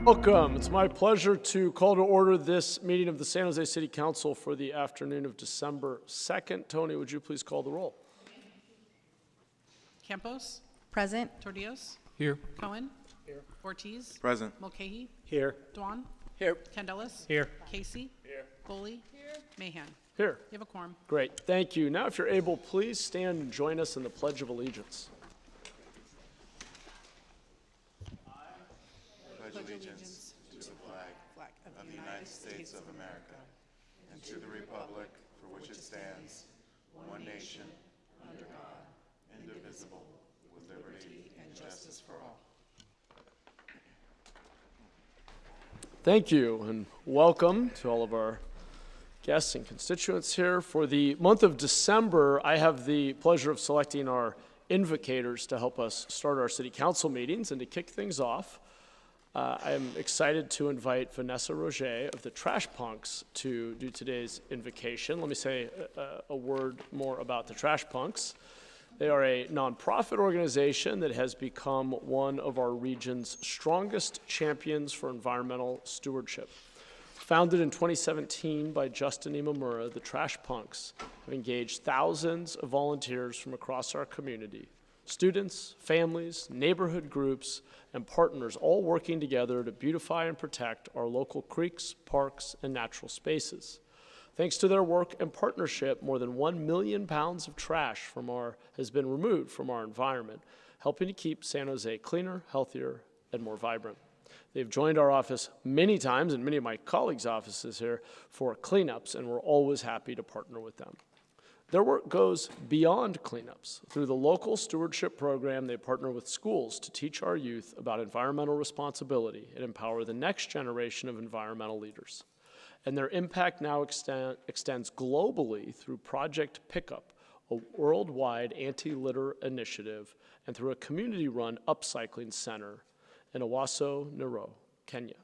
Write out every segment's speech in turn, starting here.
Welcome. It's my pleasure to call to order this meeting of the San Jose City Council for the afternoon of December 2nd. Tony, would you please call the roll? Campos? Present. Tordios? Here. Cohen? Here. Ortiz? Present. Mulcahy? Here. Dwan? Here. Candelas? Here. Casey? Here. Foley? Here. Mahan? Here. You have a quorum. Great. Thank you. Now, if you're able, please stand and join us in the Pledge of Allegiance. Pledge allegiance to the flag of the United States of America and to the republic for which it stands, one nation, under God, indivisible, with liberty and justice for all. Thank you, and welcome to all of our guests and constituents here. For the month of December, I have the pleasure of selecting our invocators to help us start our city council meetings. And to kick things off, I am excited to invite Vanessa Roger of the Trash Punks to do today's invocation. Let me say a word more about the Trash Punks. They are a nonprofit organization that has become one of our region's strongest champions for environmental stewardship. Founded in 2017 by Justin Imamura, the Trash Punks have engaged thousands of volunteers from across our community. Students, families, neighborhood groups, and partners all working together to beautify and protect our local creeks, parks, and natural spaces. Thanks to their work and partnership, more than 1 million pounds of trash has been removed from our environment, helping to keep San Jose cleaner, healthier, and more vibrant. They've joined our office many times, and many of my colleagues' offices here, for cleanups, and we're always happy to partner with them. Their work goes beyond cleanups. Through the local stewardship program, they partner with schools to teach our youth about environmental responsibility and empower the next generation of environmental leaders. And their impact now extends globally through Project Pickup, a worldwide anti-litter initiative, and through a community-run upcycling center in Owasso, Nero, Kenya,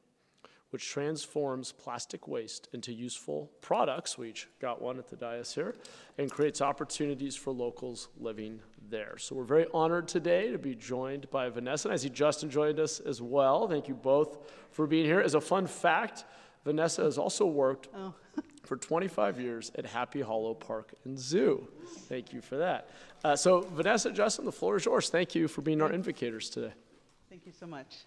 which transforms plastic waste into useful products. We each got one at the dais here, and creates opportunities for locals living there. So we're very honored today to be joined by Vanessa. And I see Justin joined us as well. Thank you both for being here. As a fun fact, Vanessa has also worked for 25 years at Happy Hollow Park and Zoo. Thank you for that. So Vanessa, Justin, the floor is yours. Thank you for being our invocators today. Thank you so much.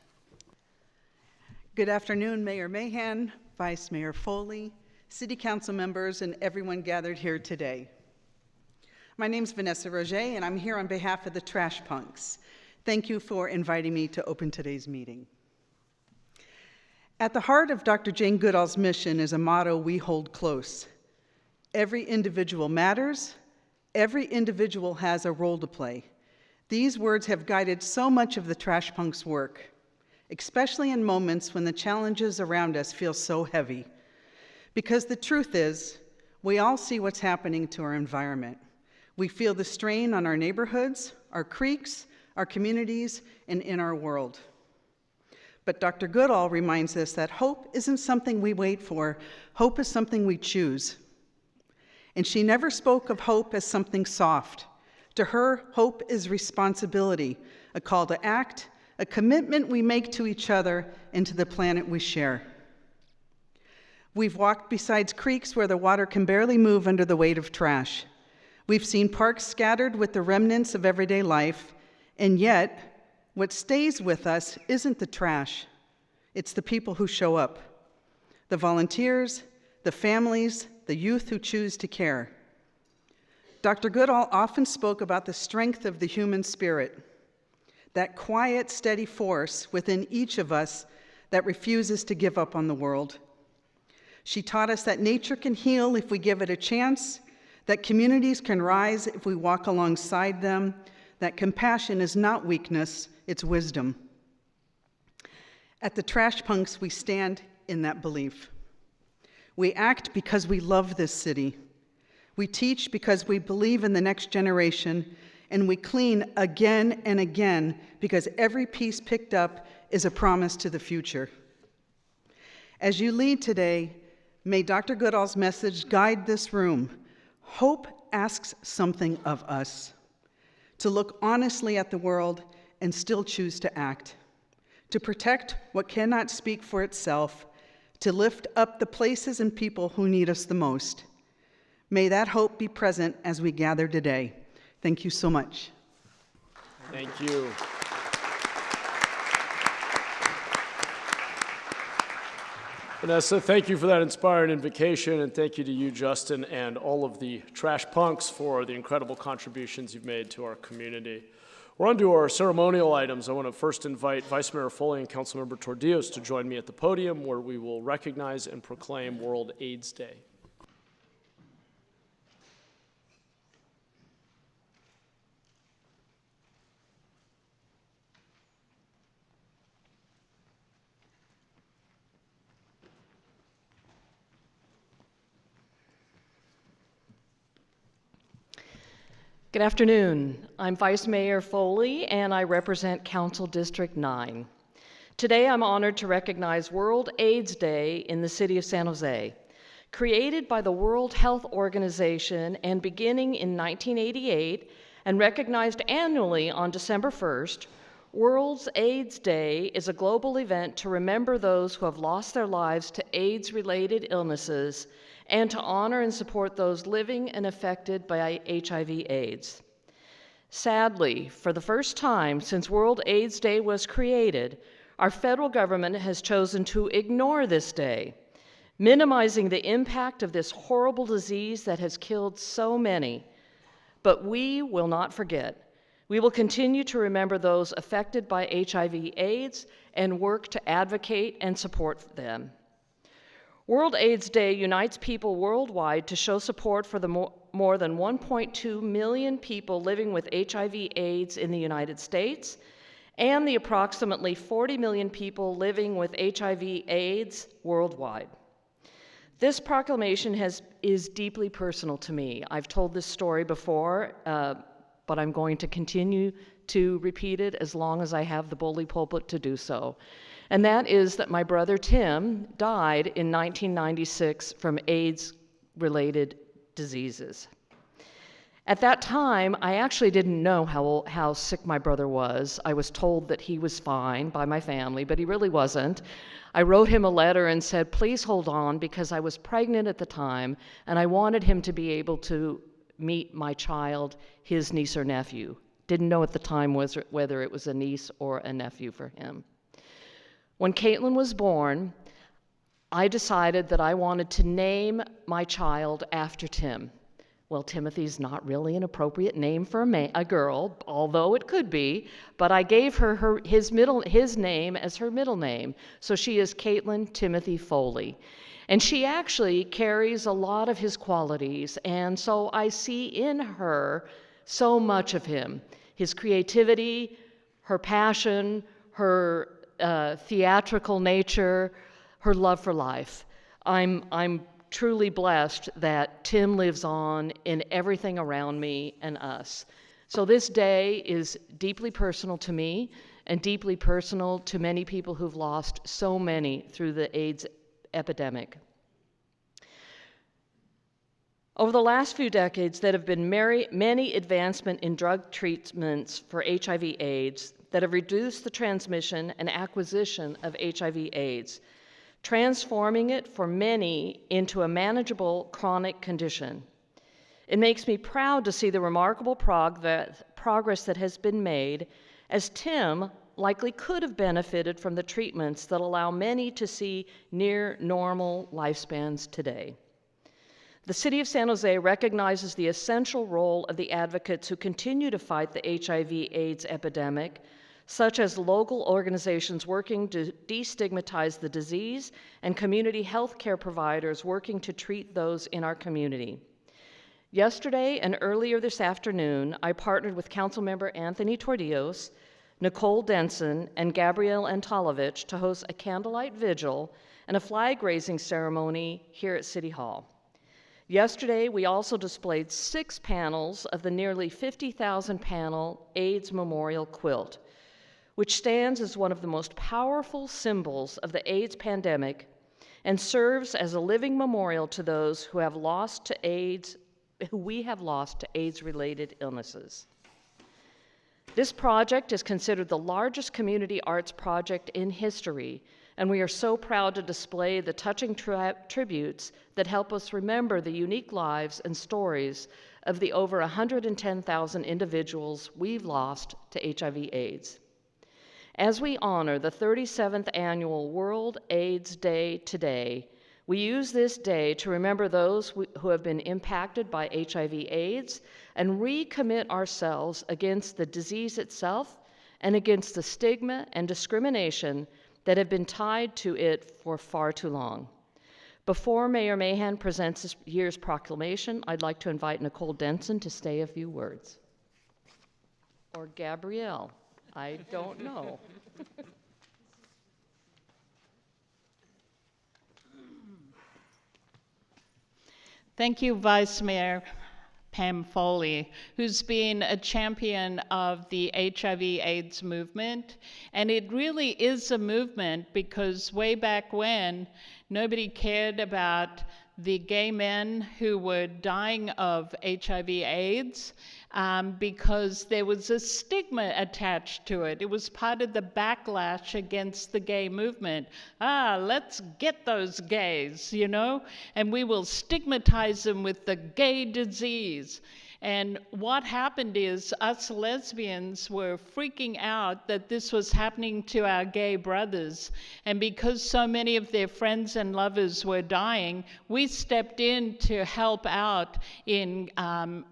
Good afternoon, Mayor Mahan, Vice Mayor Foley, City Council members, and everyone gathered here today. My name's Vanessa Roger, and I'm here on behalf of the Trash Punks. Thank you for inviting me to open today's meeting. At the heart of Dr. Jane Goodall's mission is a motto we hold close. Every individual matters. Every individual has a role to play. These words have guided so much of the Trash Punks' work, especially in moments when the challenges around us feel so heavy. Because the truth is, we all see what's happening to our environment. We feel the strain on our neighborhoods, our creeks, our communities, and in our world. But Dr. Goodall reminds us that hope isn't something we wait for. Hope is something we choose. And she never spoke of hope as something soft. To her, hope is responsibility, a call to act, a commitment we make to each other and to the planet we share. We've walked beside creeks where the water can barely move under the weight of trash. We've seen parks scattered with the remnants of everyday life, and yet, what stays with us isn't the trash. It's the people who show up, the volunteers, the families, the youth who choose to care. Dr. Goodall often spoke about the strength of the human spirit, that quiet, steady force within each of us that refuses to give up on the world. She taught us that nature can heal if we give it a chance, that communities can rise if we walk alongside them, that compassion is not weakness, it's wisdom. At the Trash Punks, we stand in that belief. We act because we love this city. We teach because we believe in the next generation, and we clean again and again because every piece picked up is a promise to the future. As you lead today, may Dr. Goodall's message guide this room. Hope asks something of us, to look honestly at the world and still choose to act, to protect what cannot speak for itself, to lift up the places and people who need us the most. May that hope be present as we gather today. Thank you so much. Thank you. Vanessa, thank you for that inspiring invocation, and thank you to you, Justin, and all of the trash punks for the incredible contributions you've made to our community. We're on to our ceremonial items. I want to first invite Vice Mayor Foley and Councilmember Tordillos to join me at the podium, where we will recognize and proclaim World AIDS Day. Good afternoon. I'm Vice Mayor Foley, and I represent Council District 9. Today, I'm honored to recognize World AIDS Day in the city of San Jose. Created by the World Health Organization and beginning in 1988 and recognized annually on December 1st, World AIDS Day is a global event to remember those who have lost their lives to AIDS-related illnesses and to honor and support those living and affected by HIV/AIDS. Sadly, for the first time since World AIDS Day was created, our federal government has chosen to ignore this day, minimizing the impact of this horrible disease that has killed so many. But we will not forget. We will continue to remember those affected by HIV/AIDS and work to advocate and support them. World AIDS Day unites people worldwide to show support for the more than 1.2 million people living with HIV/AIDS in the United States and the approximately 40 million people living with HIV/AIDS worldwide. This proclamation is deeply personal to me. I've told this story before, but I'm going to continue to repeat it as long as I have the bully pulpit to do so. And that is that my brother Tim died in 1996 from AIDS-related diseases. At that time, I actually didn't know how sick my brother was. I was told that he was fine by my family, but he really wasn't. I wrote him a letter and said, please hold on, because I was pregnant at the time, and I wanted him to be able to meet my child, his niece or nephew. Didn't know at the time whether it was a niece or a nephew for him. When Caitlin was born, I decided that I wanted to name my child after Tim. Well, Timothy's not really an appropriate name for a girl, although it could be, but I gave her his name as her middle name, so she is Caitlin Timothy Foley. And she actually carries a lot of his qualities, and so I see in her so much of him. His creativity, her passion, her theatrical nature, her love for life. I'm truly blessed that Tim lives on in everything around me and us. So this day is deeply personal to me and deeply personal to many people who've lost so many through the AIDS epidemic. Over the last few decades, there have been many advancements in drug treatments for HIV/AIDS that have reduced the transmission and acquisition of HIV/AIDS, transforming it for many into a manageable chronic condition. It makes me proud to see the remarkable progress that has been made, as Tim likely could have benefited from the treatments that allow many to see near normal lifespans today. The City of San Jose recognizes the essential role of the advocates who continue to fight the HIV/AIDS epidemic, such as local organizations working to destigmatize the disease and community health care providers working to treat those in our community. Yesterday and earlier this afternoon, I partnered with Councilmember Anthony Tordillos, Nicole Denson, and Gabrielle Antalovich to host a candlelight vigil and a flag-raising ceremony here at City Hall. Yesterday, we also displayed 6 panels of the nearly 50,000 panel AIDS Memorial Quilt, which stands as one of the most powerful symbols of the AIDS pandemic and serves as a living memorial to those who we have lost to AIDS-related illnesses. This project is considered the largest community arts project in history, and we are so proud to display the touching tributes that help us remember the unique lives and stories of the over 110,000 individuals we've lost to HIV/AIDS. As we honor the 37th annual World AIDS Day today, we use this day to remember those who have been impacted by HIV/AIDS and recommit ourselves against the disease itself and against the stigma and discrimination that have been tied to it for far too long. Before Mayor Mahan presents this year's proclamation, I'd like to invite Nicole Denson to say a few words. Or Gabrielle, I don't know. Thank you, Vice Mayor Pam Foley, who's been a champion of the HIV/AIDS movement. And it really is a movement because way back when, nobody cared about the gay men who were dying of HIV/AIDS because there was a stigma attached to it. It was part of the backlash against the gay movement. Let's get those gays, you know, and we will stigmatize them with the gay disease. And what happened is us lesbians were freaking out that this was happening to our gay brothers. And because so many of their friends and lovers were dying, we stepped in to help out in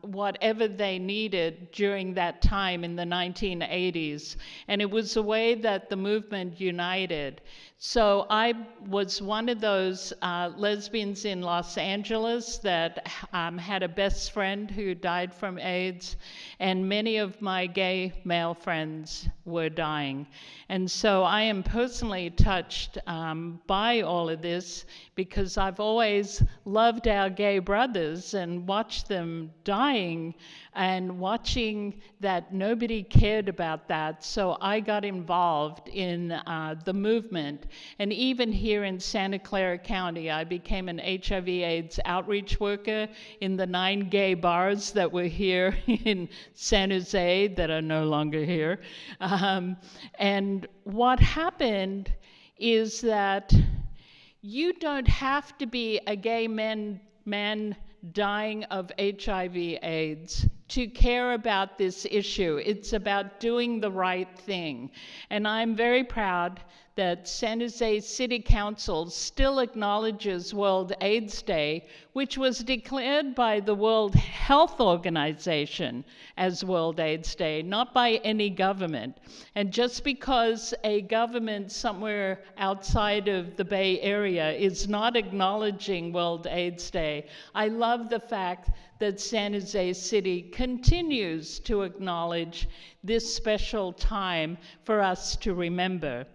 whatever they needed during that time in the 1980s. And it was a way that the movement united. So I was one of those lesbians in Los Angeles that had a best friend who died from AIDS, and many of my gay male friends were dying. And so I am personally touched by all of this because I've always loved our gay brothers and watched them dying and watching that nobody cared about that. So I got involved in the movement. And even here in Santa Clara County, I became an HIV/AIDS outreach worker in the 9 gay bars that were here in San Jose that are no longer here. And what happened is that you don't have to be a gay man dying of HIV/AIDS to care about this issue. It's about doing the right thing. And I'm very proud that San Jose City Council still acknowledges World AIDS Day, which was declared by the World Health Organization as World AIDS Day, not by any government. And just because a government somewhere outside of the Bay Area is not acknowledging World AIDS Day, I love the fact that San Jose City continues to acknowledge this special time for us to remember.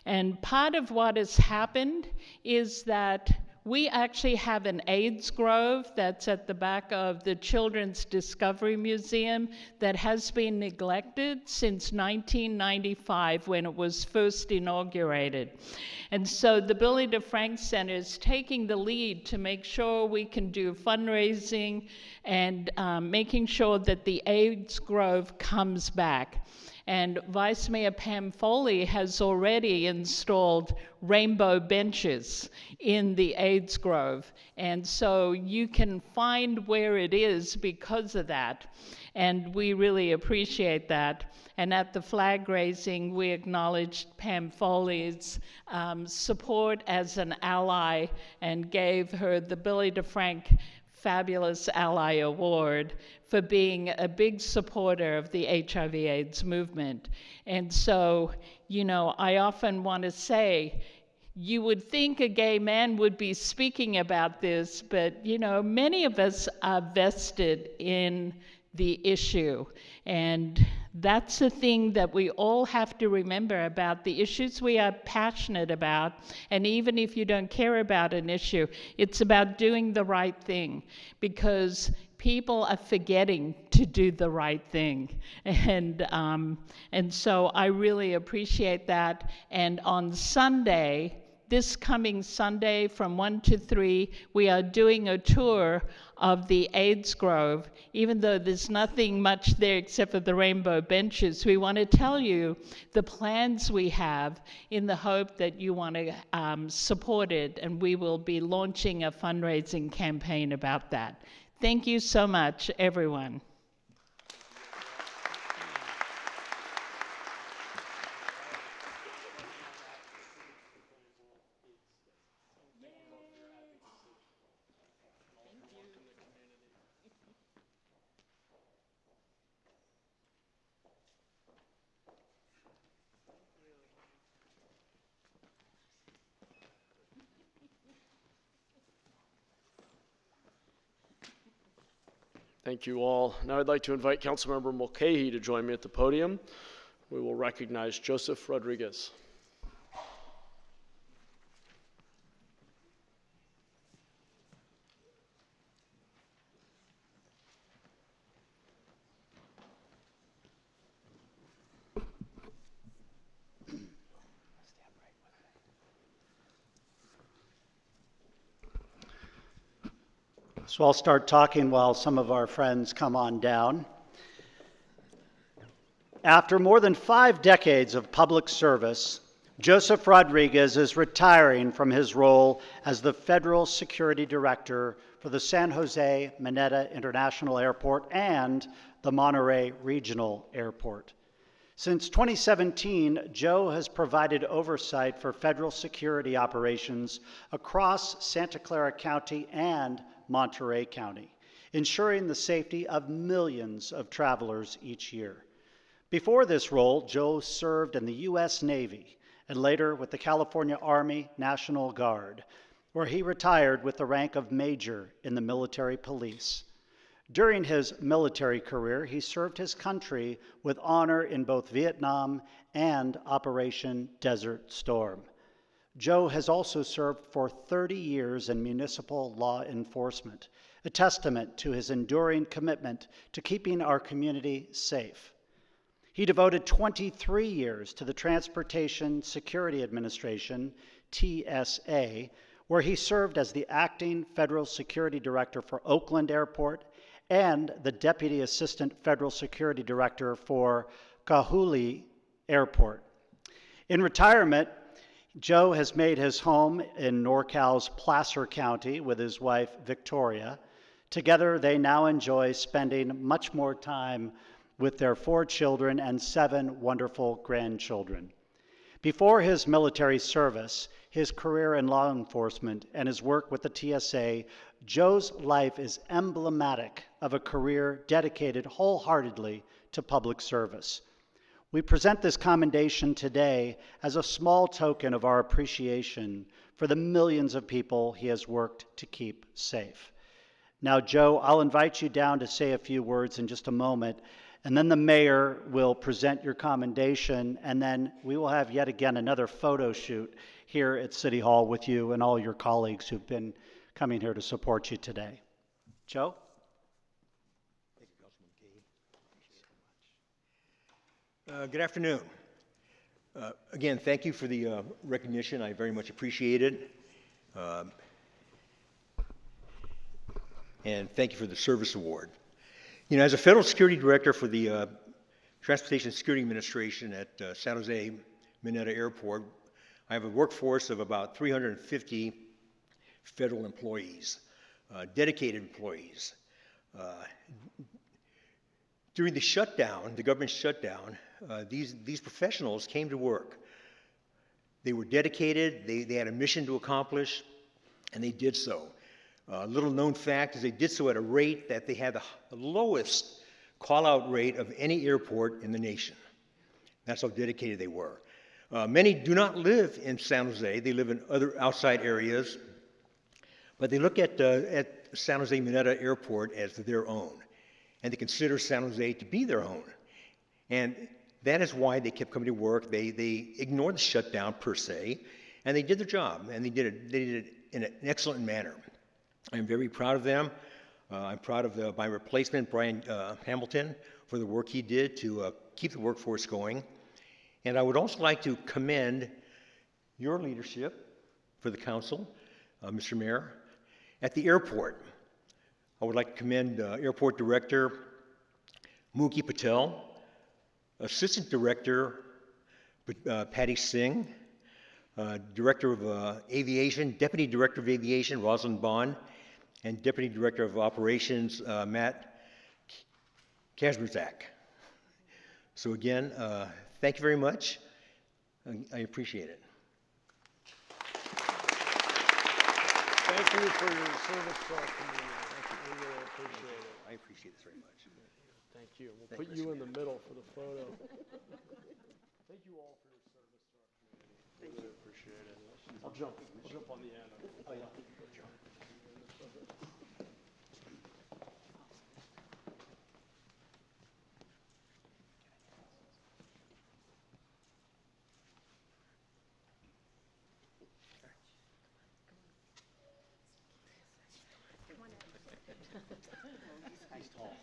And part of what has happened is that we actually have an AIDS grove that's at the back of the Children's Discovery Museum that has been neglected since 1995 when it was first inaugurated. And so the Billy DeFrank Center is taking the lead to make sure we can do fundraising and making sure that the AIDS grove comes back. And Vice Mayor Pam Foley has already installed rainbow benches in the AIDS grove. And so you can find where it is because of that. And we really appreciate that. And at the flag raising, we acknowledged Pam Foley's support as an ally and gave her the Billy DeFrank Fabulous Ally Award for being a big supporter of the HIV/AIDS movement. And so, you know, I often want to say, you would think a gay man would be speaking about this, but, you know, many of us are vested in the issue. And that's the thing that we all have to remember about the issues we are passionate about. And even if you don't care about an issue, it's about doing the right thing, because people are forgetting to do the right thing. And so I really appreciate that. And on Sunday, this coming Sunday from 1 to 3, we are doing a tour of the AIDS Grove. Even though there's nothing much there except for the rainbow benches, we want to tell you the plans we have in the hope that you want to support it, and we will be launching a fundraising campaign about that. Thank you so much, everyone. Thank you all. Now I'd like to invite Councilmember Mulcahy to join me at the podium. We will recognize Joseph Rodriguez. So I'll start talking while some of our friends come on down. After more than 5 decades of public service, Joseph Rodriguez is retiring from his role as the Federal Security Director for the San Jose Mineta International Airport and the Monterey Regional Airport. Since 2017, Joe has provided oversight for federal security operations across Santa Clara County and Monterey County, ensuring the safety of millions of travelers each year. Before this role, Joe served in the U.S. Navy and later with the California Army National Guard, where he retired with the rank of Major in the military police. During his military career, he served his country with honor in both Vietnam and Operation Desert Storm. Joe has also served for 30 years in municipal law enforcement, a testament to his enduring commitment to keeping our community safe. He devoted 23 years to the Transportation Security Administration, TSA, where he served as the acting Federal Security Director for Oakland Airport and the Deputy Assistant Federal Security Director for Kahului Airport. In retirement, Joe has made his home in NorCal's Placer County with his wife, Victoria. Together, they now enjoy spending much more time with their 4 children and 7 wonderful grandchildren. Before his military service, his career in law enforcement, and his work with the TSA, Joe's life is emblematic of a career dedicated wholeheartedly to public service. We present this commendation today as a small token of our appreciation for the millions of people he has worked to keep safe. Now, Joe, I'll invite you down to say a few words in just a moment, and then the mayor will present your commendation, and then we will have yet again another photo shoot here at City Hall with you and all your colleagues who've been coming here to support you today. Joe? Thank you, Councilman McKee. Good afternoon. Again, thank you for the recognition. I very much appreciate it. And thank you for the service award. You know, as a Federal Security Director for the Transportation Security Administration at San Jose Mineta Airport, I have a workforce of about 350 federal employees, dedicated employees. During the shutdown, the government shutdown, these professionals came to work. They were dedicated, they had a mission to accomplish, and they did so. Little known fact is they did so at a rate that they had the lowest call-out rate of any airport in the nation. That's how dedicated they were. Many do not live in San Jose. They live in other outside areas, but they look at San Jose Mineta Airport as their own, and they consider San Jose to be their own. And that is why they kept coming to work. They ignored the shutdown per se, and they did their job, and they did it in an excellent manner. I'm very proud of them. I'm proud of my replacement, Brian Hamilton, for the work he did to keep the workforce going. And I would also like to commend your leadership, for the council, Mr. Mayor. At the airport, I would like to commend Airport Director Mookie Patel, Assistant Director Patty Singh, Director of Aviation, Deputy Director of Aviation Rosalind Bond, and Deputy Director of Operations Matt Kazmierzak. So again, thank you very much. I appreciate it. Thank you for your service to our community. We really appreciate it. I appreciate this very much. Thank you. We'll put you in the middle for the photo. Thank you all for your service to our community. Thank you. Really appreciate it. I'll jump on the end. Oh, yeah. He's tall.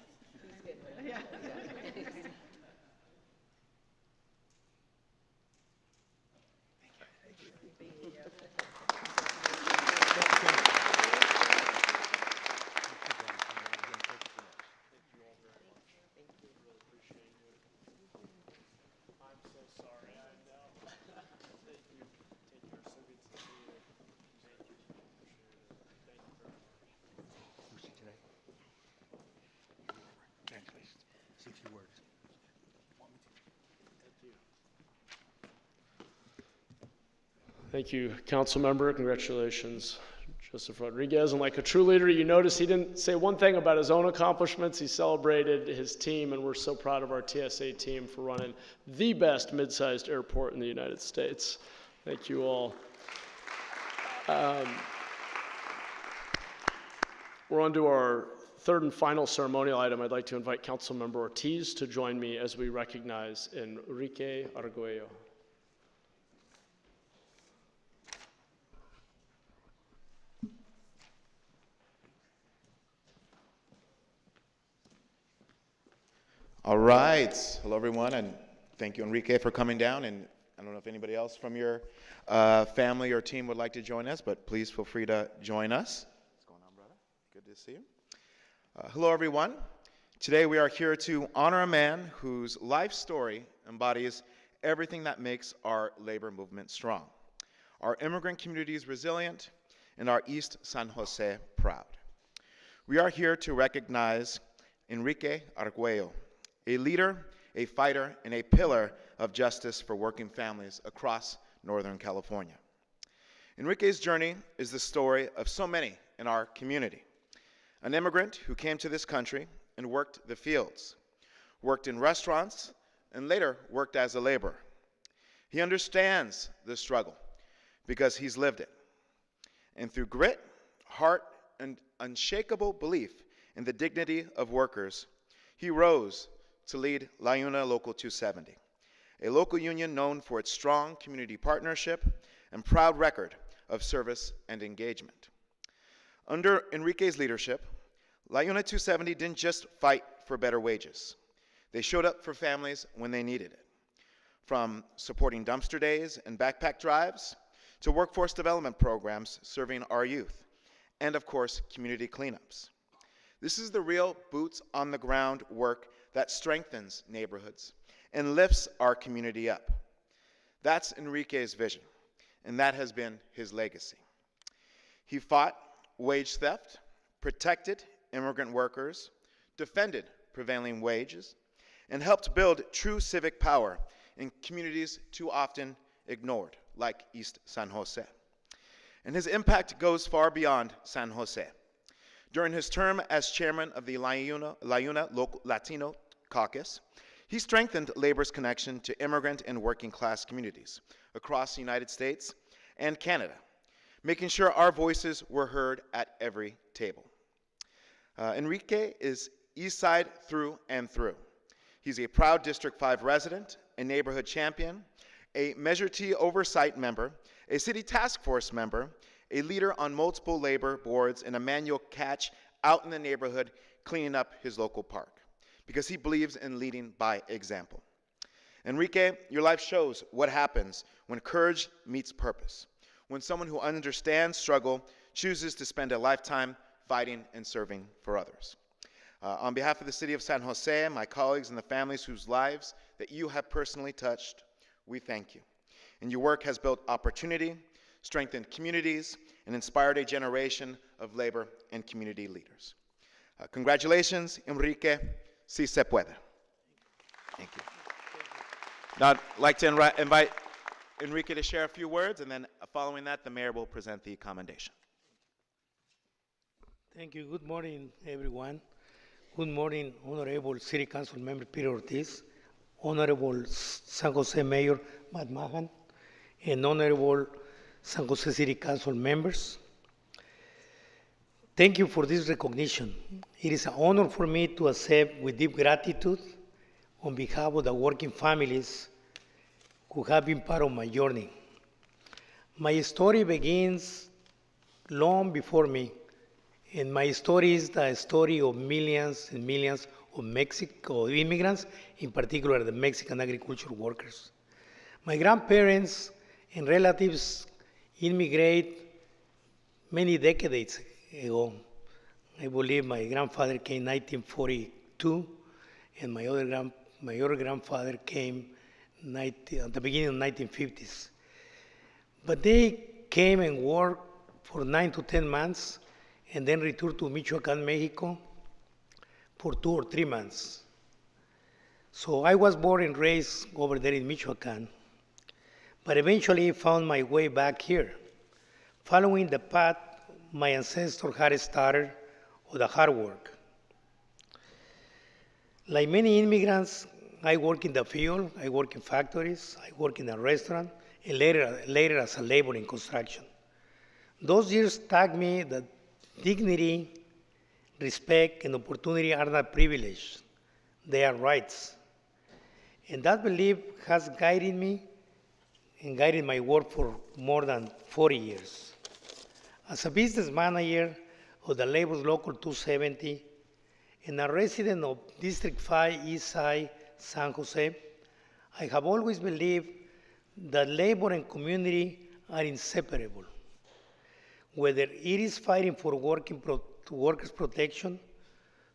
I'm so sorry. I know. Thank you. Take care. So good to see you. Thank you. Appreciate it. Thank you very much. Who's he today? Congratulations. Say a few words. Thank you, council member. Congratulations, Joseph Rodriguez. And like a true leader, you notice he didn't say one thing about his own accomplishments. He celebrated his team, and we're so proud of our TSA team for running the best mid-sized airport in the United States. Thank you all. We're on to our third and final ceremonial item. I'd like to invite Councilmember Ortiz to join me as we recognize Enrique Arguello. All right. Hello, everyone, and thank you, Enrique, for coming down. And I don't know if anybody else from your family or team would like to join us, but please feel free to join us. What's going on, brother? Good to see you. Hello, everyone. Today we are here to honor a man whose life story embodies everything that makes our labor movement strong, our immigrant communities resilient, and our East San Jose proud. We are here to recognize Enrique Arguello, a leader, a fighter, and a pillar of justice for working families across Northern California. Enrique's journey is the story of so many in our community. An immigrant who came to this country and worked the fields, worked in restaurants, and later worked as a laborer. He understands the struggle because he's lived it. And through grit, heart, and unshakable belief in the dignity of workers, he rose to lead La Una Local 270, a local union known for its strong community partnership and proud record of service and engagement. Under Enrique's leadership, La Una 270 didn't just fight for better wages. They showed up for families when they needed it, from supporting dumpster days and backpack drives to workforce development programs serving our youth, and of course, community cleanups. This is the real boots-on-the-ground work that strengthens neighborhoods and lifts our community up. That's Enrique's vision, and that has been his legacy. He fought wage theft, protected immigrant workers, defended prevailing wages, and helped build true civic power in communities too often ignored, like East San Jose. And his impact goes far beyond San Jose. During his term as chairman of the La Una Local Latino Caucus, he strengthened labor's connection to immigrant and working class communities across the United States and Canada, making sure our voices were heard at every table. Enrique is East Side through and through. He's a proud District 5 resident, a neighborhood champion, a Measure T oversight member, a city task force member, a leader on multiple labor boards, and a manual catch out in the neighborhood cleaning up his local park, because he believes in leading by example. Enrique, your life shows what happens when courage meets purpose, when someone who understands struggle chooses to spend a lifetime fighting and serving for others. On behalf of the city of San Jose, my colleagues and the families whose lives that you have personally touched, we thank you. And your work has built opportunity, strengthened communities, and inspired a generation of labor and community leaders. Congratulations, Enrique, si se puede. Thank you. Now, I'd like to invite Enrique to share a few words, and then following that, the mayor will present the commendation. Thank you. Good morning, everyone. Good morning, Honorable City Council Member Peter Ortiz, Honorable San Jose Mayor Matt Mahan, and Honorable San Jose City Council members. Thank you for this recognition. It is an honor for me to accept with deep gratitude on behalf of the working families who have been part of my journey. My story begins long before me, and my story is the story of millions and millions of Mexico immigrants, in particular the Mexican agricultural workers. My grandparents and relatives immigrated many decades ago. I believe my grandfather came in 1942, and my other grandfather came at the beginning of the 1950s. But they came and worked for 9 to 10 months, and then returned to Michoacan, Mexico for 2 or 3 months. So I was born and raised over there in Michoacan, but eventually found my way back here, following the path my ancestors had started with the hard work. Like many immigrants, I work in the field, I work in factories, I work in a restaurant, and later as a labor in construction. Those years taught me that dignity, respect, and opportunity are not privilege, they are rights. And that belief has guided me and guided my work for more than 40 years. As a business manager of the Labor's Local 270 and a resident of District 5 East Side, San Jose, I have always believed that labor and community are inseparable. Whether it is fighting for workers' protection,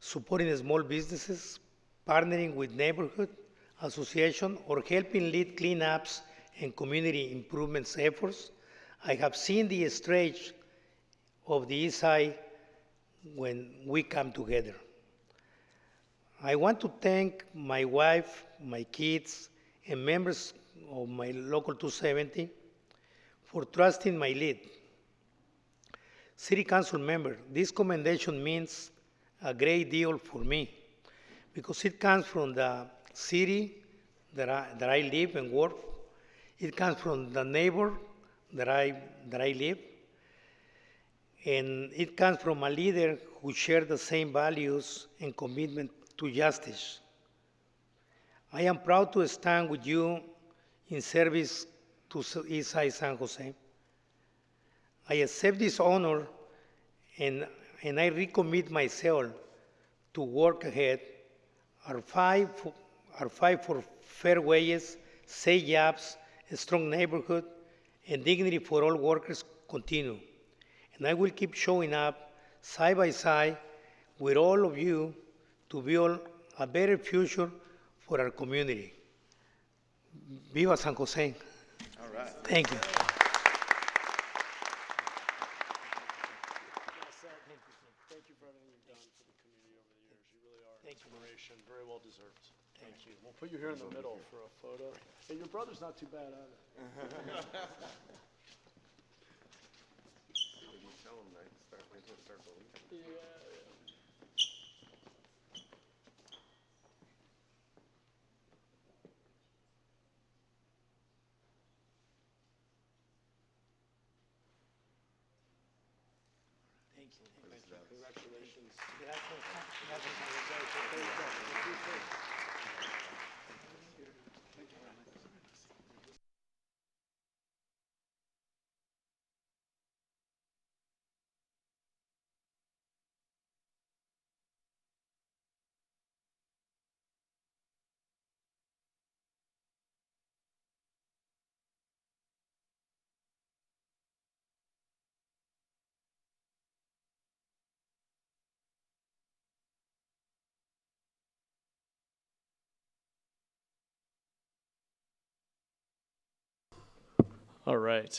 supporting small businesses, partnering with neighborhood associations, or helping lead cleanups and community improvements efforts, I have seen the stretch of the East Side when we come together. I want to thank my wife, my kids, and members of my Local 270 for trusting my lead. City Council member, this commendation means a great deal for me because it comes from the city that I live and work. It comes from the neighbor that I live, and it comes from a leader who shares the same values and commitment to justice. I am proud to stand with you in service to East Side San Jose. I accept this honor and I recommit myself to work ahead. Our fight for fair wages, safe jobs, a strong neighborhood, and dignity for all workers continue. And I will keep showing up side by side with all of you to build a better future for our community. Viva San Jose. All right. Thank you. Thank you for everything you've done for the community over the years. You really are an inspiration, very well deserved. Thank you. We'll put you here in the middle for a photo. Hey, your brother's not too bad either. Yeah. Thank you. Congratulations. Gracias. All right.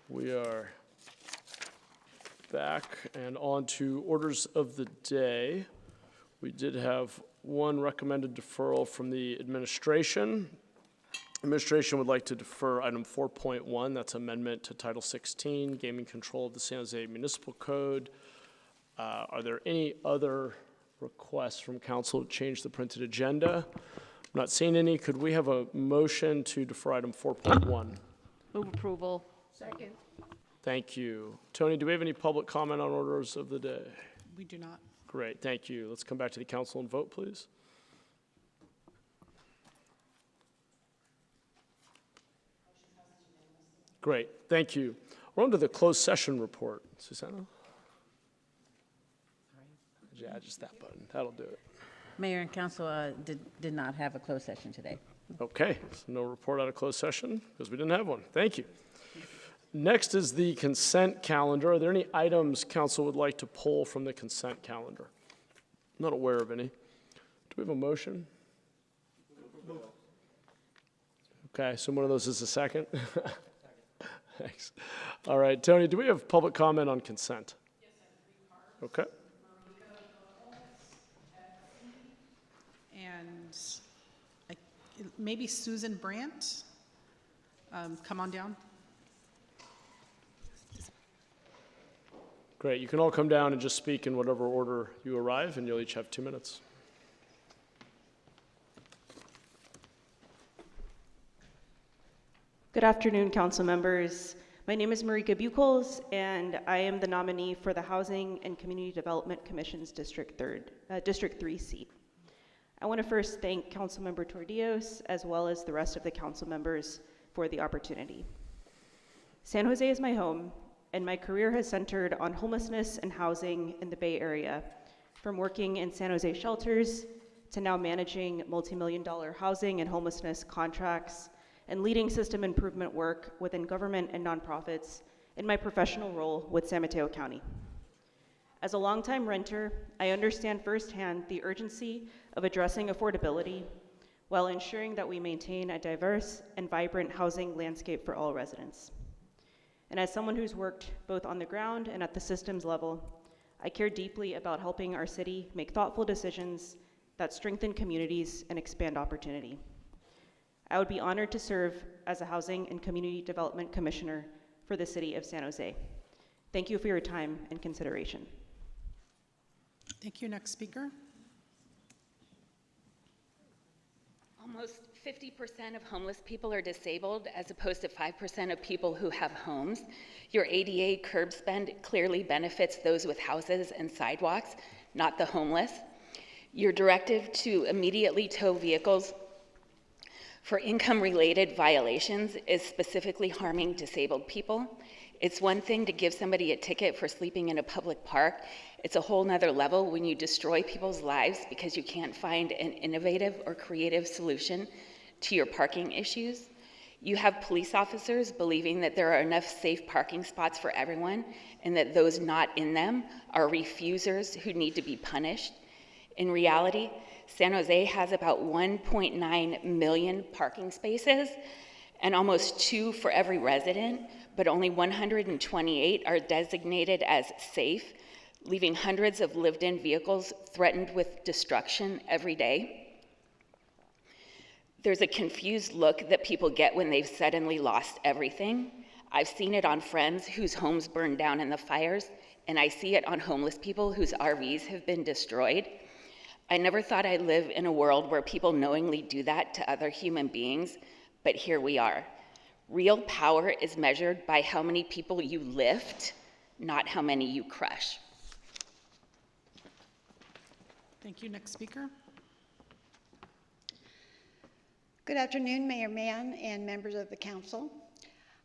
We are back and on to orders of the day. We did have one recommended deferral from the administration. Administration would like to defer item 4.1, that's amendment to Title 16, gaming control of the San Jose Municipal Code. Are there any other requests from council to change the printed agenda? I'm not seeing any. Could we have a motion to defer item 4.1? Move approval. Second. Thank you. Tony, do we have any public comment on orders of the day? We do not. Great, thank you. Let's come back to the council and vote, please. Great, thank you. We're on to the closed session report. Susanna? Yeah, just that button. That'll do it. Mayor and council did not have a closed session today. Okay, so no report out of closed session because we didn't have one. Thank you. Next is the consent calendar. Are there any items council would like to pull from the consent calendar? I'm not aware of any. Do we have a motion? Okay, so one of those is a second. Thanks. All right, Tony, do we have public comment on consent? Yes, I have 3 cards. Okay. And maybe Susan Brandt. Come on down. Great, you can all come down and just speak in whatever order you arrive, and you'll each have 2 minutes. Good afternoon, council members. My name is Marika Buchholz, and I am the nominee for the Housing and Community Development Commission's District 3 seat. I want to first thank Councilmember Tordillos, as well as the rest of the council members, for the opportunity. San Jose is my home, and my career has centered on homelessness and housing in the Bay Area, from working in San Jose shelters to now managing multi-million-dollar housing and homelessness contracts and leading system improvement work within government and nonprofits in my professional role with San Mateo County. As a longtime renter, I understand firsthand the urgency of addressing affordability while ensuring that we maintain a diverse and vibrant housing landscape for all residents. And as someone who's worked both on the ground and at the systems level, I care deeply about helping our city make thoughtful decisions that strengthen communities and expand opportunity. I would be honored to serve as a Housing and Community Development Commissioner for the City of San Jose. Thank you for your time and consideration. Thank you. Next speaker. Almost 50% of homeless people are disabled, as opposed to 5% of people who have homes. Your ADA curb spend clearly benefits those with houses and sidewalks, not the homeless. Your directive to immediately tow vehicles for income-related violations is specifically harming disabled people. It's one thing to give somebody a ticket for sleeping in a public park. It's a whole nother level when you destroy people's lives because you can't find an innovative or creative solution to your parking issues. You have police officers believing that there are enough safe parking spots for everyone and that those not in them are refusers who need to be punished. In reality, San Jose has about 1.9 million parking spaces and almost 2 for every resident, but only 128 are designated as safe, leaving hundreds of lived-in vehicles threatened with destruction every day. There's a confused look that people get when they've suddenly lost everything. I've seen it on friends whose homes burned down in the fires, and I see it on homeless people whose RVs have been destroyed. I never thought I'd live in a world where people knowingly do that to other human beings, but here we are. Real power is measured by how many people you lift, not how many you crush. Thank you. Next speaker. Good afternoon, Mayor Mann and members of the council.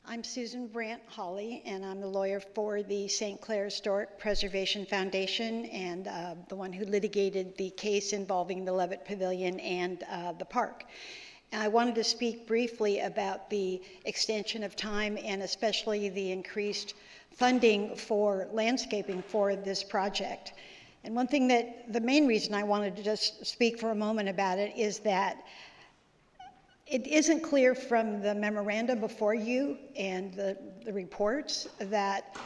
I'm Susan Brandt Hawley, and I'm the lawyer for the St. Clair Historic Preservation Foundation and the one who litigated the case involving the Levitt Pavilion and the park. And I wanted to speak briefly about the extension of time and especially the increased funding for landscaping for this project. And one thing the main reason I wanted to just speak for a moment about it is that It isn't clear from the memoranda before you and the reports that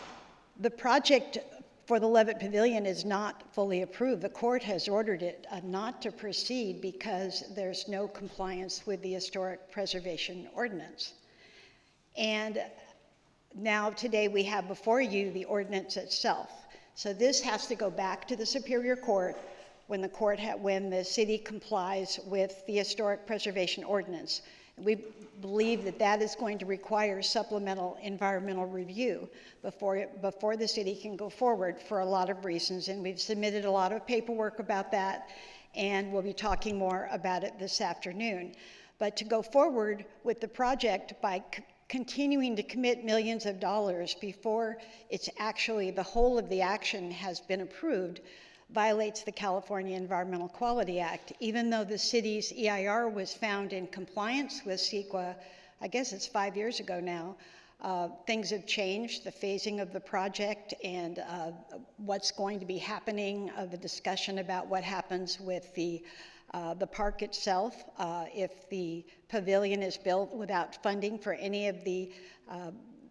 the project for the Levitt Pavilion is not fully approved. The court has ordered it not to proceed because there's no compliance with the Historic Preservation Ordinance. And now today we have before you the ordinance itself. So this has to go back to the Superior Court when the city complies with the Historic Preservation Ordinance. We believe that that is going to require supplemental environmental review before the city can go forward for a lot of reasons, and we've submitted a lot of paperwork about that, and we'll be talking more about it this afternoon. But to go forward with the project by continuing to commit millions of dollars before it's actually the whole of the action has been approved violates the California Environmental Quality Act. Even though the city's EIR was found in compliance with CEQA, I guess it's 5 years ago now, things have changed, the phasing of the project and what's going to be happening, the discussion about what happens with the park itself, if the pavilion is built without funding for any of the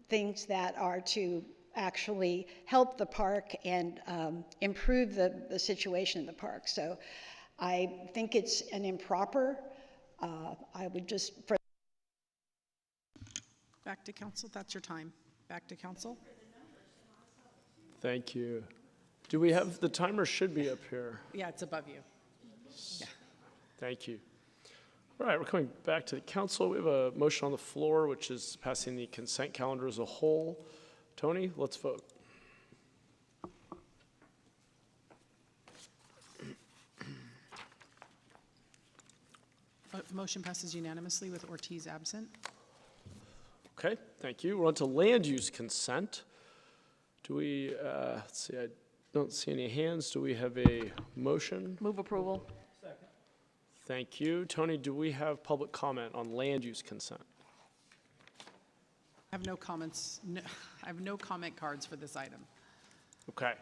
things that are to actually help the park and improve the situation in the park. So I think it's an improper, I would just... Back to council, that's your time. Back to council. Thank you. Do we have, the timer should be up here. Yeah, it's above you. Yeah. Thank you. All right, we're coming back to the council. We have a motion on the floor, which is passing the consent calendar as a whole. Tony, let's vote. Motion passes unanimously with Ortiz absent. Okay, thank you. We're on to land use consent. Do we, let's see, I don't see any hands. Do we have a motion? Move approval. Second. Thank you. Tony, do we have public comment on land use consent? I have no comments. No, I have no comment cards for this item. Okay.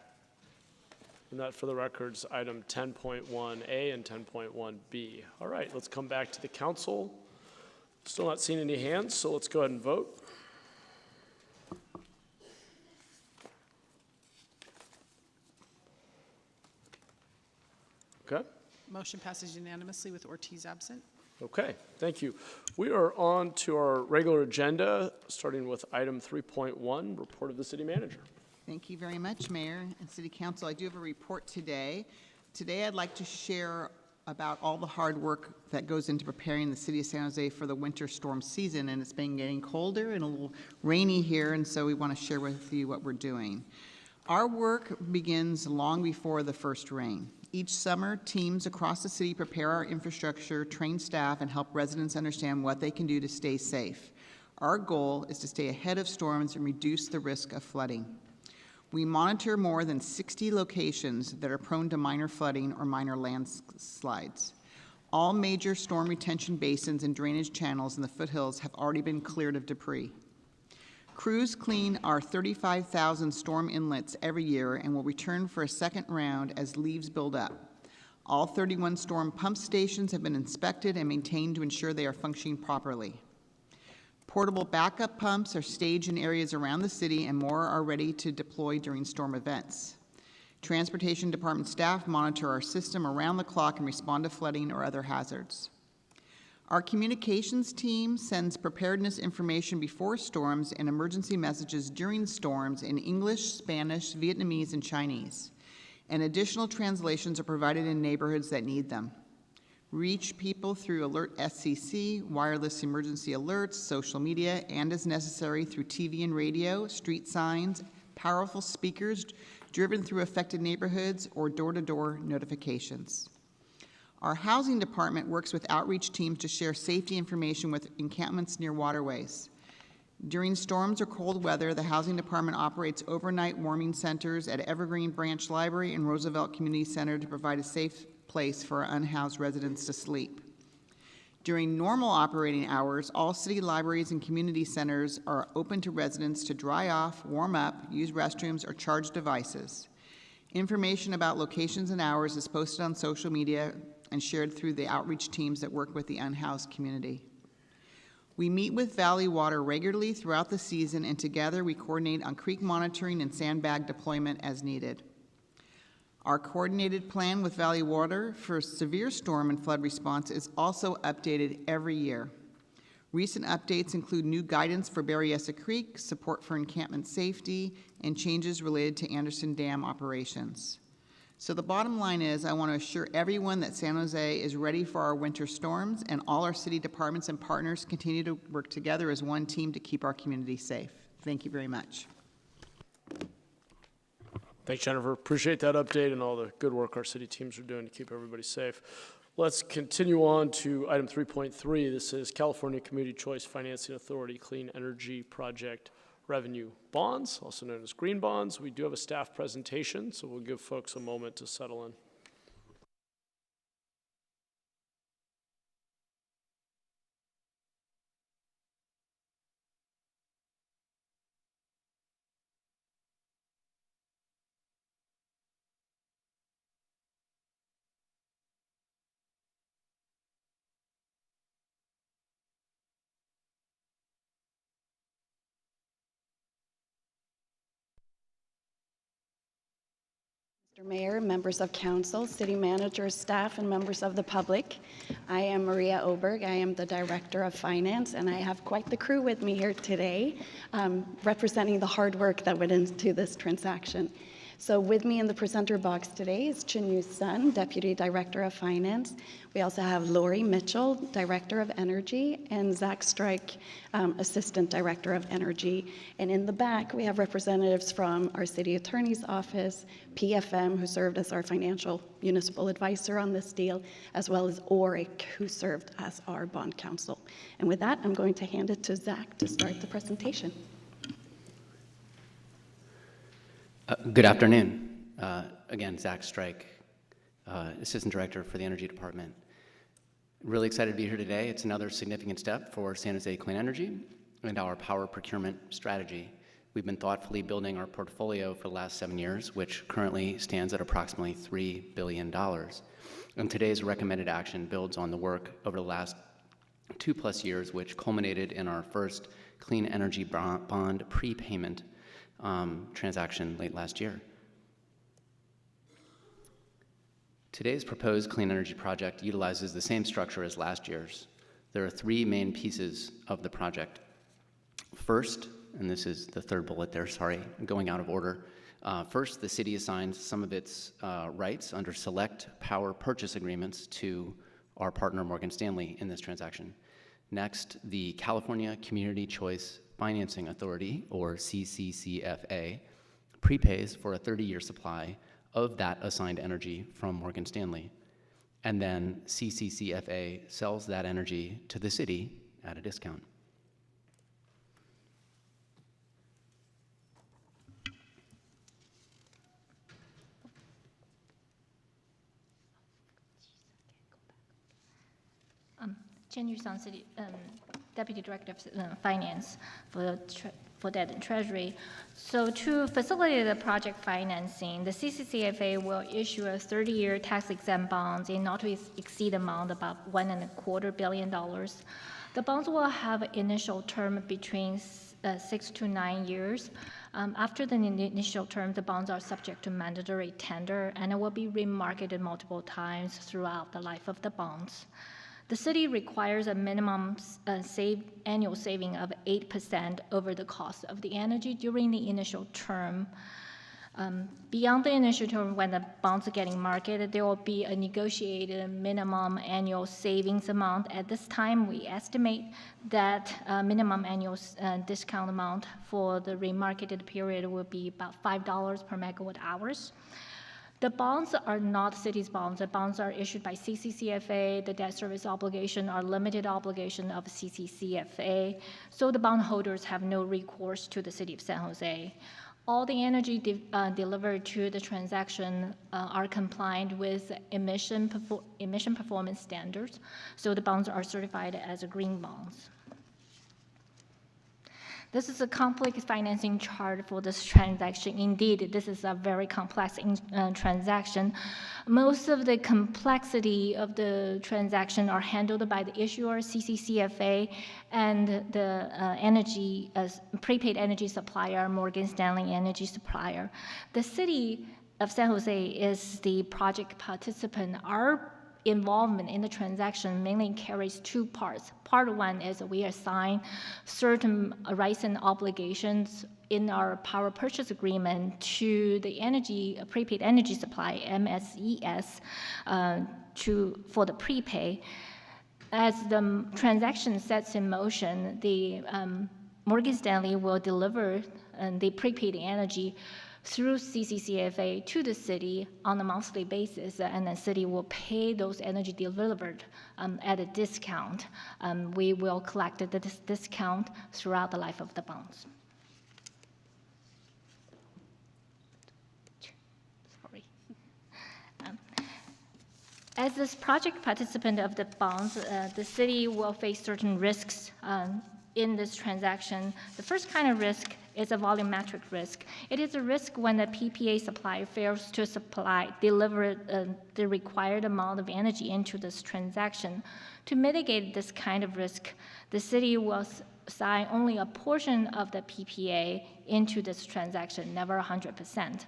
And that, for the records, item 10.1A and 10.1B. All right, let's come back to the council. Still not seeing any hands, so let's go ahead and vote. Okay. Motion passes unanimously with Ortiz absent. Okay, thank you. We are on to our regular agenda, starting with item 3.1, report of the city manager. Thank you very much, Mayor and City Council. I do have a report today. Today I'd like to share about all the hard work that goes into preparing the city of San Jose for the winter storm season, and it's been getting colder and a little rainy here, and so we want to share with you what we're doing. Our work begins long before the first rain. Each summer, teams across the city prepare our infrastructure, train staff, and help residents understand what they can do to stay safe. Our goal is to stay ahead of storms and reduce the risk of flooding. We monitor more than 60 locations that are prone to minor flooding or minor landslides. All major storm retention basins and drainage channels in the foothills have already been cleared of debris. Crews clean our 35,000 storm inlets every year and will return for a second round as leaves build up. All 31 storm pump stations have been inspected and maintained to ensure they are functioning properly. Portable backup pumps are staged in areas around the city, and more are ready to deploy during storm events. Transportation Department staff monitor our system around the clock and respond to flooding or other hazards. Our communications team sends preparedness information before storms and emergency messages during storms in English, Spanish, Vietnamese, and Chinese. And additional translations are provided in neighborhoods that need them. Reach people through Alert SCC, wireless emergency alerts, social media, and as necessary through TV and radio, street signs, powerful speakers driven through affected neighborhoods, or door-to-door notifications. Our housing department works with outreach teams to share safety information with encampments near waterways. During storms or cold weather, the housing department operates overnight warming centers at Evergreen Branch Library and Roosevelt Community Center to provide a safe place for our unhoused residents to sleep. During normal operating hours, all city libraries and community centers are open to residents to dry off, warm up, use restrooms, or charge devices. Information about locations and hours is posted on social media and shared through the outreach teams that work with the unhoused community. We meet with Valley Water regularly throughout the season, and together we coordinate on creek monitoring and sandbag deployment as needed. Our coordinated plan with Valley Water for severe storm and flood response is also updated every year. Recent updates include new guidance for Berryessa Creek, support for encampment safety, and changes related to Anderson Dam operations. So the bottom line is, I want to assure everyone that San Jose is ready for our winter storms, and all our city departments and partners continue to work together as one team to keep our community safe. Thank you very much. Thanks, Jennifer. Appreciate that update and all the good work our city teams are doing to keep everybody safe. Let's continue on to item 3.3. This is California Community Choice Financing Authority Clean Energy Project Revenue Bonds, also known as green bonds. We do have a staff presentation, so we'll give folks a moment to settle in. Mr. Mayor, members of council, city managers, staff, and members of the public, I am Maria Oberg. I am the Director of Finance, and I have quite the crew with me here today, representing the hard work that went into this transaction. So with me in the presenter box today is Chinyu Sun, Deputy Director of Finance. We also have Lori Mitchell, Director of Energy, and Zach Strike, Assistant Director of Energy. And in the back, we have representatives from our City Attorney's Office, PFM, who served as our financial municipal advisor on this deal, as well as ORIC, who served as our bond counsel. And with that, I'm going to hand it to Zach to start the presentation. Good afternoon. Again, Zach Strike, Assistant Director for the Energy Department. Really excited to be here today. It's another significant step for San Jose Clean Energy and our power procurement strategy. We've been thoughtfully building our portfolio for the last 7 years, which currently stands at approximately $3 billion. And today's recommended action builds on the work over the last 2+ years, which culminated in our first clean energy bond prepayment transaction late last year. Today's proposed clean energy project utilizes the same structure as last year's. There are 3 main pieces of the project. First, and this is the third bullet there, sorry, I'm going out of order. First, the city assigns some of its rights under select power purchase agreements to our partner Morgan Stanley in this transaction. Next, the California Community Choice Financing Authority, or CCCFA, prepays for a 30-year supply of that assigned energy from Morgan Stanley. And then CCCFA sells that energy to the city at a discount. Chen Yusan, City Deputy Director of Finance for Debt and Treasury. So to facilitate the project financing, the CCCFA will issue a 30-year tax-exempt bonds in not to exceed amount about $1.25 billion. The bonds will have an initial term between 6 to 9 years. After the initial term, the bonds are subject to mandatory tender, and it will be remarketed multiple times throughout the life of the bonds. The city requires a minimum annual saving of 8% over the cost of the energy during the initial term. Beyond the initial term, when the bonds are getting marketed, there will be a negotiated minimum annual savings amount. At this time, we estimate that minimum annual discount amount for the remarketed period will be about $5 per megawatt hours. The bonds are not city's bonds. The bonds are issued by CCCFA. The debt service obligation are limited obligation of CCCFA. So the bondholders have no recourse to the city of San Jose. All the energy delivered to the transaction are compliant with emission performance standards. So the bonds are certified as green bonds. This is a complex financing chart for this transaction. Indeed, this is a very complex transaction. Most of the complexity of the transaction are handled by the issuer, CCCFA, and the prepaid energy supplier, Morgan Stanley Energy Supplier. The city of San Jose is the project participant. Our involvement in the transaction mainly carries two parts. Part one is we assign certain rights and obligations in our power purchase agreement to the prepaid energy supply, MSES, for the prepay. As the transaction sets in motion, the Morgan Stanley will deliver the prepaid energy through CCCFA to the city on a monthly basis, and the city will pay those energy delivered at a discount. We will collect this discount throughout the life of the bonds. Sorry. As this project participant of the bonds, the city will face certain risks in this transaction. The first kind of risk is a volumetric risk. It is a risk when the PPA supplier fails to deliver the required amount of energy into this transaction. To mitigate this kind of risk, the city will assign only a portion of the PPA into this transaction, never 100%.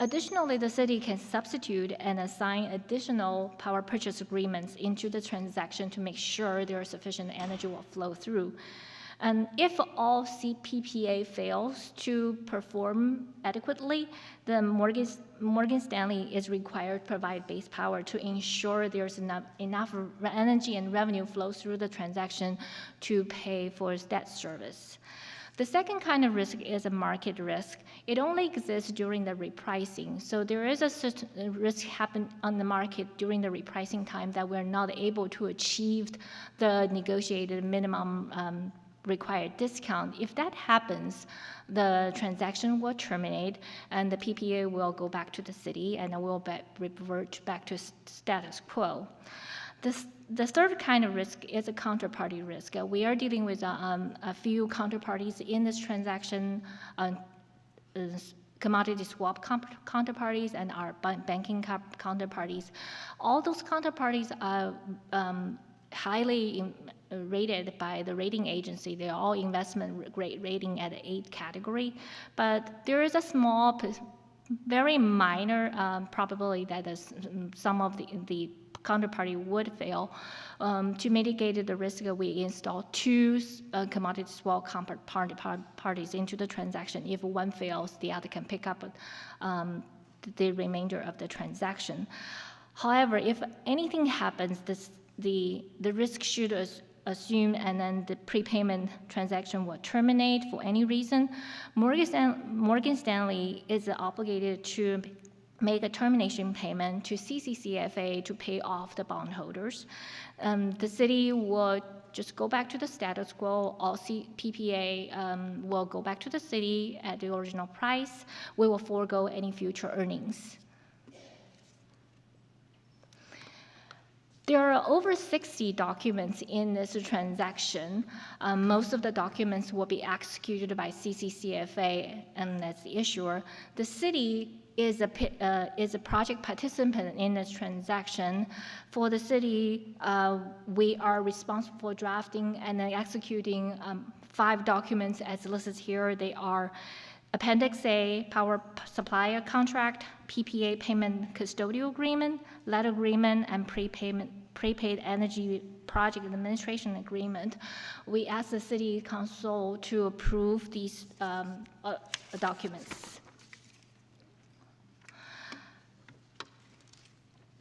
Additionally, the city can substitute and assign additional power purchase agreements into the transaction to make sure there is sufficient energy will flow through. And if all CPPA fails to perform adequately, then Morgan Stanley is required to provide base power to ensure there's enough energy and revenue flows through the transaction to pay for its debt service. The second kind of risk is a market risk. It only exists during the repricing. So there is a certain risk happen on the market during the repricing time that we're not able to achieve the negotiated minimum required discount. If that happens, the transaction will terminate and the PPA will go back to the city and it will revert back to status quo. The third kind of risk is a counterparty risk. We are dealing with a few counterparties in this transaction, commodity swap counterparties and our banking counterparties. All those counterparties are highly rated by the rating agency. They're all investment grade rating at an 8 category, but there is a small, very minor probability that some of the counterparty would fail. To mitigate the risk, we install 2 commodity swap parties into the transaction. If one fails, the other can pick up the remainder of the transaction. However, if anything happens, the risk should assume and then the prepayment transaction will terminate for any reason. Morgan Stanley is obligated to make a termination payment to CCCFA to pay off the bondholders. The city will just go back to the status quo. All PPA will go back to the city at the original price. We will forego any future earnings. There are over 60 documents in this transaction. Most of the documents will be executed by CCCFA and as the issuer. The city is a project participant in this transaction. For the city, we are responsible for drafting and executing 5 documents as listed here. They are Appendix A, Power Supplier Contract, PPA Payment Custodial Agreement, Letter Agreement, and Prepaid Energy Project Administration Agreement. We ask the City Council to approve these documents.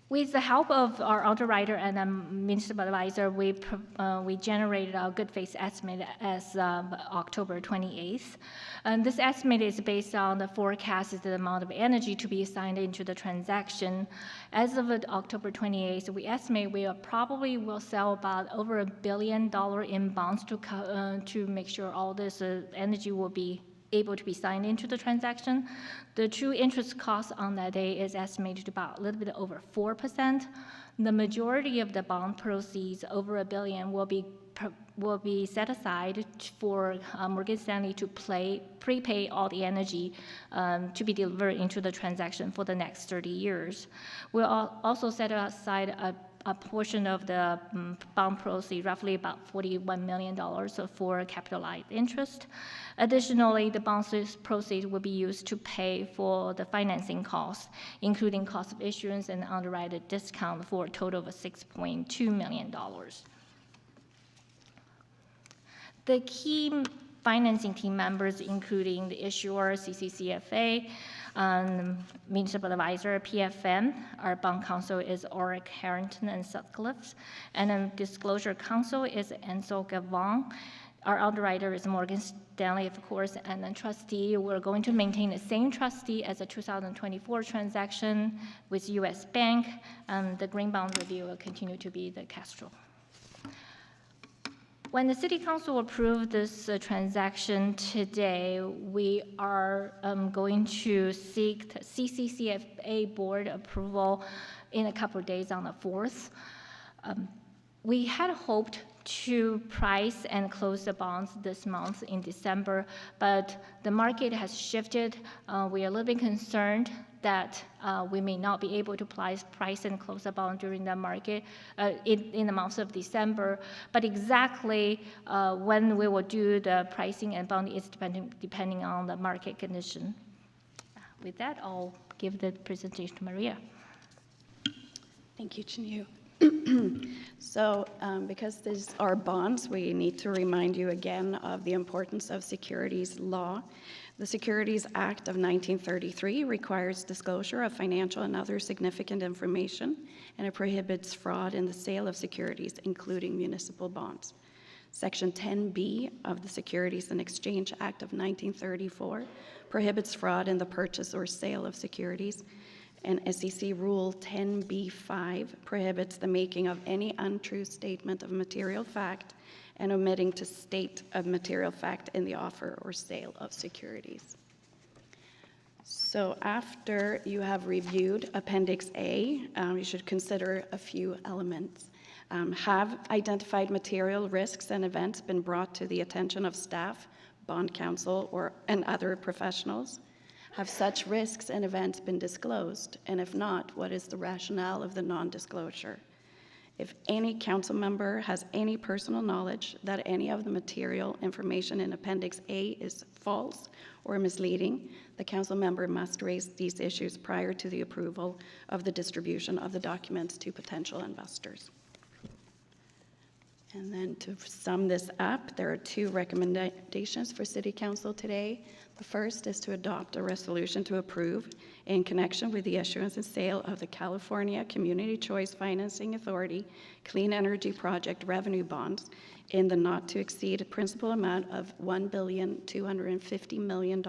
With the help of our underwriter and municipal advisor, we generated our good faith estimate as of October 28th. And this estimate is based on the forecasted amount of energy to be assigned into the transaction. As of October 28th, we estimate we probably will sell about over $1 billion in bonds to make sure all this energy will be able to be signed into the transaction. The true interest cost on that day is estimated about a little bit over 4%. The majority of the bond proceeds, over $1 billion, will be will be set aside for Morgan Stanley to prepay all the energy to be delivered into the transaction for the next 30 years. We'll also set aside a portion of the bond proceeds, roughly about $41 million for capitalized interest. Additionally, the bond proceeds will be used to pay for the financing costs, including cost of issuance and underwriter discount, for a total of $6.2 million. The key financing team members, including the issuer, CCCFA, municipal advisor, PFM. Our bond counsel is Oric Harrington and Sutcliffe, and then disclosure counsel is Ansel Gavon. Our underwriter is Morgan Stanley, of course, and then trustee, we're going to maintain the same trustee as a 2024 transaction with U.S. Bank. The green bond review will continue to be the Castro. When the City Council approved this transaction today, we are going to seek the CCCFA board approval in a couple of days on the 4th. We had hoped to price and close the bonds this month in December, but the market has shifted. We are a little bit concerned that we may not be able to price and close the bond during the market in the month of December. But exactly when we will do the pricing and bond is depending on the market condition. With that, I'll give the presentation to Maria. Thank you, Chinyu. So because these are bonds, we need to remind you again of the importance of securities law. The Securities Act of 1933 requires disclosure of financial and other significant information, and it prohibits fraud in the sale of securities, including municipal bonds. Section 10B of the Securities and Exchange Act of 1934 prohibits fraud in the purchase or sale of securities, and SEC Rule 10b-5 prohibits the making of any untrue statement of material fact and omitting to state of material fact in the offer or sale of securities. So after you have reviewed Appendix A, you should consider a few elements. Have identified material risks and events been brought to the attention of staff, bond counsel, and other professionals? Have such risks and events been disclosed? And if not, what is the rationale of the non-disclosure? If any council member has any personal knowledge that any of the material information in Appendix A is false or misleading, the council member must raise these issues prior to the approval of the distribution of the documents to potential investors. And then to sum this up, there are two recommendations for City Council today. The first is to adopt a resolution to approve, in connection with the issuance and sale of the California Community Choice Financing Authority Clean Energy Project revenue bonds in the not to exceed principal amount of $1,250 million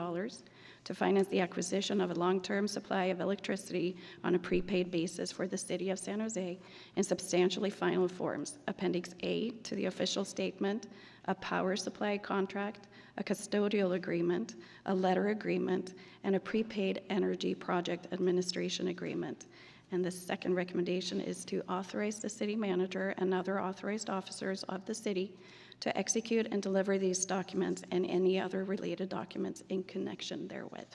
to finance the acquisition of a long-term supply of electricity on a prepaid basis for the City of San Jose in substantially final forms. Appendix A to the official statement, a power supply contract, a custodial agreement, a letter agreement, and a prepaid energy project administration agreement. And the second recommendation is to authorize the city manager and other authorized officers of the city to execute and deliver these documents and any other related documents in connection therewith.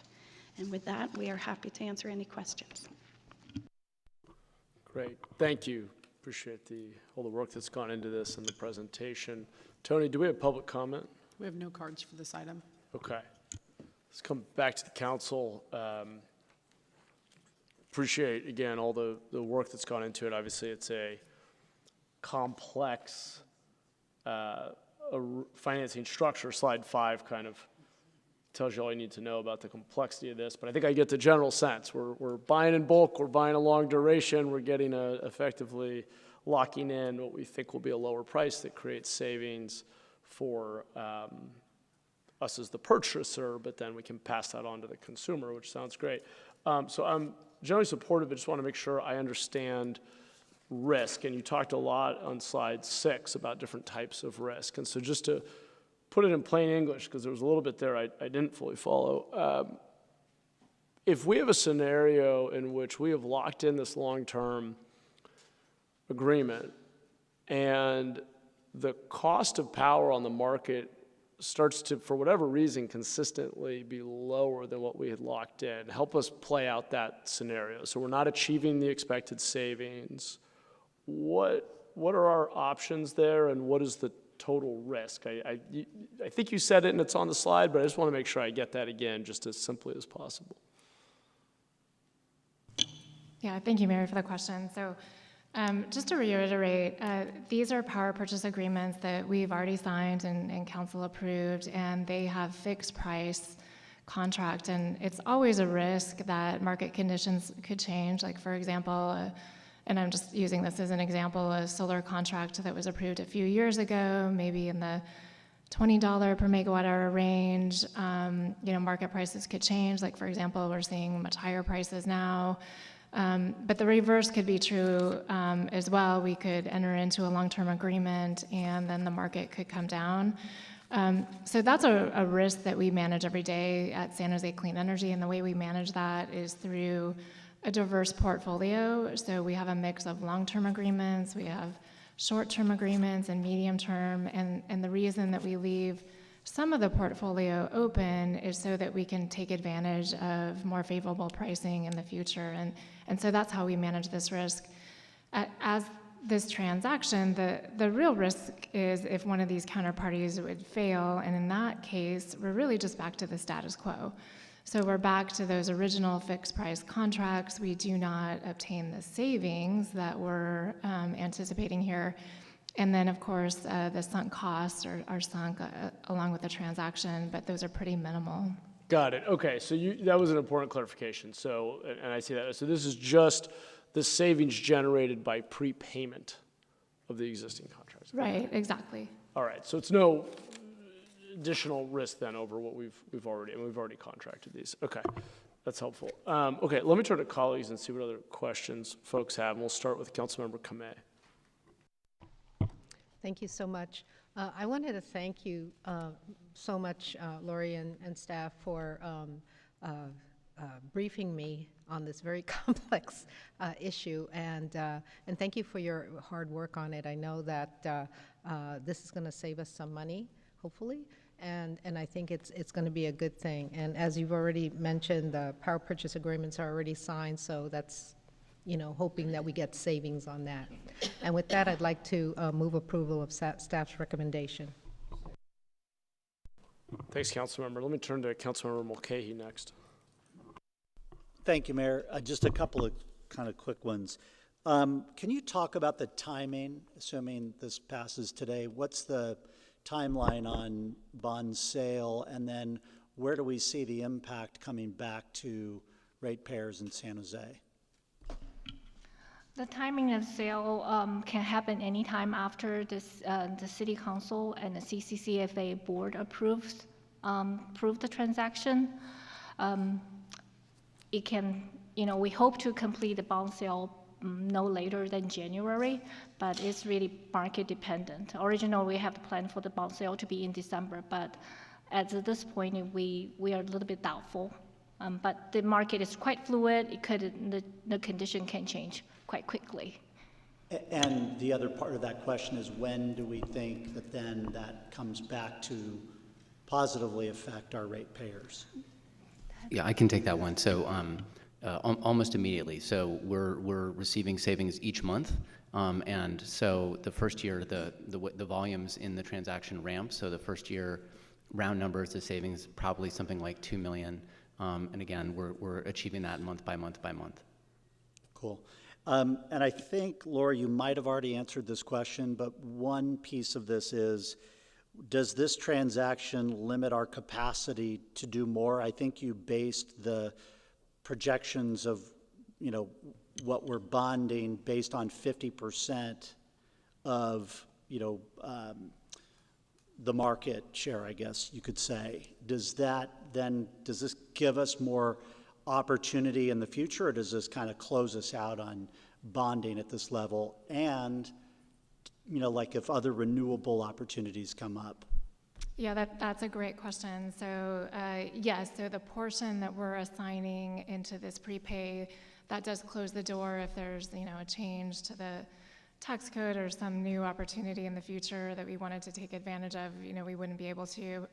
And with that, we are happy to answer any questions. Great, thank you. Appreciate all the work that's gone into this and the presentation. Tony, do we have public comment? We have no cards for this item. Okay, let's come back to the council. Appreciate, again, all the work that's gone into it. Obviously, it's a complex financing structure. Slide 5 kind of tells you all you need to know about the complexity of this, but I think I get the general sense. We're buying in bulk, we're buying a long duration, we're getting effectively locking in what we think will be a lower price that creates savings for us as the purchaser, but then we can pass that on to the consumer, which sounds great. So I'm generally supportive, but just want to make sure I understand risk, and you talked a lot on slide 6 about different types of risk, and so just to put it in plain English, because there was a little bit there I didn't fully follow. If we have a scenario in which we have locked in this long-term agreement and the cost of power on the market starts to, for whatever reason, consistently be lower than what we had locked in. Help us play out that scenario. So we're not achieving the expected savings. What are our options there, and what is the total risk? I think you said it and it's on the slide, but I just want to make sure I get that again just as simply as possible. Yeah, thank you, Mary, for the question. So just to reiterate, these are power purchase agreements that we've already signed and council approved, and they have fixed price contract, and it's always a risk that market conditions could change. Like, for example, and I'm just using this as an example, a solar contract that was approved a few years ago, maybe in the $20 per megawatt hour range. Market prices could change. Like, for example, we're seeing much higher prices now. But the reverse could be true as well. We could enter into a long-term agreement and then the market could come down. So that's a risk that we manage every day at San Jose Clean Energy, and the way we manage that is through a diverse portfolio. So we have a mix of long-term agreements, we have short-term agreements and medium-term, and the reason that we leave some of the portfolio open is so that we can take advantage of more favorable pricing in the future. And so that's how we manage this risk. As this transaction, the real risk is if one of these counterparties would fail, and in that case, we're really just back to the status quo. So we're back to those original fixed price contracts. We do not obtain the savings that we're anticipating here. And then, of course, the sunk costs are sunk along with the transaction, but those are pretty minimal. Got it. Okay, so that was an important clarification. So, and I see that. So this is just the savings generated by prepayment of the existing contracts. Right, exactly. All right, so it's no additional risk then over what we've already contracted these. Okay, that's helpful. Okay, let me turn to colleagues and see what other questions folks have. And we'll start with Councilmember Kameh. Thank you so much. I wanted to thank you so much, Lori and staff, for briefing me on this very complex issue, and thank you for your hard work on it. I know that this is going to save us some money, hopefully, and I think it's going to be a good thing. And as you've already mentioned, the power purchase agreements are already signed, so that's hoping that we get savings on that. And with that, I'd like to move approval of staff's recommendation. Thanks, Councilmember. Let me turn to Councilmember Mulcahy next. Thank you, Mayor. Just a couple of kind of quick ones. Can you talk about the timing, assuming this passes today? What's the timeline on bond sale, and then where do we see the impact coming back to ratepayers in San Jose? The timing of sale can happen anytime after this, the City Council and the CCCFA board approve the transaction. It can, we hope to complete the bond sale no later than January, but it's really market dependent. Originally, we have planned for the bond sale to be in December, but at this point, we are a little bit doubtful. But the market is quite fluid. The condition can change quite quickly. And the other part of that question is, when do we think that then that comes back to positively affect our ratepayers? Yeah, I can take that one. So almost immediately. So we're receiving savings each month, and so the first year the volumes in the transaction ramp. So the first year, round numbers, the savings probably something like $2 million, and again we're achieving that month by month by month. Cool. And I think, Laura, you might have already answered this question, but one piece of this is, does this transaction limit our capacity to do more? I think you based the projections of, what we're bonding based on 50% of, the market share, I guess you could say. Does this give us more opportunity in the future, or does this kind of close us out on bonding at this level? And like if other renewable opportunities come up? Yeah, that's a great question. So yes, so the portion that we're assigning into this prepay, that does close the door if there's a change to tax code or some new opportunity in the future that we wanted to take advantage of, we wouldn't be able to.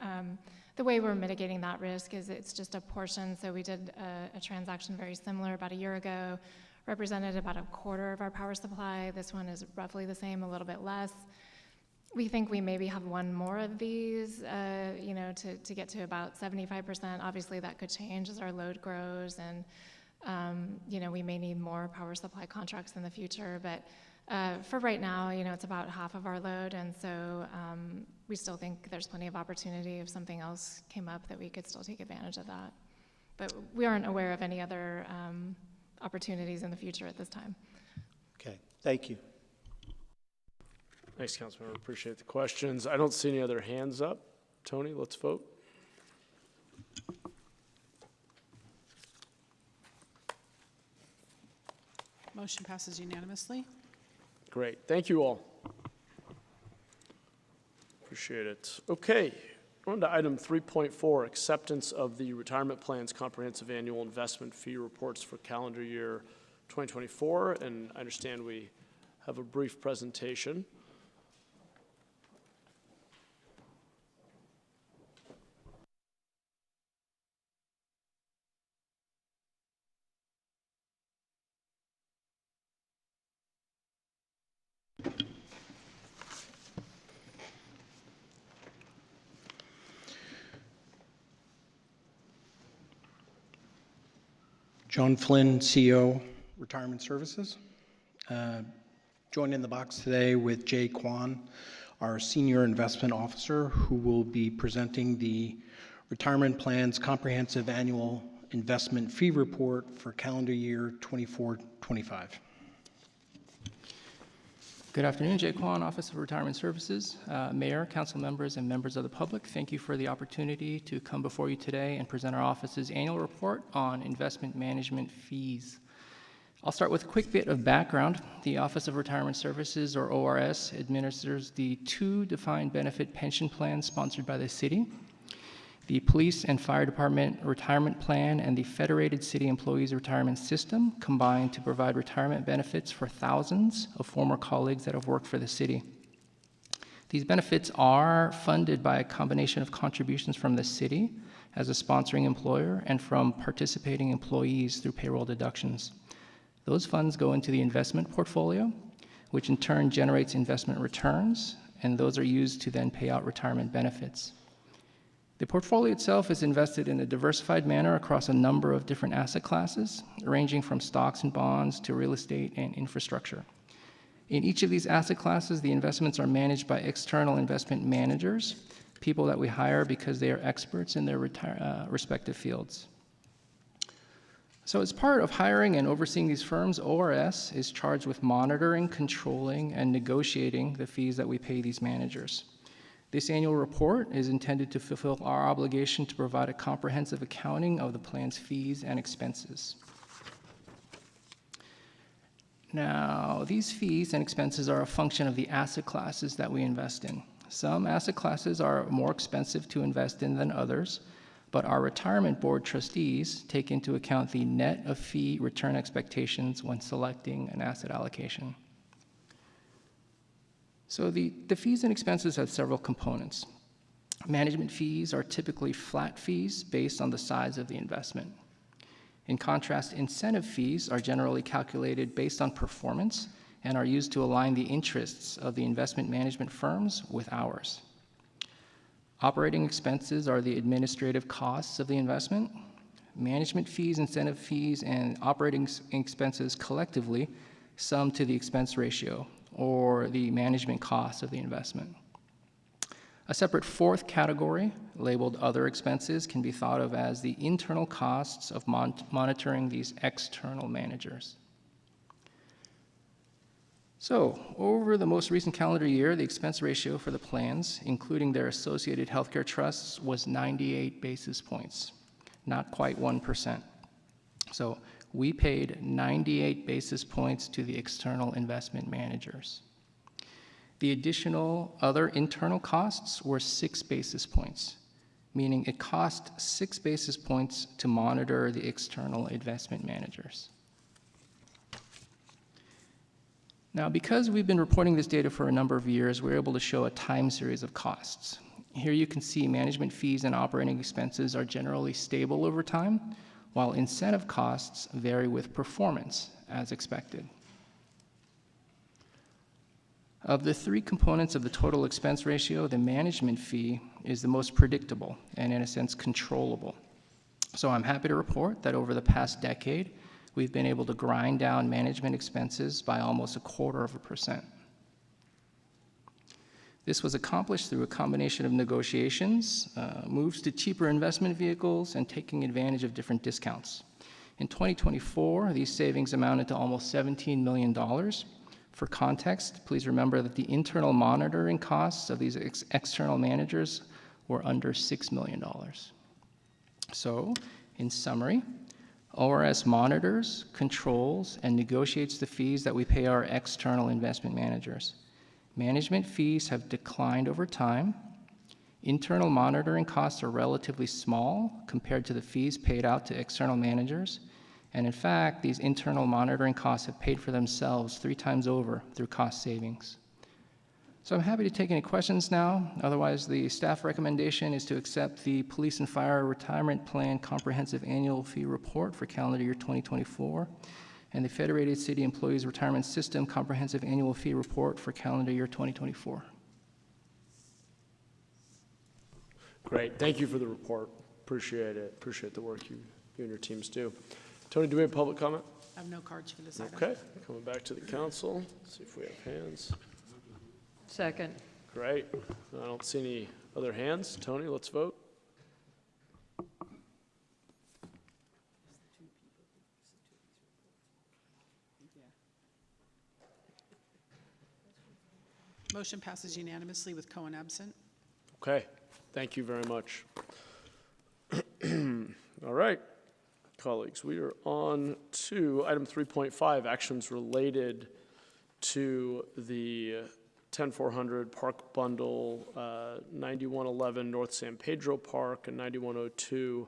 The way we're mitigating that risk is it's just a portion. So we did a transaction very similar about a year ago, represented about a quarter of our power supply. This one is roughly the same, a little bit less. We think we maybe have one more of these, to get to about 75%. Obviously, that could change as our load grows, and we may need more power supply contracts in the future. But for right now, it's about half of our load, and so we still think there's plenty of opportunity if something else came up that we could still take advantage of that. But we aren't aware of any other opportunities in the future at this time. Okay, thank you. Thanks, Councilmember. Appreciate the questions. I don't see any other hands up. Tony, let's vote. Motion passes unanimously. Great. Thank you all. Appreciate it. Okay. On to item 3.4, acceptance of the retirement plan's comprehensive annual investment fee reports for calendar year 2024. And I understand we have a brief presentation. John Flynn, CEO, Retirement Services. Joined in the box today with Jay Kwan, our Senior Investment Officer, who will be presenting the Retirement Plan's Comprehensive Annual Investment Fee Report for calendar year 24-25. Good afternoon, Jay Kwan, Office of Retirement Services. Mayor, council members, and members of the public, thank you for the opportunity to come before you today and present our office's annual report on investment management fees. I'll start with a quick bit of background. The Office of Retirement Services, or ORS, administers the two defined benefit pension plans sponsored by the city: the Police and Fire Department Retirement Plan and the Federated City Employees Retirement System combined to provide retirement benefits for thousands of former colleagues that have worked for the city. These benefits are funded by a combination of contributions from the city as a sponsoring employer and from participating employees through payroll deductions. Those funds go into the investment portfolio, which in turn generates investment returns, and those are used to then pay out retirement benefits. The portfolio itself is invested in a diversified manner across a number of different asset classes, ranging from stocks and bonds to real estate and infrastructure. In each of these asset classes, the investments are managed by external investment managers, people that we hire because they are experts in their respective fields. So as part of hiring and overseeing these firms, ORS is charged with monitoring, controlling, and negotiating the fees that we pay these managers. This annual report is intended to fulfill our obligation to provide a comprehensive accounting of the plan's fees and expenses. Now, these fees and expenses are a function of the asset classes that we invest in. Some asset classes are more expensive to invest in than others, but our retirement board trustees take into account the net of fee return expectations when selecting an asset allocation. So the fees and expenses have several components. Management fees are typically flat fees based on the size of the investment. In contrast, incentive fees are generally calculated based on performance and are used to align the interests of the investment management firms with ours. Operating expenses are the administrative costs of the investment. Management fees, incentive fees, and operating expenses collectively sum to the expense ratio, or the management cost of the investment. A separate fourth category, labeled other expenses, can be thought of as the internal costs of monitoring these external managers. So, over the most recent calendar year, the expense ratio for the plans, including their associated healthcare trusts, was 98 basis points, not quite 1%. So, we paid 98 basis points to the external investment managers. The additional other internal costs were 6 basis points, meaning it cost 6 basis points to monitor the external investment managers. Now, because we've been reporting this data for a number of years, we're able to show a time series of costs. Here you can see management fees and operating expenses are generally stable over time, while incentive costs vary with performance, as expected. Of the three components of the total expense ratio, the management fee is the most predictable and, in a sense, controllable. So I'm happy to report that over the past decade, we've been able to grind down management expenses by almost 0.25%. This was accomplished through a combination of negotiations, moves to cheaper investment vehicles, and taking advantage of different discounts. In 2024, these savings amounted to almost $17 million. For context, please remember that the internal monitoring costs of these external managers were under $6 million. So, in summary, ORS monitors, controls, and negotiates the fees that we pay our external investment managers. Management fees have declined over time. Internal monitoring costs are relatively small compared to the fees paid out to external managers. And in fact, these internal monitoring costs have paid for themselves 3 times over through cost savings. So I'm happy to take any questions now. Otherwise, the staff recommendation is to accept the Police and Fire Retirement Plan Comprehensive Annual Fee Report for calendar year 2024 and the Federated City Employees Retirement System Comprehensive Annual Fee Report for calendar year 2024. Great. Thank you for the report. Appreciate it. Appreciate the work you and your teams do. Tony, do we have public comment? I have no cards for this item. Okay. Coming back to the council. Let's see if we have hands. Second. Great. I don't see any other hands. Tony, let's vote. Motion passes unanimously with Cohen absent. Okay. Thank you very much. All right, colleagues, we are on to item 3.5, actions related to the 10400 Park Bundle, 9111 North San Pedro Park, and 9102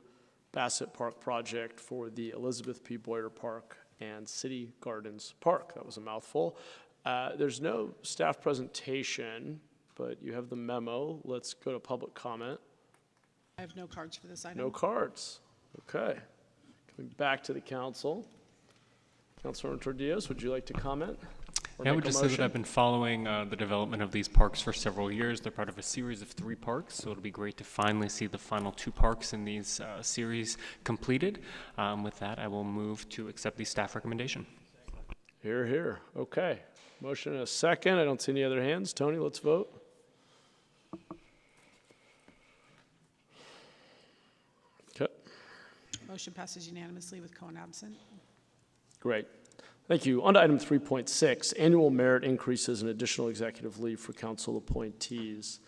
Bassett Park project for the Elizabeth P. Boyer Park and City Gardens Park. That was a mouthful. There's no staff presentation, but you have the memo. Let's go to public comment. I have no cards for this item. No cards. Okay. Coming back to the council. Councilor Tordios, would you like to comment? Yeah, I would just say that I've been following the development of these parks for several years. They're part of a series of 3 parks, so it'll be great to finally see the final 2 parks in these series completed. With that, I will move to accept the staff recommendation. Hear, hear. Okay. Motion and a second. I don't see any other hands. Tony, let's vote. Okay. Motion passes unanimously with Cohen absent. Great. Thank you. On to item 3.6, annual merit increases and additional executive leave for council appointees.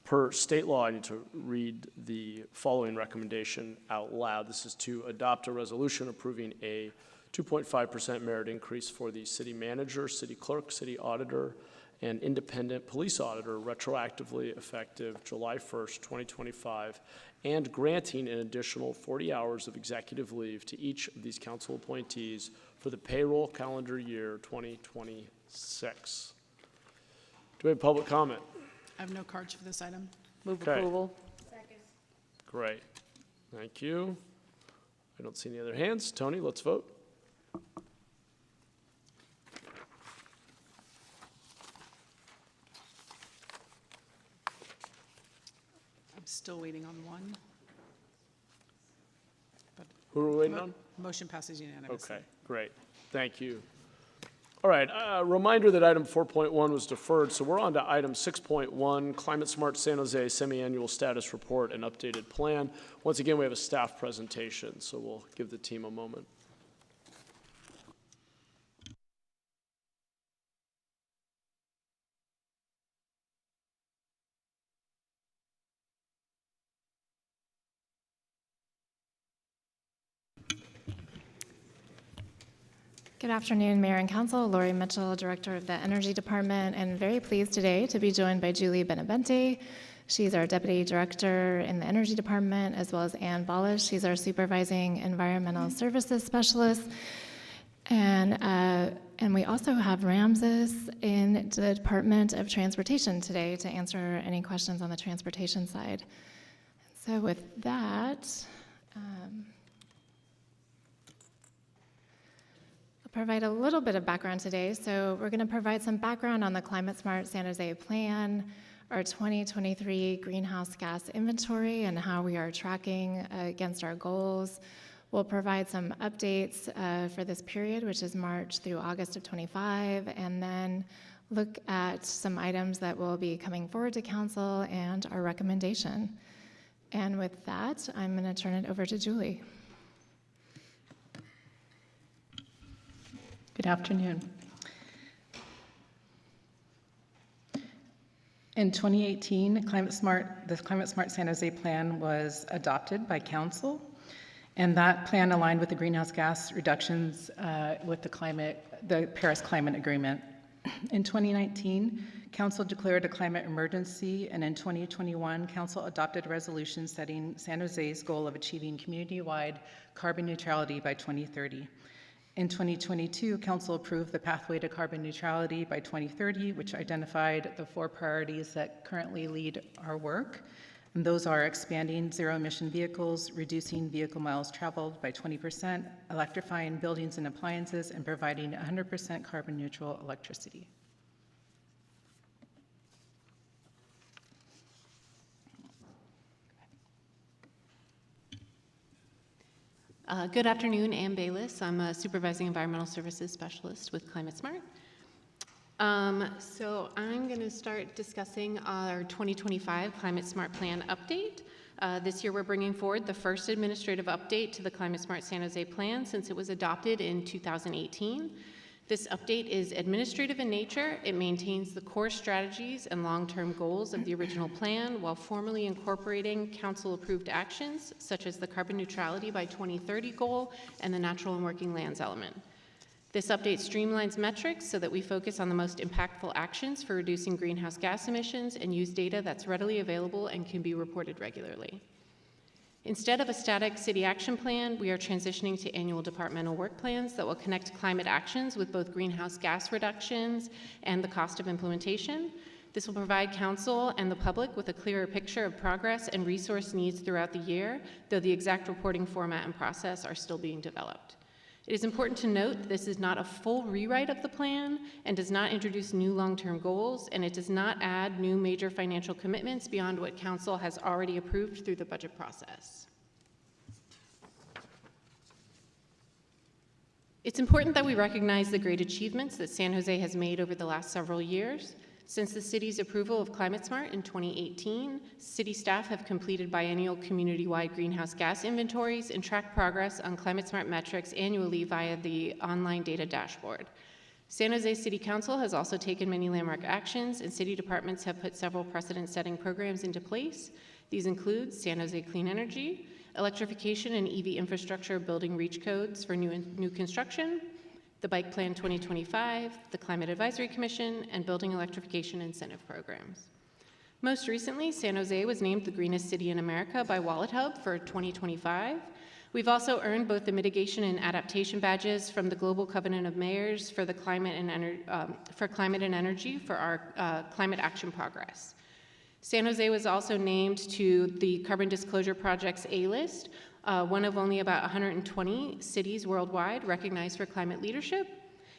Per state law, I need to read the following recommendation out loud. This is to adopt a resolution approving a 2.5% merit increase for the city manager, city clerk, city auditor, and independent police auditor retroactively effective July 1st, 2025, and granting an additional 40 hours of executive leave to each of these council appointees for the payroll calendar year 2026. Do we have public comment? I have no cards for this item. Move Okay. approval. Second. Great. Thank you. I don't see any other hands. Tony, let's vote. I'm still waiting on one. But Who are we waiting on? Motion passes unanimously. Okay, great. Thank you. All right, reminder that item 4.1 was deferred, so we're on to item 6.1, Climate Smart San Jose Semi-Annual Status Report and Updated Plan. Once again, we have a staff presentation, so we'll give the team a moment. Good afternoon, Mayor and Council. Lori Mitchell, Director of the Energy Department, and very pleased today to be joined by Julie Benavente. She's our Deputy Director in the Energy Department, as well as Ann Ballish. She's our Supervising Environmental Services Specialist. And we also have Ramses in the Department of Transportation today to answer any questions on the transportation side. So with that, I'll provide a little bit of background today. So we're going to provide some background on the Climate Smart San Jose Plan, our 2023 greenhouse gas inventory, and how we are tracking against our goals. We'll provide some updates for this period, which is March through August of 25, and then look at some items that will be coming forward to council and our recommendation. And with that, I'm going to turn it over to Julie. Good afternoon. In 2018, the Climate Smart San Jose Plan was adopted by Council, and that plan aligned with the greenhouse gas reductions with the Paris Climate Agreement. In 2019, Council declared a climate emergency, and in 2021, Council adopted a resolution setting San Jose's goal of achieving community-wide carbon neutrality by 2030. In 2022, Council approved the Pathway to Carbon Neutrality by 2030, which identified the 4 priorities that currently lead our work. And those are expanding zero-emission vehicles, reducing vehicle miles traveled by 20%, electrifying buildings and appliances, and providing 100% carbon-neutral electricity. Good afternoon, Ann Bayless. I'm a Supervising Environmental Services Specialist with Climate Smart. So I'm going to start discussing our 2025 Climate Smart Plan update. This year we're bringing forward the first administrative update to the Climate Smart San Jose Plan since it was adopted in 2018. This update is administrative in nature. It maintains the core strategies and long-term goals of the original plan while formally incorporating council-approved actions such as the carbon neutrality by 2030 goal and the natural and working lands element. This update streamlines metrics so that we focus on the most impactful actions for reducing greenhouse gas emissions and use data that's readily available and can be reported regularly. Instead of a static city action plan, we are transitioning to annual departmental work plans that will connect climate actions with both greenhouse gas reductions and the cost of implementation. This will provide council and the public with a clearer picture of progress and resource needs throughout the year, though the exact reporting format and process are still being developed. It is important to note this is not a full rewrite of the plan and does not introduce new long-term goals, and it does not add new major financial commitments beyond what Council has already approved through the budget process. It's important that we recognize the great achievements that San Jose has made over the last several years. Since the city's approval of Climate Smart in 2018, city staff have completed biennial community-wide greenhouse gas inventories and tracked progress on Climate Smart metrics annually via the online data dashboard. San Jose City Council has also taken many landmark actions, and city departments have put several precedent-setting programs into place. These include San Jose Clean Energy, electrification and EV infrastructure building reach codes for new construction, the Bike Plan 2025, the Climate Advisory Commission, and building electrification incentive programs. Most recently, San Jose was named the greenest city in America by Wallet Hub for 2025. We've also earned both the mitigation and adaptation badges from the Global Covenant of Mayors for the climate and energy for our climate action progress. San Jose was also named to the Carbon Disclosure Project's A-list, one of only about 120 cities worldwide recognized for climate leadership.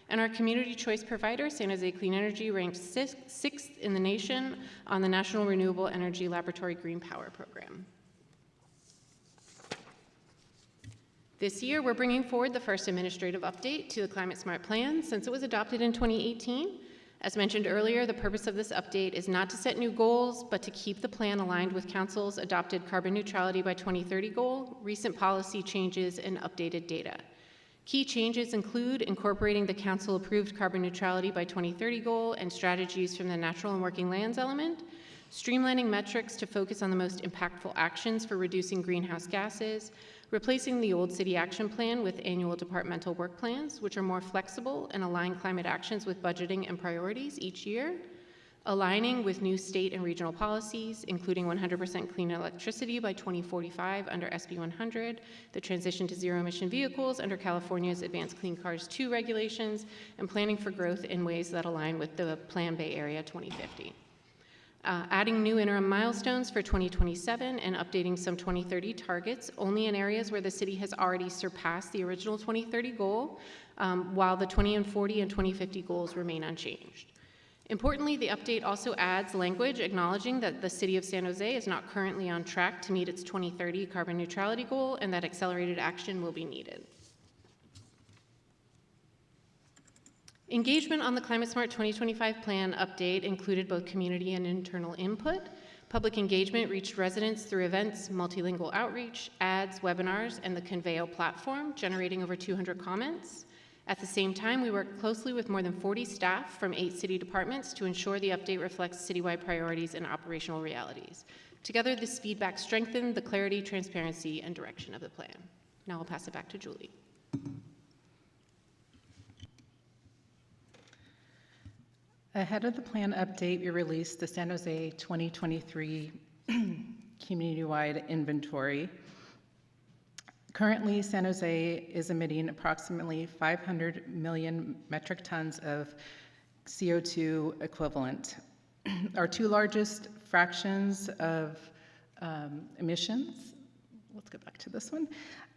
And our community choice provider, San Jose Clean Energy, ranked sixth in the nation on the National Renewable Energy Laboratory Green Power Program. This year, we're bringing forward the first administrative update to the Climate Smart Plan since it was adopted in 2018. As mentioned earlier, the purpose of this update is not to set new goals, but to keep the plan aligned with Council's adopted carbon neutrality by 2030 goal, recent policy changes, and updated data. Key changes include incorporating the Council-approved carbon neutrality by 2030 goal and strategies from the natural and working lands element, streamlining metrics to focus on the most impactful actions for reducing greenhouse gases, replacing the old city action plan with annual departmental work plans, which are more flexible and align climate actions with budgeting and priorities each year, aligning with new state and regional policies, including 100% clean electricity by 2045 under SB 100, the transition to zero-emission vehicles under California's Advanced Clean Cars 2 regulations, and planning for growth in ways that align with the Plan Bay Area 2050. Adding new interim milestones for 2027 and updating some 2030 targets only in areas where the city has already surpassed the original 2030 goal, while the 2040 and 2050 goals remain unchanged. Importantly, the update also adds language acknowledging that the City of San Jose is not currently on track to meet its 2030 carbon neutrality goal and that accelerated action will be needed. Engagement on the Climate Smart 2025 plan update included both community and internal input. Public engagement reached residents through events, multilingual outreach, ads, webinars, and the Conveo platform, generating over 200 comments. At the same time, we worked closely with more than 40 staff from 8 city departments to ensure the update reflects citywide priorities and operational realities. Together, this feedback strengthened the clarity, transparency, and direction of the plan. Now I'll pass it back to Julie. Ahead of the plan update, we released the San Jose 2023 community-wide inventory. Currently, San Jose is emitting approximately 500 million metric tons of CO2 equivalent. Our two largest fractions of emissions, let's go back to this one.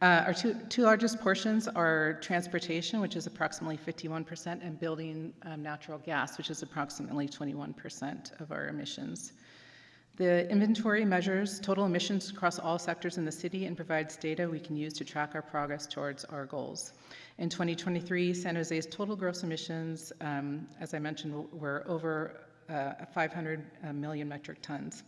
Our two largest portions are transportation, which is approximately 51%, and building natural gas, which is approximately 21% of our emissions. The inventory measures total emissions across all sectors in the city and provides data we can use to track our progress towards our goals. In 2023, San Jose's total gross emissions, as I mentioned, were over 500 million metric tons.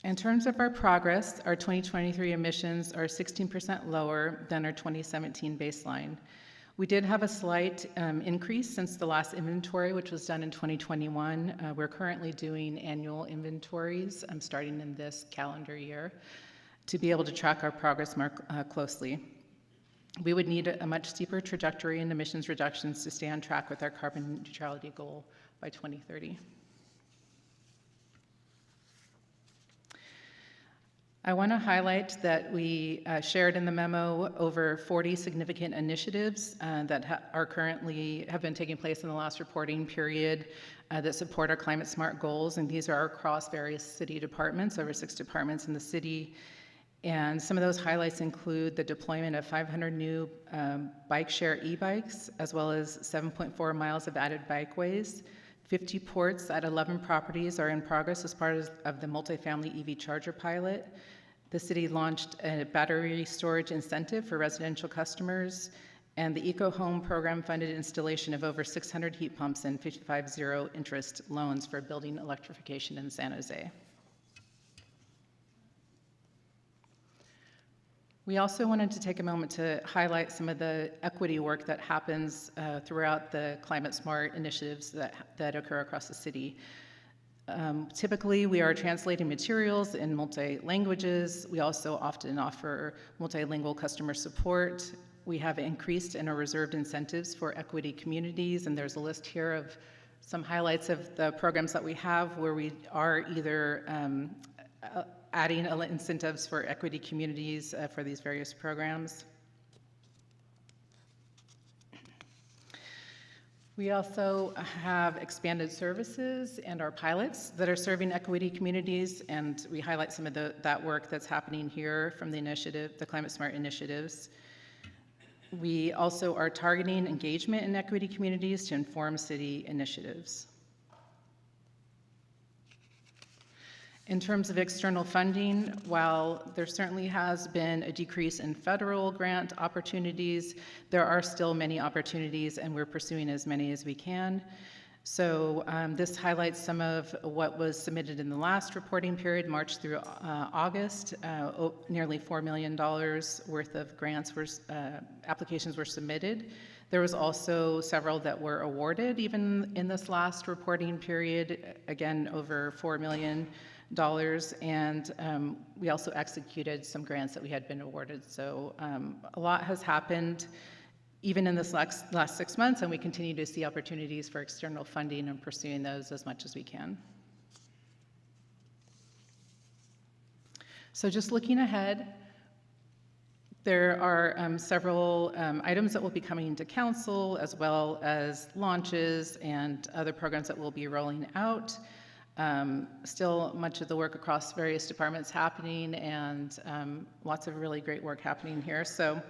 In terms of our progress, our 2023 emissions are 16% lower than our 2017 baseline. We did have a slight increase since the last inventory, which was done in 2021. We're currently doing annual inventories starting in this calendar year to be able to track our progress more closely. We would need a much steeper trajectory in emissions reductions to stay on track with our carbon neutrality goal by 2030. I want to highlight that we shared in the memo over 40 significant initiatives that have been taking place in the last reporting period that support our climate smart goals, and these are across various city departments, over 6 departments in the city. And some of those highlights include the deployment of 500 new bike share e-bikes, as well as 7.4 miles of added bikeways. 50 ports at 11 properties are in progress as part of the multifamily EV charger pilot. The city launched a battery storage incentive for residential customers, and the Eco Home program funded installation of over 600 heat pumps and 55 zero-interest loans for building electrification in San Jose. We also wanted to take a moment to highlight some of the equity work that happens throughout the Climate Smart initiatives that occur across the city. Typically, we are translating materials in multi-languages. We also often offer multilingual customer support. We have increased and are reserved incentives for equity communities, and there's a list here of some highlights of the programs that we have where we are either adding incentives for equity communities for these various programs. We also have expanded services and our pilots that are serving equity communities, and we highlight some of that work that's happening here from the initiative, the Climate Smart initiatives. We also are targeting engagement in equity communities to inform city initiatives. In terms of external funding, while there certainly has been a decrease in federal grant opportunities, there are still many opportunities, and we're pursuing as many as we can. So this highlights some of what was submitted in the last reporting period, March through August. Nearly $4 million worth of grants applications were submitted. There was also several that were awarded even in this last reporting period, again over $4 million. and we also executed some grants that we had been awarded. So a lot has happened even in this last 6 months, and we continue to see opportunities for external funding and pursuing those as much as we can. So just looking ahead, there are several items that will be coming to council, as well as launches and other programs that we'll be rolling out. Still much of the work across various departments happening, and lots of really great work happening here. So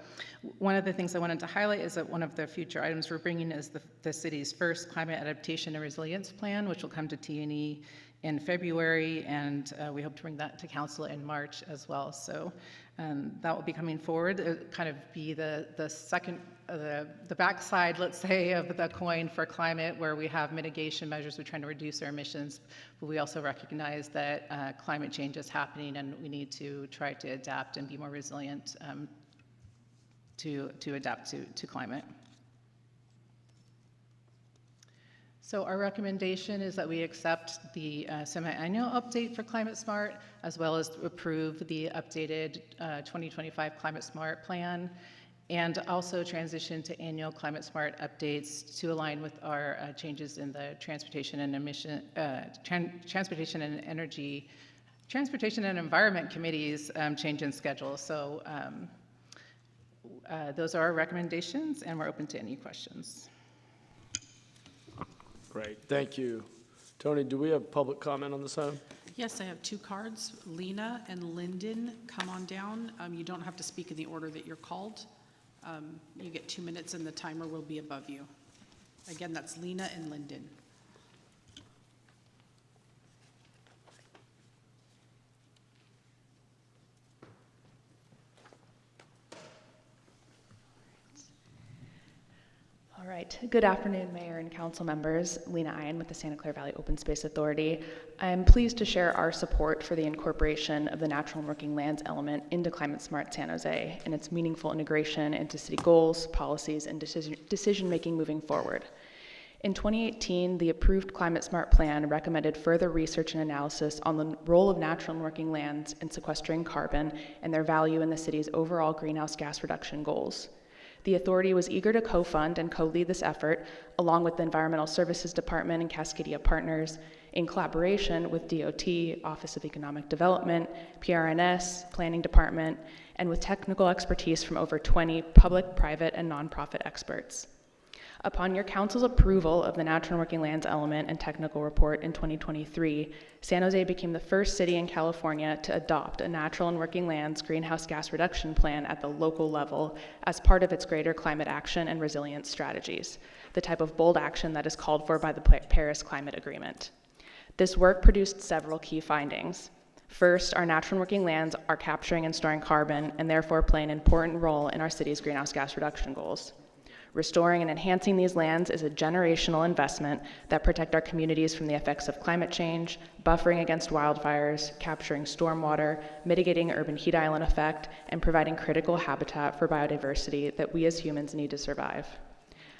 one of the things I wanted to highlight is that one of the future items we're bringing is the city's first climate adaptation and resilience plan, which will come to T&E in February, and we hope to bring that to council in March as well. So that will be coming forward. It'll kind of be the second, the backside, let's say, of the coin for climate, where we have mitigation measures. We're trying to reduce our emissions, but we also recognize that climate change is happening, and we need to try to adapt and be more resilient to adapt to climate. So our recommendation is that we accept the semi-annual update for Climate Smart, as well as approve the updated 2025 Climate Smart plan, and also transition to annual Climate Smart updates to align with our changes in the transportation and environment committee's change in schedule. So those are our recommendations, and we're open to any questions. Great, thank you. Tony, do we have public comment on this item? Yes, I have 2 cards. Lena and Lyndon, come on down. You don't have to speak in the order that you're called. You get 2 minutes and the timer will be above you. Again, that's Lena and Lyndon. All right. Good afternoon, Mayor and Council members. Lena Ian with the Santa Clara Valley Open Space Authority. I'm pleased to share our support for the incorporation of the natural and working lands element into Climate Smart San Jose and its meaningful integration into city goals, policies, and decision-making moving forward. In 2018, the approved Climate Smart Plan recommended further research and analysis on the role of natural and working lands in sequestering carbon and their value in the city's overall greenhouse gas reduction goals. The authority was eager to co-fund and co-lead this effort, along with the Environmental Services Department and Cascadia partners, in collaboration with DOT, Office of Economic Development, PRNS, Planning Department, and with technical expertise from over 20 public, private, and nonprofit experts. Upon your council's approval of the Natural and Working Lands element and technical report in 2023, San Jose became the first city in California to adopt a natural and working lands greenhouse gas reduction plan at the local level as part of its greater climate action and resilience strategies, the type of bold action that is called for by the Paris Climate Agreement. This work produced several key findings. First, our natural and working lands are capturing and storing carbon and therefore play an important role in our city's greenhouse gas reduction goals. Restoring and enhancing these lands is a generational investment that protect our communities from the effects of climate change, buffering against wildfires, capturing stormwater, mitigating urban heat island effect, and providing critical habitat for biodiversity that we as humans need to survive.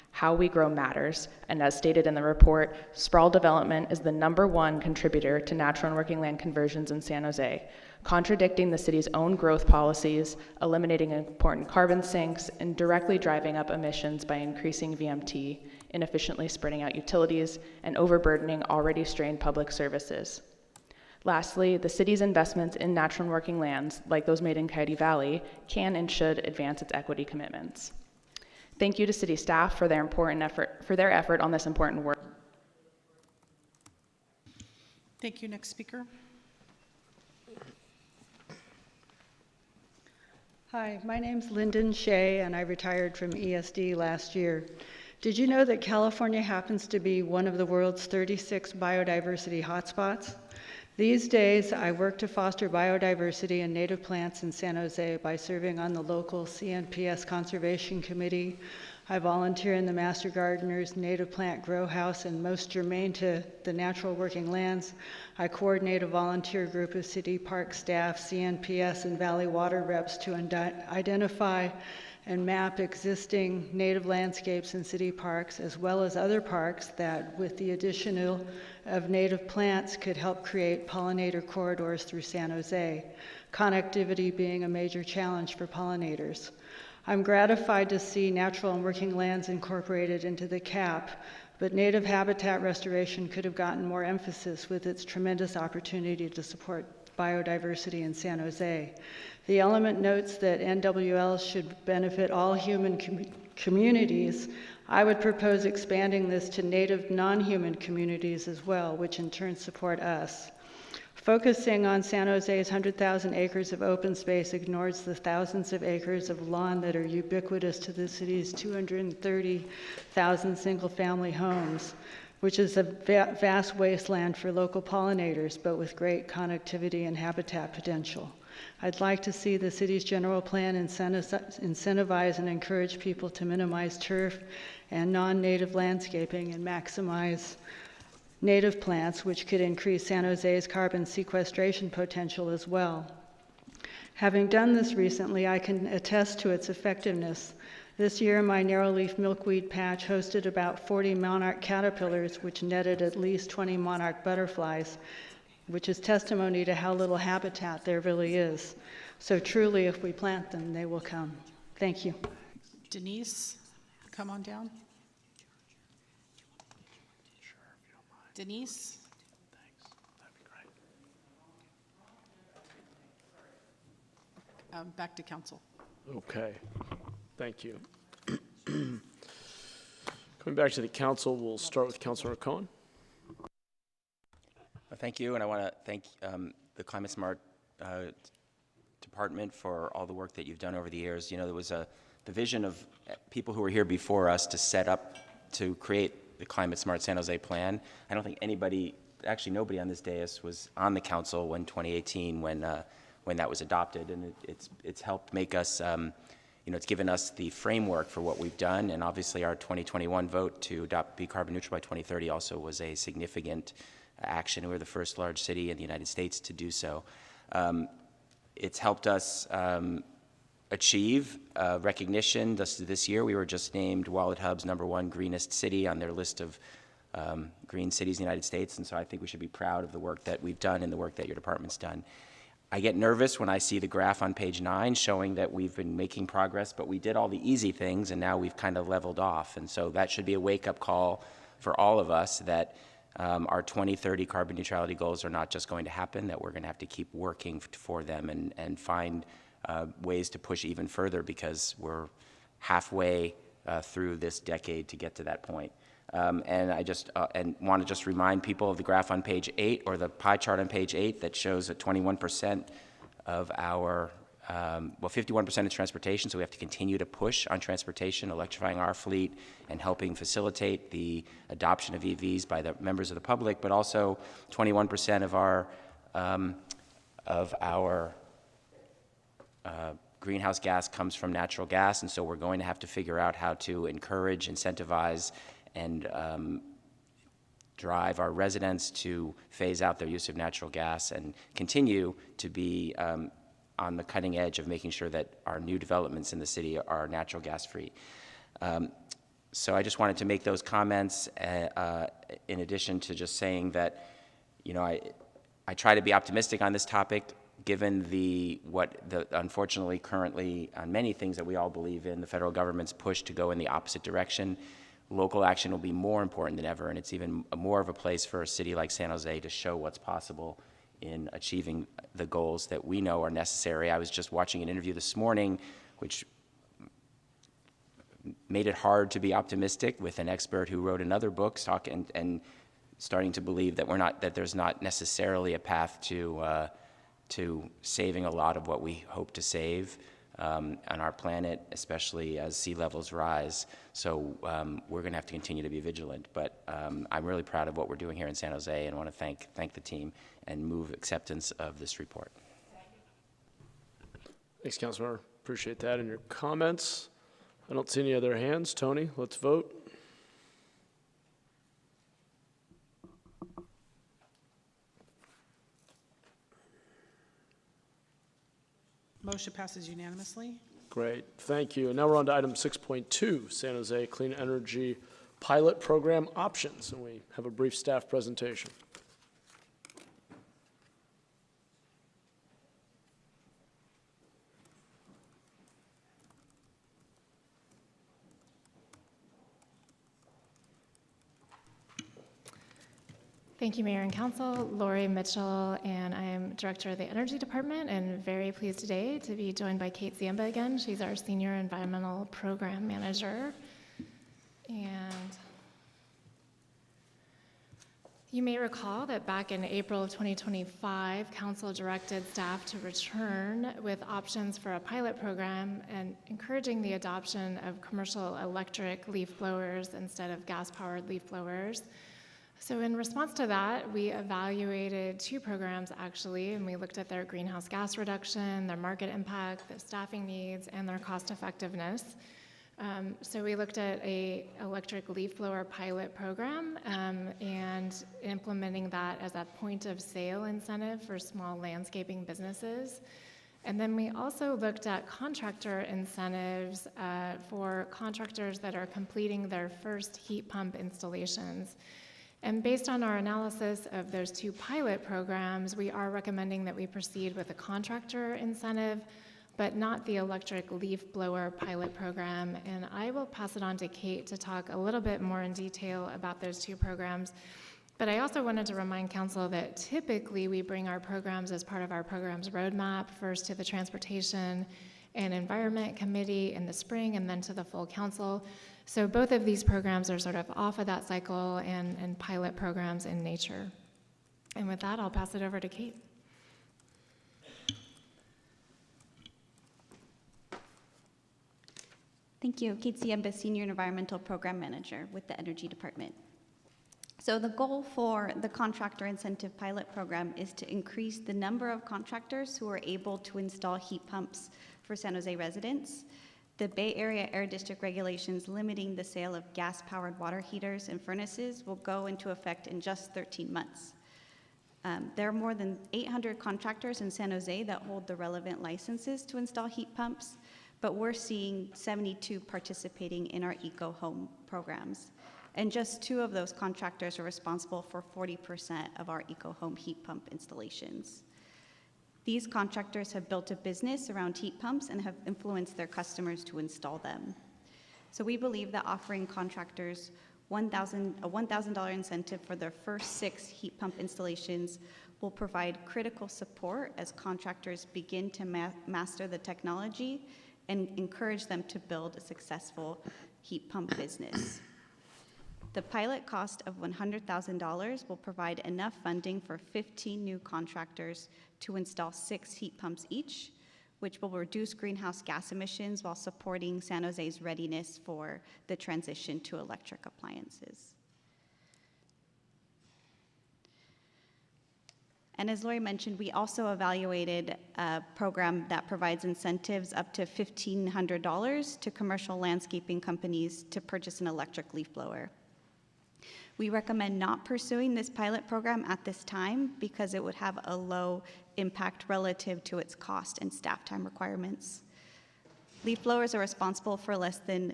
How we grow matters, and as stated in the report, sprawl development is the #1 contributor to natural and working land conversions in San Jose, contradicting the city's own growth policies, eliminating important carbon sinks, and directly driving up emissions by increasing VMT, inefficiently spreading out utilities, and overburdening already strained public services. Lastly, the city's investments in natural and working lands, like those made in Coyote Valley, can and should advance its equity commitments. Thank you to city staff for their effort on this important work. Thank you. Next speaker. Hi, my name's Lyndon Shea, and I retired from ESD last year. Did you know that California happens to be one of the world's 36 biodiversity hotspots? These days, I work to foster biodiversity and native plants in San Jose by serving on the local CNPS Conservation Committee. I volunteer in the Master Gardener's Native Plant Grow House, and most germane to the natural working lands, I coordinate a volunteer group of city park staff, CNPS, and Valley Water reps to identify and map existing native landscapes in city parks, as well as other parks that, with the addition of native plants, could help create pollinator corridors through San Jose, connectivity being a major challenge for pollinators. I'm gratified to see natural and working lands incorporated into the CAP, but native habitat restoration could have gotten more emphasis with its tremendous opportunity to support biodiversity in San Jose. The element notes that NWLs should benefit all human communities. I would propose expanding this to native non-human communities as well, which in turn support us. Focusing on San Jose's 100,000 acres of open space ignores the thousands of acres of lawn that are ubiquitous to the city's 230,000 single-family homes, which is a vast wasteland for local pollinators, but with great connectivity and habitat potential. I'd like to see the city's general plan incentivize and encourage people to minimize turf and non-native landscaping and maximize native plants, which could increase San Jose's carbon sequestration potential as well. Having done this recently, I can attest to its effectiveness. This year, my narrowleaf milkweed patch hosted about 40 monarch caterpillars, which netted at least 20 monarch butterflies, which is testimony to how little habitat there really is. So truly, if we plant them, they will come. Thank you. Denise, come on down. Denise? Thanks. That'd be great. Back to council. Okay. Thank you. Coming back to the council, we'll start with Councilor Cohen. Thank you, and I want to thank the Climate Smart department for all the work that you've done over the years. You know, there was the vision of people who were here before us to set up, to create the Climate Smart San Jose plan. I don't think anybody, actually nobody on this dais was on the council when 2018, when that was adopted, and it's helped make us, you know, it's given us the framework for what we've done, and obviously our 2021 vote to be carbon neutral by 2030 also was a significant action. We're the first large city in the United States to do so. It's helped us achieve recognition. This year, we were just named Wallet Hub's #1 greenest city on their list of green cities in the United States, and so I think we should be proud of the work that we've done and the work that your department's done. I get nervous when I see the graph on page 9 showing that we've been making progress, but we did all the easy things, and now we've kind of leveled off, and so that should be a wake-up call for all of us that our 2030 carbon neutrality goals are not just going to happen, that we're going to have to keep working for them and find ways to push even further, because we're halfway through this decade to get to that point. And I just want to just remind people of the graph on page 8, or the pie chart on page 8, that shows that 21% of our, well, 51% is transportation, so we have to continue to push on transportation, electrifying our fleet and helping facilitate the adoption of EVs by the members of the public, but also 21% of our greenhouse gas comes from natural gas, and so we're going to have to figure out how to encourage, incentivize, and drive our residents to phase out their use of natural gas and continue to be on the cutting edge of making sure that our new developments in the city are natural gas free. So I just wanted to make those comments in addition to just saying that, you know, I try to be optimistic on this topic, given unfortunately currently on many things that we all believe in, the federal government's push to go in the opposite direction. Local action will be more important than ever, and it's even more of a place for a city like San Jose to show what's possible in achieving the goals that we know are necessary. I was just watching an interview this morning, which made it hard to be optimistic, with an expert who wrote another book and starting to believe that there's not necessarily a path to saving a lot of what we hope to save on our planet, especially as sea levels rise. So we're going to have to continue to be vigilant. But I'm really proud of what we're doing here in San Jose, and want to thank the team and move acceptance of this report. Thanks, Councilmember. Appreciate that and your comments. I don't see any other hands. Tony, let's vote. Motion passes unanimously. Great, thank you. And now we're on to item 6.2, San Jose Clean Energy Pilot Program Options, and we have a brief staff presentation. Thank you, Mayor and Council. Lori Mitchell, and I am Director of the Energy Department, and very pleased today to be joined by Kate Ziemba again. She's our Senior Environmental Program Manager. And you may recall that back in April of 2025, Council directed staff to return with options for a pilot program and encouraging the adoption of commercial electric leaf blowers instead of gas-powered leaf blowers. So in response to that, we evaluated 2 programs actually, and we looked at their greenhouse gas reduction, their market impact, their staffing needs, and their cost effectiveness. So we looked at a electric leaf blower pilot program and implementing that as a point of sale incentive for small landscaping businesses. And then we also looked at contractor incentives for contractors that are completing their first heat pump installations. And based on our analysis of those 2 pilot programs, we are recommending that we proceed with a contractor incentive, but not the electric leaf blower pilot program. And I will pass it on to Kate to talk a little bit more in detail about those 2 programs. But I also wanted to remind Council that typically we bring our programs as part of our programs roadmap, first to the Transportation and Environment Committee in the spring, and then to the full Council. So both of these programs are sort of off of that cycle and pilot programs in nature. And with that, I'll pass it over to Kate. Thank you. Kate Ziemba, Senior Environmental Program Manager with the Energy Department. So the goal for the Contractor Incentive Pilot Program is to increase the number of contractors who are able to install heat pumps for San Jose residents. The Bay Area Air District regulations limiting the sale of gas-powered water heaters and furnaces will go into effect in just 13 months. There are more than 800 contractors in San Jose that hold the relevant licenses to install heat pumps, but we're seeing 72 participating in our Eco Home programs. And just 2 of those contractors are responsible for 40% of our Eco Home heat pump installations. These contractors have built a business around heat pumps and have influenced their customers to install them. So we believe that offering contractors a $1,000 incentive for their first 6 heat pump installations will provide critical support as contractors begin to master the technology and encourage them to build a successful heat pump business. The pilot cost of $100,000 will provide enough funding for 15 new contractors to install 6 heat pumps each, which will reduce greenhouse gas emissions while supporting San Jose's readiness for the transition to electric appliances. And as Lori mentioned, we also evaluated a program that provides incentives up to $1,500 to commercial landscaping companies to purchase an electric leaf blower. We recommend not pursuing this pilot program at this time because it would have a low impact relative to its cost and staff time requirements. Leaf blowers are responsible for less than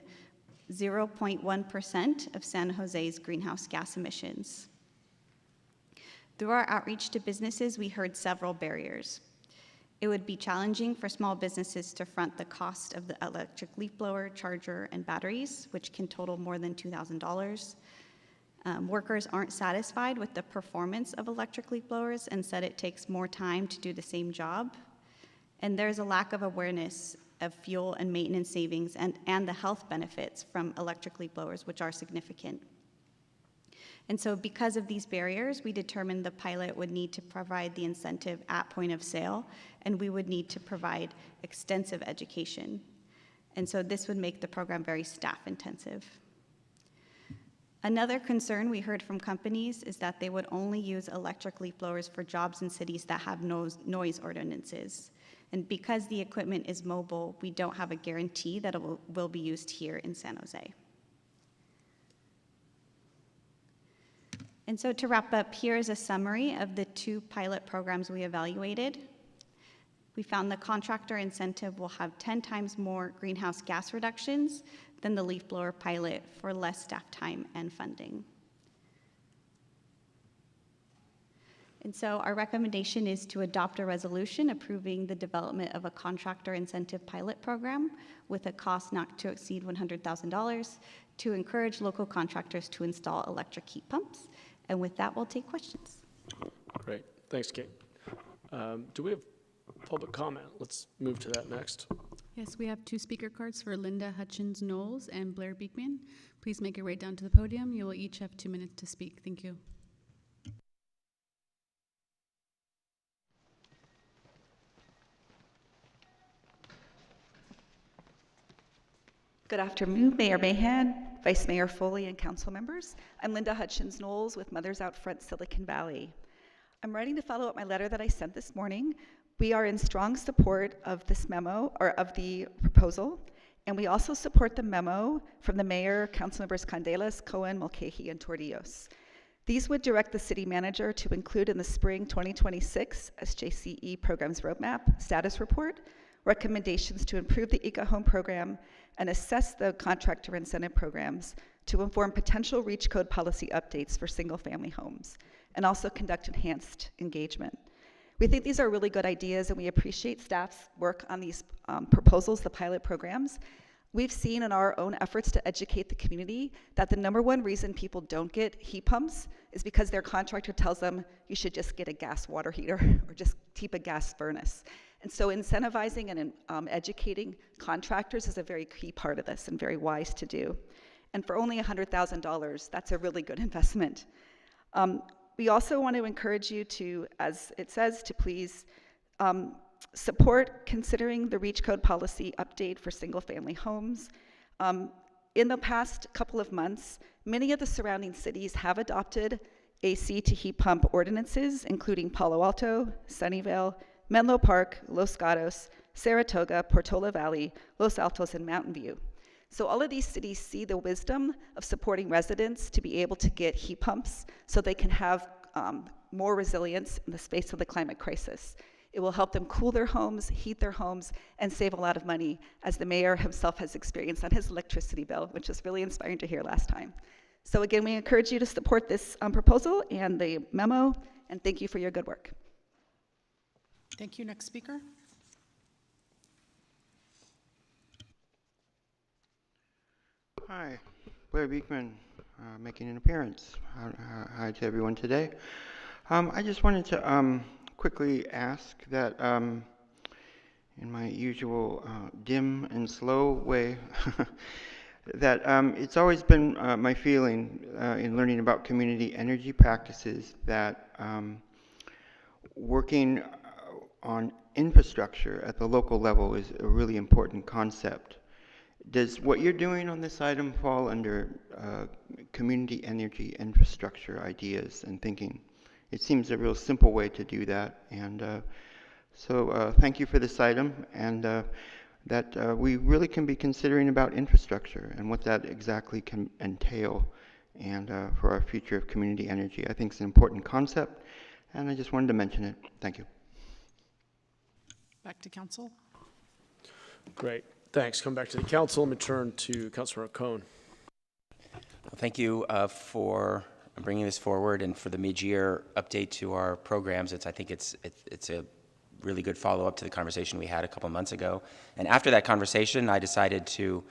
0.1% of San Jose's greenhouse gas emissions. Through our outreach to businesses, we heard several barriers. It would be challenging for small businesses to front the cost of the electric leaf blower, charger, and batteries, which can total more than $2,000. Workers aren't satisfied with the performance of electric leaf blowers and said it takes more time to do the same job. And there's a lack of awareness of fuel and maintenance savings and the health benefits from electric leaf blowers, which are significant. And so because of these barriers, we determined the pilot would need to provide the incentive at point of sale, and we would need to provide extensive education. And so this would make the program very staff intensive. Another concern we heard from companies is that they would only use electric leaf blowers for jobs in cities that have noise ordinances. And because the equipment is mobile, we don't have a guarantee that it will be used here in San Jose. And so to wrap up, here is a summary of the 2 pilot programs we evaluated. We found the contractor incentive will have 10 times more greenhouse gas reductions than the leaf blower pilot for less staff time and funding. And so our recommendation is to adopt a resolution approving the development of a contractor incentive pilot program with a cost not to exceed $100,000 to encourage local contractors to install electric heat pumps. And with that, we'll take questions. Great. Thanks, Kate. Do we have public comment? Let's move to that next. Yes, we have 2 speaker cards for Linda Hutchins-Knowles and Blair Beekman. Please make your way down to the podium. You will each have 2 minutes to speak. Thank you. Good afternoon, Mayor Mahan, Vice Mayor Foley, and council members. I'm Linda Hutchins-Knowles with Mothers Out Front Silicon Valley. I'm writing to follow up my letter that I sent this morning. We are in strong support of this memo, or of the proposal, and we also support the memo from the mayor, council members Candelas, Cohen, Mulcahy, and Torrijos. These would direct the city manager to include in the spring 2026 SJCE programs roadmap status report recommendations to improve the ECA home program and assess the contractor incentive programs to inform potential REACH code policy updates for single-family homes, and also conduct enhanced engagement. We think these are really good ideas, and we appreciate staff's work on these proposals, the pilot programs. We've seen in our own efforts to educate the community that the #1 reason people don't get heat pumps is because their contractor tells them you should just get a gas water heater or just keep a gas furnace. And so incentivizing and educating contractors is a very key part of this and very wise to do. And for only $100,000, that's a really good investment. We also want to encourage you to, as it says, to please support considering the REACH code policy update for single-family homes. In the past couple of months, many of the surrounding cities have adopted AC to heat pump ordinances, including Palo Alto, Sunnyvale, Menlo Park, Los Gatos, Saratoga, Portola Valley, Los Altos, and Mountain View. So all of these cities see the wisdom of supporting residents to be able to get heat pumps so they can have more resilience in the face of the climate crisis. It will help them cool their homes, heat their homes, and save a lot of money, as the mayor himself has experienced on his electricity bill, which was really inspiring to hear last time. So again, we encourage you to support this proposal and the memo, and thank you for your good work. Thank you. Next speaker. Hi, Blair Beekman, making an appearance. Hi to everyone today. I just wanted to quickly ask that, in my usual dim and slow way, that it's always been my feeling in learning about community energy practices that working on infrastructure at the local level is a really important concept. Does what you're doing on this item fall under community energy infrastructure ideas and thinking? It seems a real simple way to do that, and so thank you for this item, and that we really can be considering about infrastructure and what that exactly can entail, and for our future of community energy. I think it's an important concept, and I just wanted to mention it. Thank you. Back to council. Great. Thanks. Come back to the council. Let me turn to Councilor Cohen. Well, thank you for bringing this forward and for the mid-year update to our programs. I think it's a really good follow-up to the conversation we had a couple months ago. And after that conversation, I decided to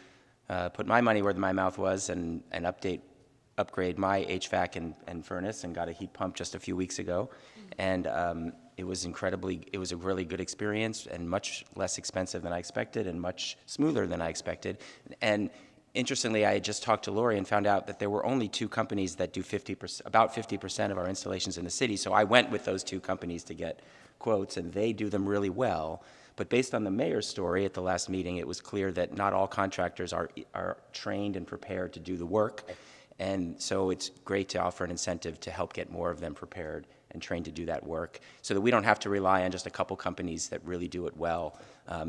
put my money where my mouth was and upgrade my HVAC and furnace, and got a heat pump just a few weeks ago. And it was a really good experience and much less expensive than I expected and much smoother than I expected. And interestingly, I had just talked to Lori and found out that there were only 2 companies that do about 50% of our installations in the city. So I went with those 2 companies to get quotes, and they do them really well. But based on the mayor's story at the last meeting, it was clear that not all contractors are trained and prepared to do the work. And so it's great to offer an incentive to help get more of them prepared and trained to do that work, so that we don't have to rely on just a couple companies that really do it well.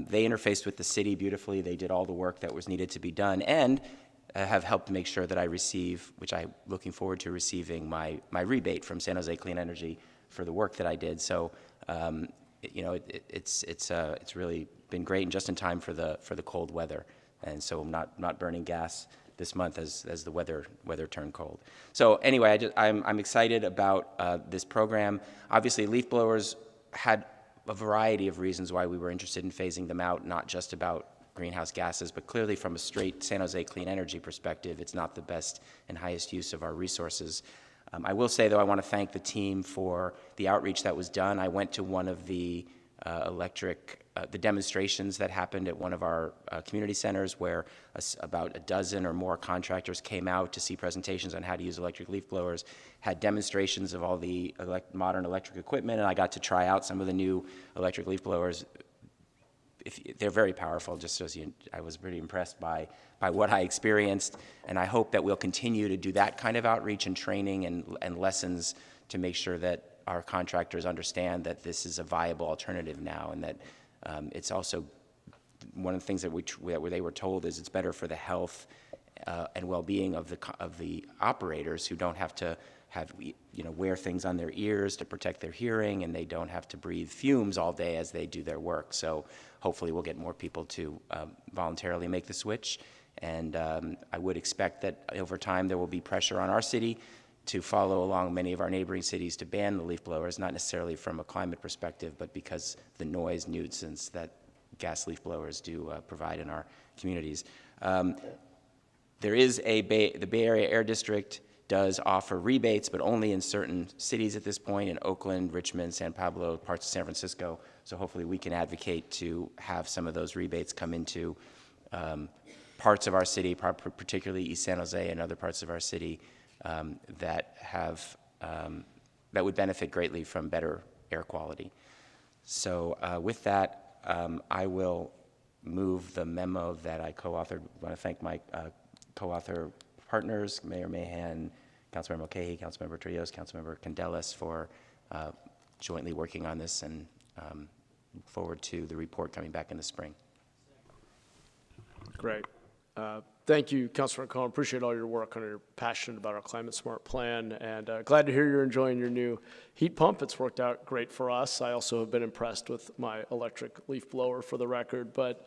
They interfaced with the city beautifully. They did all the work that was needed to be done, and have helped make sure that I receive, which I'm looking forward to receiving, my rebate from San Jose Clean Energy for the work that I did. So it's really been great and just in time for the cold weather. And so I'm not burning gas this month as the weather turned cold. So anyway, I'm excited about this program. Obviously, leaf blowers had a variety of reasons why we were interested in phasing them out, not just about greenhouse gases, but clearly from a straight San Jose clean energy perspective, it's not the best and highest use of our resources. I will say, though, I want to thank the team for the outreach that was done. I went to one of the the demonstrations that happened at one of our community centers where about a dozen or more contractors came out to see presentations on how to use electric leaf blowers, had demonstrations of all the modern electric equipment, and I got to try out some of the new electric leaf blowers. They're very powerful, just as I was pretty impressed by what I experienced, and I hope that we'll continue to do that kind of outreach and training and lessons to make sure that our contractors understand that this is a viable alternative now, and that it's also one of the things that they were told is it's better for the health and well-being of the operators who don't have to wear things on their ears to protect their hearing, and they don't have to breathe fumes all day as they do their work. So hopefully we'll get more people to voluntarily make the switch, and I would expect that over time there will be pressure on our city to follow along many of our neighboring cities to ban the leaf blowers, not necessarily from a climate perspective, but because the noise nuisance that gas leaf blowers do provide in our communities. There is the Bay Area Air District does offer rebates, but only in certain cities at this point, in Oakland, Richmond, San Pablo, parts of San Francisco. So hopefully we can advocate to have some of those rebates come into parts of our city, particularly East San Jose and other parts of our city, that would benefit greatly from better air quality. So with that, I will move the memo that I co-authored. I want to thank my co-author partners, Mayor Mahan, Councilmember Mulcahy, Councilmember Trios, Councilmember Candelas, for jointly working on this, and look forward to the report coming back in the spring. Great. Thank you, Councilor Cohen. Appreciate all your work on your passion about our Climate Smart plan, and glad to hear you're enjoying your new heat pump. It's worked out great for us. I also have been impressed with my electric leaf blower, for the record, but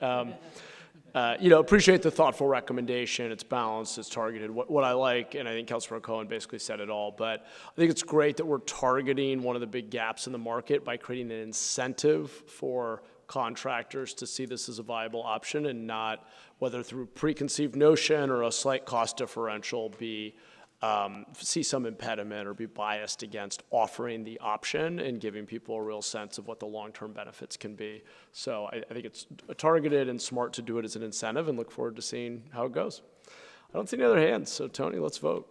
appreciate the thoughtful recommendation. It's balanced, it's targeted. What I like, and I think Councilor Cohen basically said it all, but I think it's great that we're targeting one of the big gaps in the market by creating an incentive for contractors to see this as a viable option, and not, whether through preconceived notion or a slight cost differential, see some impediment or be biased against offering the option and giving people a real sense of what the long-term benefits can be. So I think it's targeted and smart to do it as an incentive, and look forward to seeing how it goes. I don't see any other hands, so Tony, let's vote.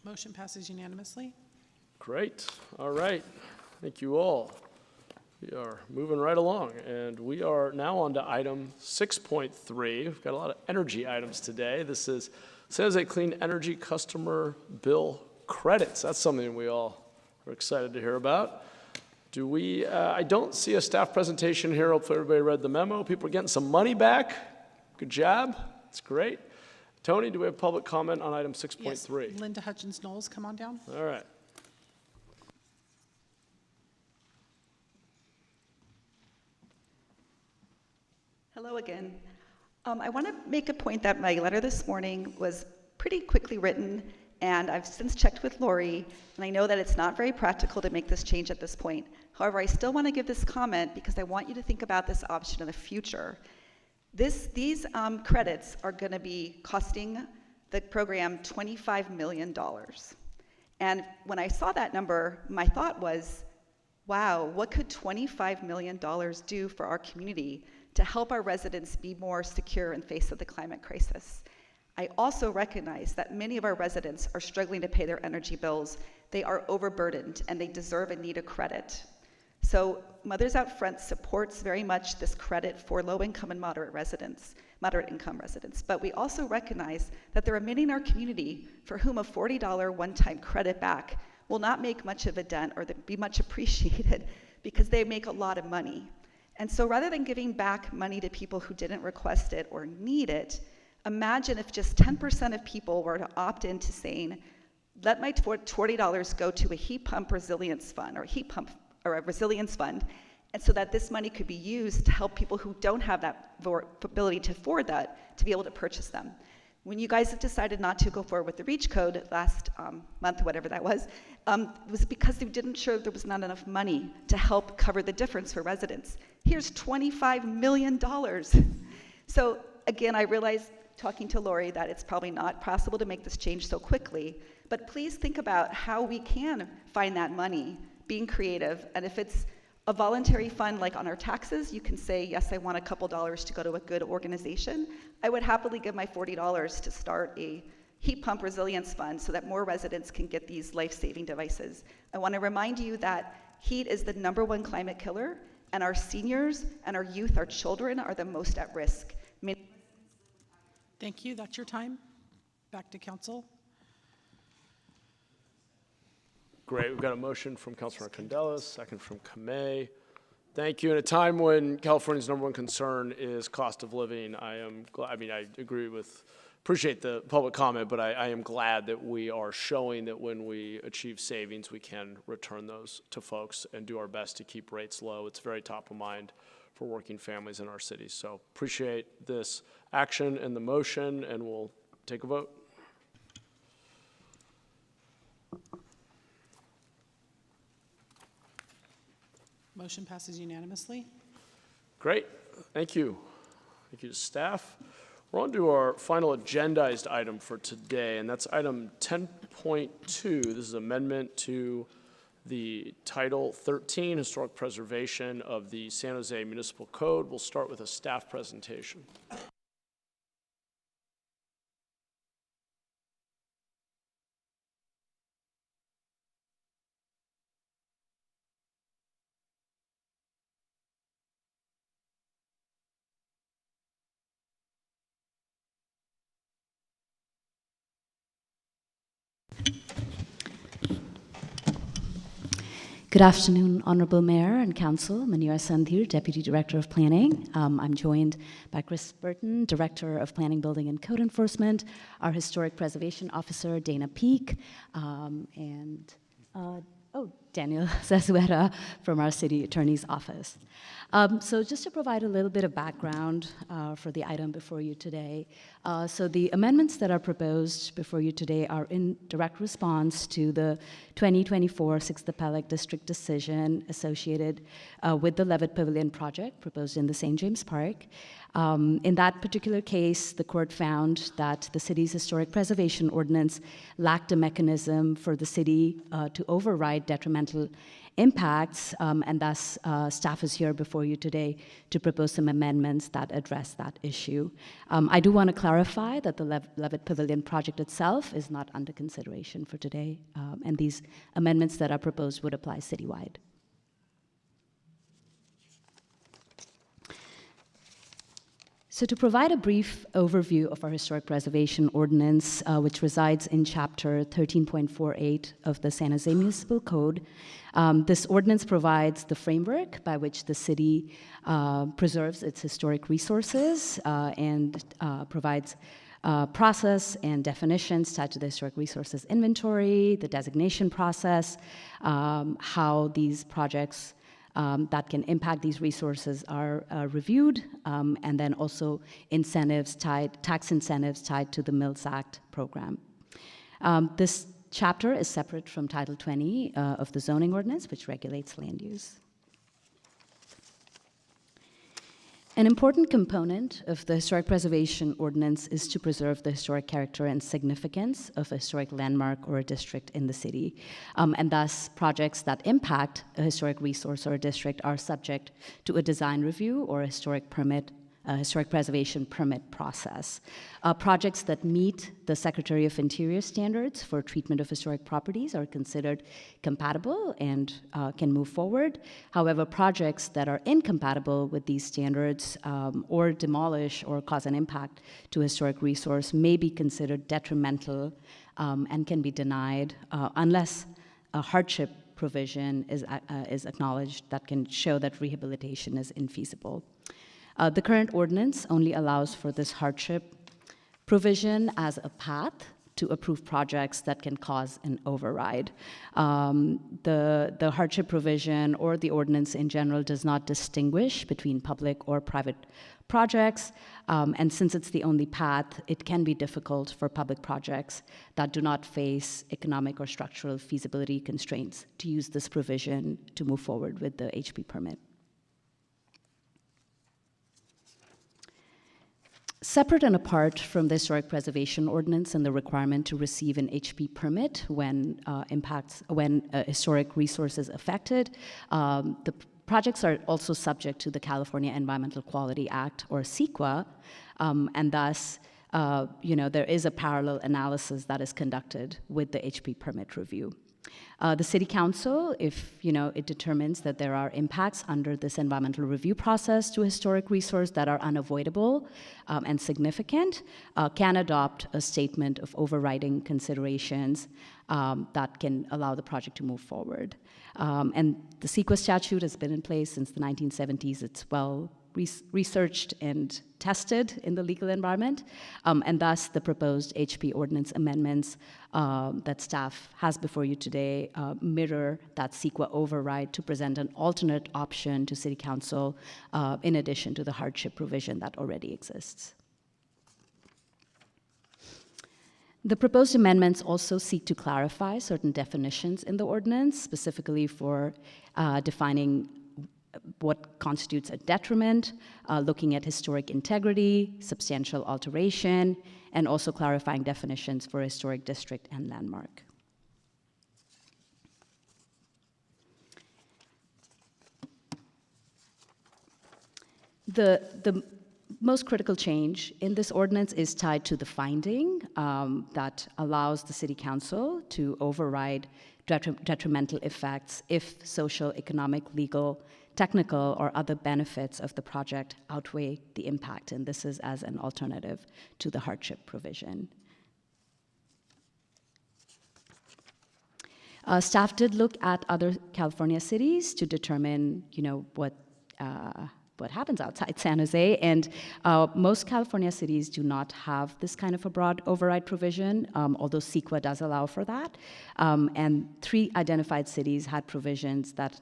Motion passes unanimously. Great. All right. Thank you all. We are moving right along, and we are now on to item 6.3. We've got a lot of energy items today. This is San Jose Clean Energy Customer Bill Credits. That's something we all are excited to hear about. I don't see a staff presentation here. Hopefully everybody read the memo. People are getting some money back. Good job. That's great. Tony, do we have public comment on item 6.3? Yes. Linda Hutchins-Knowles, come on down. All right. Hello again. I want to make a point that my letter this morning was pretty quickly written, and I've since checked with Lori, and I know that it's not very practical to make this change at this point. However, I still want to give this comment because I want you to think about this option in the future. These credits are going to be costing the program $25 million. And when I saw that number, my thought was, wow, what could $25 million do for our community to help our residents be more secure in face of the climate crisis? I also recognize that many of our residents are struggling to pay their energy bills. They are overburdened, and they deserve and need a credit. So Mothers Out Front supports very much this credit for low-income and moderate-income residents. But we also recognize that there are many in our community for whom a $40 one-time credit back will not make much of a dent or be much appreciated because they make a lot of money. And so rather than giving back money to people who didn't request it or need it, Imagine if just 10% of people were to opt into saying, let my $40 go to a heat pump resilience fund or a resilience fund, and so that this money could be used to help people who don't have that ability to afford that to be able to purchase them. When you guys decided not to go forward with the REACH code last month, whatever that was, it was because they didn't sure there was not enough money to help cover the difference for residents. Here's $25 million. So again, I realize talking to Lori that it's probably not possible to make this change so quickly, but please think about how we can find that money, being creative, and if it's a voluntary fund like on our taxes, you can say, yes, I want a couple dollars to go to a good organization. I would happily give my $40 to start a heat pump resilience fund so that more residents can get these life-saving devices. I want to remind you that heat is the #1 climate killer, and our seniors and our youth, our children, are the most at risk. Thank you. That's your time. Back to council. Great. We've got a motion from Councilmember Candelas, second from Kamei. Thank you. In a time when California's #1 concern is cost of living, I am glad, I mean, I appreciate the public comment, but I am glad that we are showing that when we achieve savings, we can return those to folks and do our best to keep rates low. It's very top of mind for working families in our cities. So appreciate this action and the motion, and we'll take a vote. Motion passes unanimously. Great, thank you. Thank you to staff. We're on to our final agendized item for today, and that's item 10.2. This is amendment to the Title 13 Historic Preservation of the San Jose Municipal Code. We'll start with a staff presentation. Good afternoon, Honorable Mayor and Council. Manira Sandhir, Deputy Director of Planning. I'm joined by Chris Burton, Director of Planning, Building, and Code Enforcement, our Historic Preservation Officer, Dana Peak, and Daniel Zazueta from our City Attorney's Office. So just to provide a little bit of background for the item before you today. So the amendments that are proposed before you today are in direct response to the 2024 6th Appellate District decision associated with the Levitt Pavilion project proposed in the St. James Park. In that particular case, the court found that the city's historic preservation ordinance lacked a mechanism for the city to override detrimental impacts, and thus staff is here before you today to propose some amendments that address that issue. I do want to clarify that the Levitt Pavilion project itself is not under consideration for today, and these amendments that are proposed would apply citywide. So to provide a brief overview of our historic preservation ordinance, which resides in chapter 13.48 of the San Jose Municipal Code, this ordinance provides the framework by which the city preserves its historic resources and provides process and definitions tied to the historic resources inventory, the designation process, how these projects that can impact these resources are reviewed, and then also tax incentives tied to the Mills Act program. This chapter is separate from Title 20 of the zoning ordinance, which regulates land use. An important component of the historic preservation ordinance is to preserve the historic character and significance of a historic landmark or a district in the city. And thus, projects that impact a historic resource or a district are subject to a design review or a historic preservation permit process. Projects that meet the Secretary of Interior standards for treatment of historic properties are considered compatible and can move forward. However, projects that are incompatible with these standards or demolish or cause an impact to a historic resource may be considered detrimental and can be denied unless a hardship provision is acknowledged that can show that rehabilitation is infeasible. The current ordinance only allows for this hardship provision as a path to approve projects that can cause an override. The hardship provision or the ordinance in general does not distinguish between public or private projects, and since it's the only path, it can be difficult for public projects that do not face economic or structural feasibility constraints to use this provision to move forward with the HP permit. Separate and apart from the historic preservation ordinance and the requirement to receive an HP permit when historic resource is affected, the projects are also subject to the California Environmental Quality Act, or CEQA, and thus, there is a parallel analysis that is conducted with the HP permit review. The City Council, if it determines that there are impacts under this environmental review process to historic resource that are unavoidable and significant, can adopt a statement of overriding considerations that can allow the project to move forward. And the CEQA statute has been in place since the 1970s. It's well researched and tested in the legal environment, and thus the proposed HP ordinance amendments that staff has before you today mirror that CEQA override to present an alternate option to City Council in addition to the hardship provision that already exists. The proposed amendments also seek to clarify certain definitions in the ordinance, specifically for defining what constitutes a detriment, looking at historic integrity, substantial alteration, and also clarifying definitions for historic district and landmark. The most critical change in this ordinance is tied to the finding that allows the City Council to override detrimental effects if social, economic, legal, technical, or other benefits of the project outweigh the impact, and this is as an alternative to the hardship provision. Staff did look at other California cities to determine, what happens outside San Jose, and most California cities do not have this kind of a broad override provision, although CEQA does allow for that. And 3 identified cities had provisions that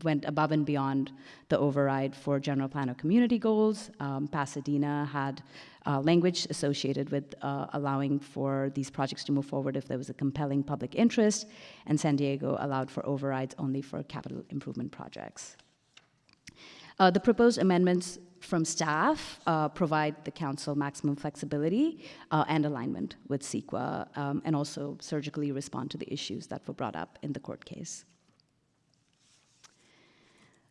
went above and beyond the override for general plan or community goals. Pasadena had language associated with allowing for these projects to move forward if there was a compelling public interest, and San Diego allowed for overrides only for capital improvement projects. The proposed amendments from staff provide the council maximum flexibility and alignment with CEQA, and also surgically respond to the issues that were brought up in the court case.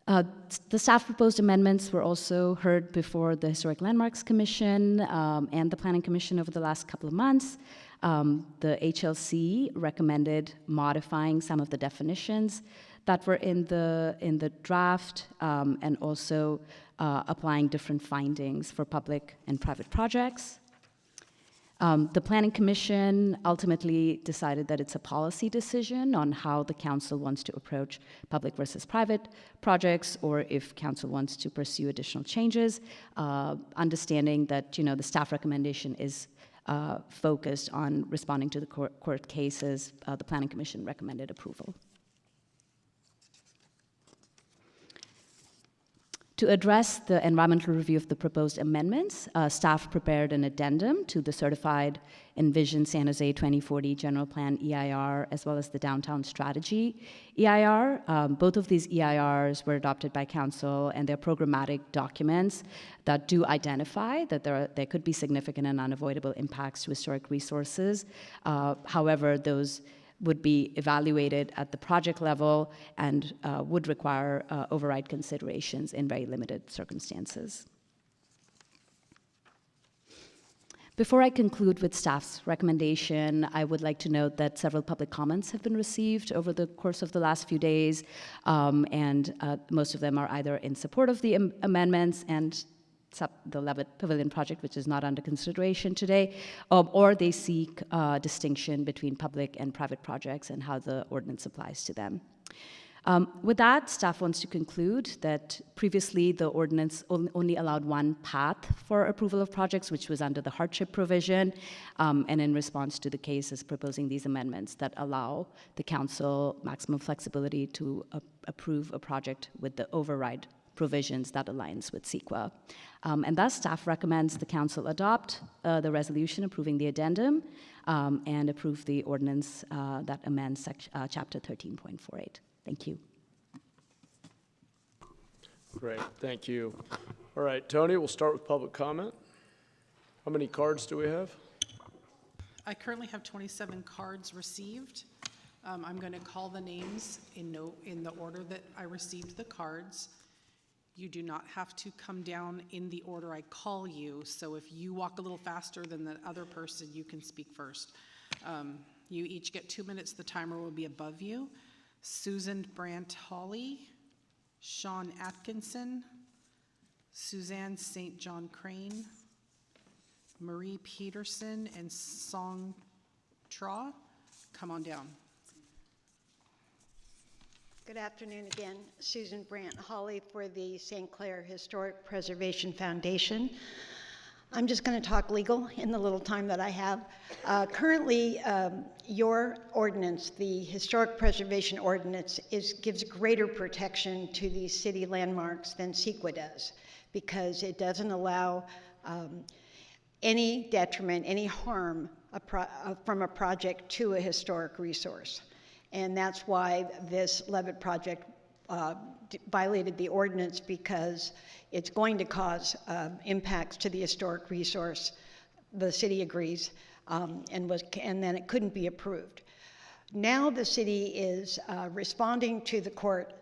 The staff proposed amendments were also heard before the Historic Landmarks Commission and the Planning Commission over the last couple of months. The HLC recommended modifying some of the definitions that were in the draft, and also applying different findings for public and private projects. The Planning Commission ultimately decided that it's a policy decision on how the council wants to approach public versus private projects, or if council wants to pursue additional changes, understanding that the staff recommendation is focused on responding to the court cases. The Planning Commission recommended approval. To address the environmental review of the proposed amendments, staff prepared an addendum to the certified Envision San Jose 2040 General Plan EIR, as well as the Downtown Strategy EIR. Both of these EIRs were adopted by council, and they're programmatic documents that do identify that there could be significant and unavoidable impacts to historic resources. However, those would be evaluated at the project level and would require override considerations in very limited circumstances. Before I conclude with staff's recommendation, I would like to note that several public comments have been received over the course of the last few days, and most of them are either in support of the amendments and the Levitt Pavilion project, which is not under consideration today, or they seek distinction between public and private projects and how the ordinance applies to them. With that, staff wants to conclude that previously the ordinance only allowed one path for approval of projects, which was under the hardship provision, and in response to the case is proposing these amendments that allow the council maximum flexibility to approve a project with the override provisions that aligns with CEQA. And thus, staff recommends the council adopt the resolution approving the addendum and approve the ordinance that amends Chapter 13.48. Thank you. Great, thank you. All right, Tony, we'll start with public comment. How many cards do we have? I currently have 27 cards received. I'm going to call the names in the order that I received the cards. You do not have to come down in the order I call you, so if you walk a little faster than the other person, you can speak first. You each get 2 minutes. The timer will be above you. Susan Brandt Hawley, Sean Atkinson, Suzanne St. John Crane, Marie Peterson, and Song Tra. Come on down. Good afternoon again. Susan Brandt Hawley for the St. Clair Historic Preservation Foundation. I'm just going to talk legal in the little time that I have. Currently, your ordinance, the Historic Preservation Ordinance, gives greater protection to these city landmarks than CEQA does, because it doesn't allow any detriment, any harm from a project to a historic resource. And that's why this Levitt project violated the ordinance, because it's going to cause impacts to the historic resource. The city agrees, and then it couldn't be approved. Now the city is responding to the court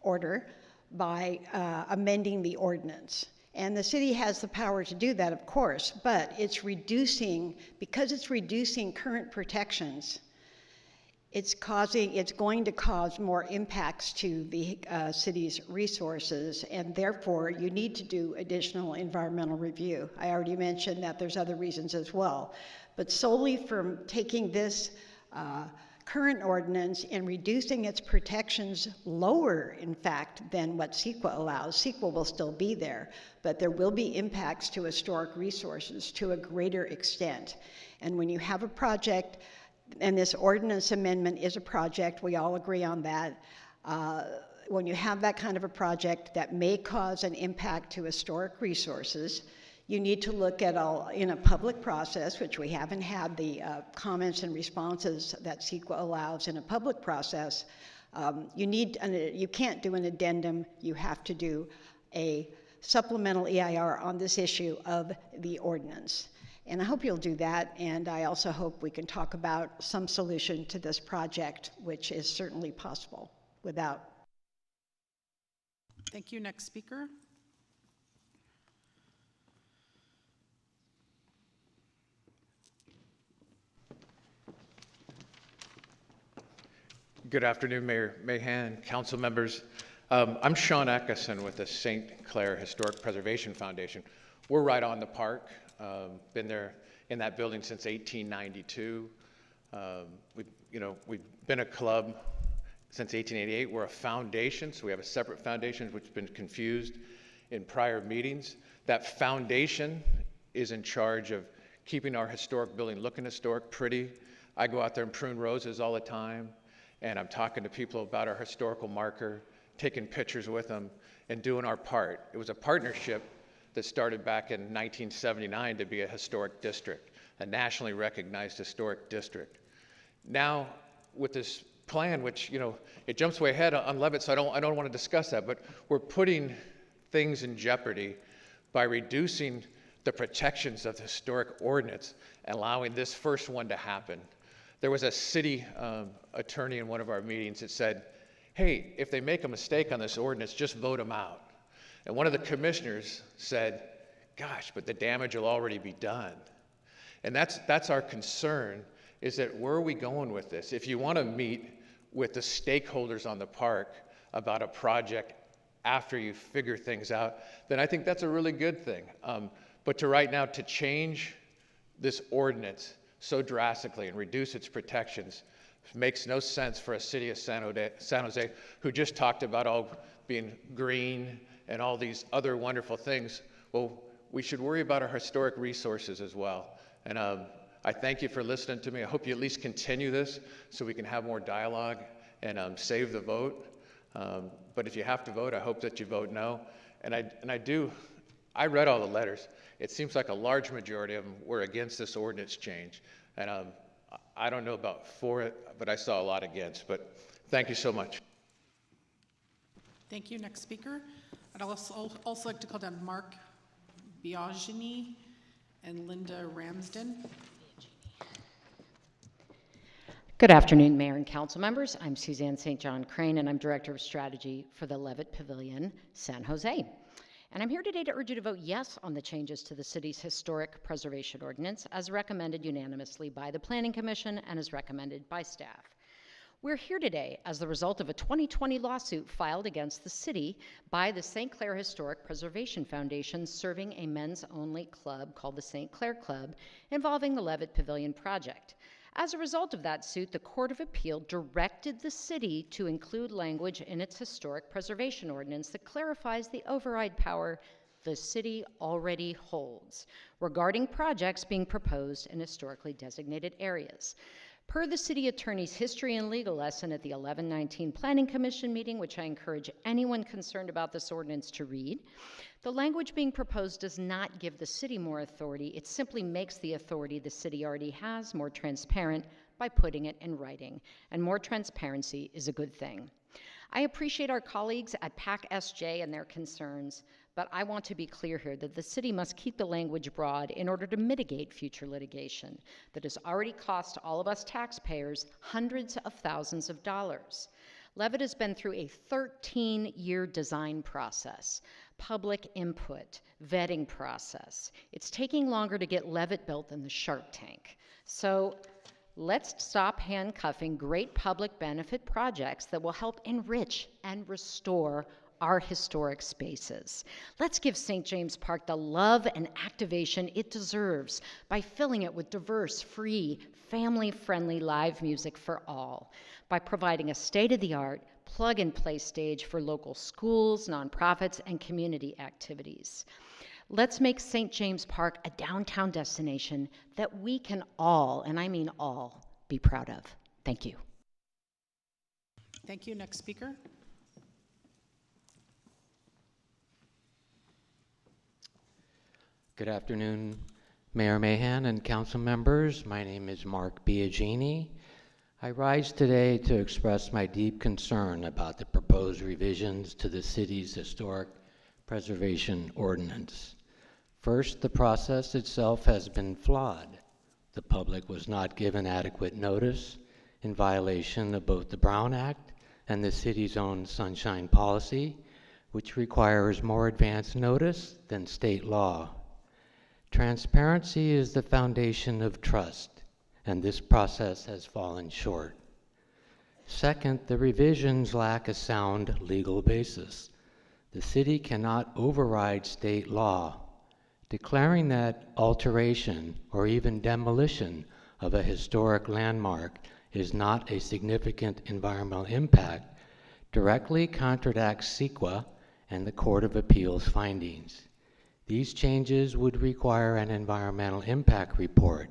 order by amending the ordinance. And the city has the power to do that, of course, but it's reducing, because it's reducing current protections, it's going to cause more impacts to the city's resources, and therefore you need to do additional environmental review. I already mentioned that there's other reasons as well, but solely from taking this current ordinance and reducing its protections lower, in fact, than what CEQA allows. CEQA will still be there, but there will be impacts to historic resources to a greater extent. And when you have a project, and this ordinance amendment is a project, we all agree on that. When you have that kind of a project that may cause an impact to historic resources, you need to look at all in a public process, which we haven't had the comments and responses that CEQA allows in a public process. You can't do an addendum, you have to do a supplemental EIR on this issue of the ordinance. And I hope you'll do that, and I also hope we can talk about some solution to this project, which is certainly possible without. Thank you. Next speaker. Good afternoon, Mayor Mahan, council members. I'm Sean Atkinson with the St. Clair Historic Preservation Foundation. We're right on the park. Been there in that building since 1892. We've been a club since 1888. We're a foundation, so we have a separate foundation, which has been confused in prior meetings. That foundation is in charge of keeping our historic building looking historic, pretty. I go out there and prune roses all the time, and I'm talking to people about our historical marker, taking pictures with them, and doing our part. It was a partnership that started back in 1979 to be a historic district, a nationally recognized historic district. Now, with this plan, which, it jumps way ahead on Levitt, so I don't want to discuss that, but we're putting things in jeopardy by reducing the protections of the historic ordinance and allowing this first one to happen. There was a city attorney in one of our meetings that said, hey, if they make a mistake on this ordinance, just vote them out. And one of the commissioners said, gosh, but the damage will already be done. And that's our concern, is that where are we going with this? If you want to meet with the stakeholders on the park about a project after you figure things out, then I think that's a really good thing. But right now, to change this ordinance so drastically and reduce its protections It makes no sense for a city of San Jose who just talked about all being green and all these other wonderful things. Well, we should worry about our historic resources as well. And I thank you for listening to me. I hope you at least continue this so we can have more dialogue and save the vote. But if you have to vote, I hope that you vote no. And I read all the letters. It seems like a large majority of them were against this ordinance change. And I don't know about for it, but I saw a lot against. But thank you so much. Thank you. Next speaker. I'd also like to call down Mark Biagini and Linda Ramsden. Good afternoon, Mayor and Council members. I'm Suzanne St. John Crane, and I'm Director of Strategy for the Levitt Pavilion, San Jose. And I'm here today to urge you to vote yes on the changes to the city's historic preservation ordinance as recommended unanimously by the Planning Commission and as recommended by staff. We're here today as the result of a 2020 lawsuit filed against the city by the St. Clair Historic Preservation Foundation, serving a men's-only club called the St. Clair Club, involving the Levitt Pavilion project. As a result of that suit, the Court of Appeal directed the city to include language in its historic preservation ordinance that clarifies the override power the city already holds regarding projects being proposed in historically designated areas. Per the city attorney's history and legal lesson at the 11/19 Planning Commission meeting, which I encourage anyone concerned about this ordinance to read, the language being proposed does not give the city more authority. It simply makes the authority the city already has more transparent by putting it in writing. And more transparency is a good thing. I appreciate our colleagues at PAC-SJ and their concerns, but I want to be clear here that the city must keep the language broad in order to mitigate future litigation that has already cost all of us taxpayers hundreds of thousands of dollars. Levitt has been through a 13-year design process, public input, vetting process. It's taking longer to get Levitt built than the Shark Tank. So let's stop handcuffing great public benefit projects that will help enrich and restore our historic spaces. Let's give St. James Park the love and activation it deserves by filling it with diverse, free, family-friendly live music for all, by providing a state-of-the-art, plug-and-play stage for local schools, nonprofits, and community activities. Let's make St. James Park a downtown destination that we can all, and I mean all, be proud of. Thank you. Thank you. Next speaker. Good afternoon, Mayor Mahan and council members. My name is Mark Biagini. I rise today to express my deep concern about the proposed revisions to the city's historic preservation ordinance. First, the process itself has been flawed. The public was not given adequate notice in violation of both the Brown Act and the city's own sunshine policy, which requires more advance notice than state law. Transparency is the foundation of trust, and this process has fallen short. Second, the revisions lack a sound legal basis. The city cannot override state law. Declaring that alteration or even demolition of a historic landmark is not a significant environmental impact directly contradicts CEQA and the Court of Appeals findings. These changes would require an environmental impact report,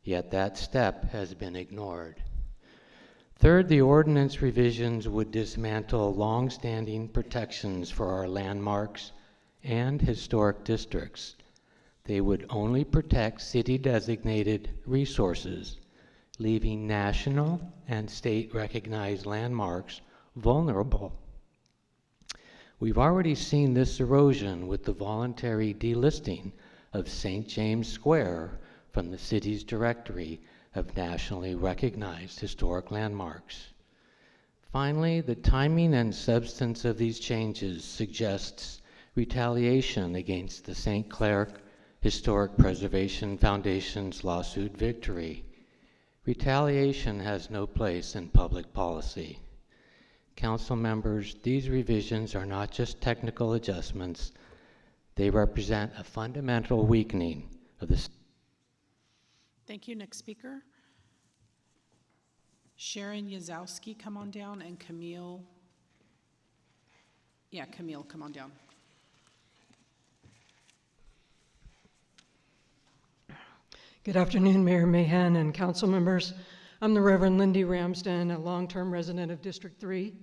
yet that step has been ignored. Third, the ordinance revisions would dismantle long-standing protections for our landmarks and historic districts. They would only protect city-designated resources, leaving national and state-recognized landmarks vulnerable. We've already seen this erosion with the voluntary delisting of St. James Square from the city's directory of nationally recognized historic landmarks. Finally, the timing and substance of these changes suggests retaliation against the St. Clair Historic Preservation Foundation's lawsuit victory. Retaliation has no place in public policy. Council members, these revisions are not just technical adjustments. They represent a fundamental weakening of the... Thank you. Next speaker. Sharon Yazowski, come on down, and Camille. Yeah, Camille, come on down. Good afternoon, Mayor Mahan and council members. I'm the Reverend Lindy Ramsden, a long-term resident of District 3.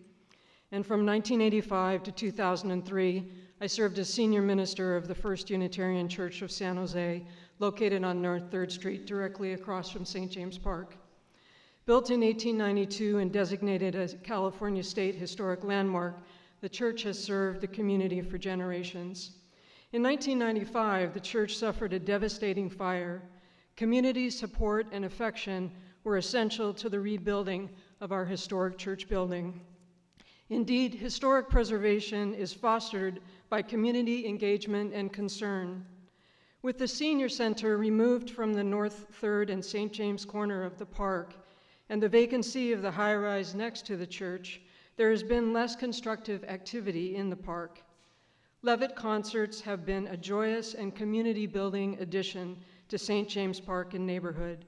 And from 1985 to 2003, I served as senior minister of the First Unitarian Church of San Jose, located on North 3rd Street, directly across from St. James Park. Built in 1892 and designated as a California State Historic Landmark, the church has served the community for generations. In 1995, the church suffered a devastating fire. Community support and affection were essential to the rebuilding of our historic church building. Indeed, historic preservation is fostered by community engagement and concern. With the senior center removed from the North 3rd and St. James corner of the park, and the vacancy of the high-rise next to the church, there has been less constructive activity in the park. Levitt concerts have been a joyous and community-building addition to St. James Park and neighborhood.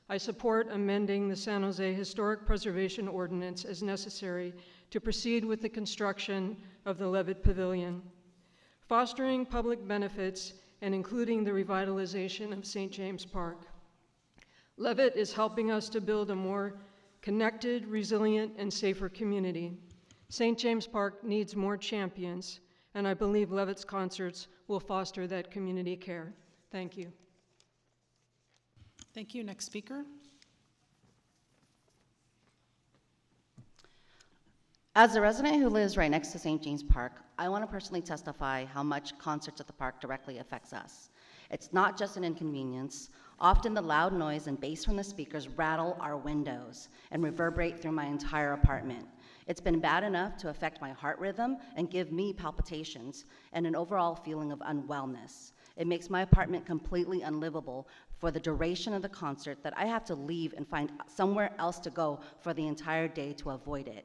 I support amending the San Jose Historic Preservation Ordinance as necessary to proceed with the construction of the Levitt Pavilion. Fostering public benefits and including the revitalization of St. James Park. Levitt is helping us to build a more connected, resilient, and safer community. St. James Park needs more champions, and I believe Levitt's concerts will foster that community care. Thank you. Thank you. Next speaker. As a resident who lives right next to St. James Park, I want to personally testify how much concerts at the park directly affects us. It's not just an inconvenience. Often the loud noise and bass from the speakers rattle our windows and reverberate through my entire apartment. It's been bad enough to affect my heart rhythm and give me palpitations and an overall feeling of unwellness. It makes my apartment completely unlivable for the duration of the concert that I have to leave and find somewhere else to go for the entire day to avoid it.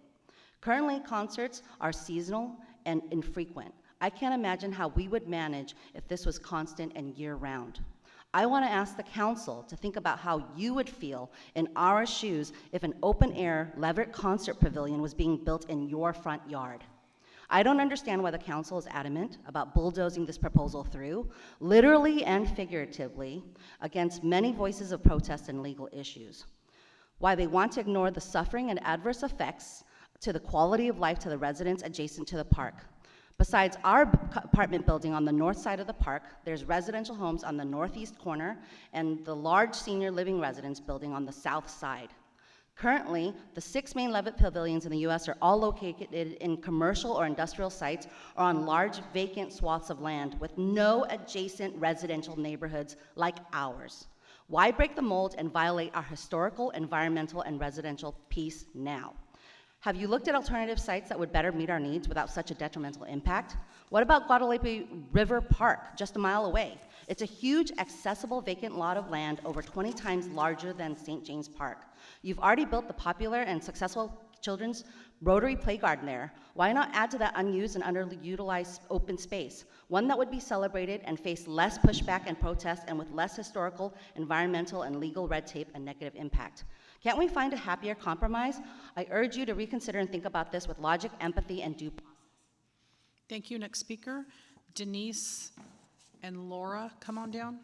Currently, concerts are seasonal and infrequent. I can't imagine how we would manage if this was constant and year-round. I want to ask the council to think about how you would feel in our shoes if an open-air Levitt concert pavilion was being built in your front yard. I don't understand why the council is adamant about bulldozing this proposal through, literally and figuratively, against many voices of protest and legal issues. Why they want to ignore the suffering and adverse effects to the quality of life to the residents adjacent to the park. Besides our apartment building on the north side of the park, there's residential homes on the northeast corner and the large senior living residence building on the south side. Currently, the 6 main Levitt pavilions in the US are all located in commercial or industrial sites or on large vacant swaths of land with no adjacent residential neighborhoods like ours. Why break the mold and violate our historical, environmental, and residential peace now? Have you looked at alternative sites that would better meet our needs without such a detrimental impact? What about Guadalupe River Park, just a mile away? It's a huge, accessible vacant lot of land over 20 times larger than St. James Park. You've already built the popular and successful children's Rotary Play Garden there. Why not add to that unused and underutilized open space? One that would be celebrated and face less pushback and protest and with less historical, environmental, and legal red tape and negative impact. Can't we find a happier compromise? I urge you to reconsider and think about this with logic, empathy, and due process. Thank you. Next speaker. Denise and Laura, come on down.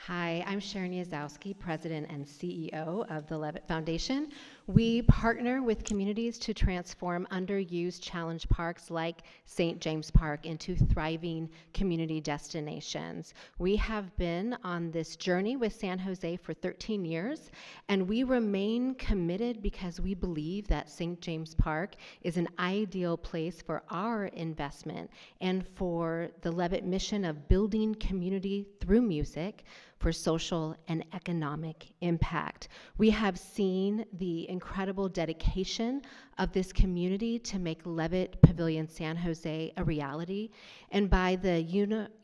Hi, I'm Sharon Yazowski, President and CEO of the Levitt Foundation. We partner with communities to transform underused challenge parks like St. James Park into thriving community destinations. We have been on this journey with San Jose for 13 years, and we remain committed because we believe that St. James Park is an ideal place for our investment and for the Levitt mission of building community through music for social and economic impact. We have seen the incredible dedication of this community to make Levitt Pavilion San Jose a reality, and by the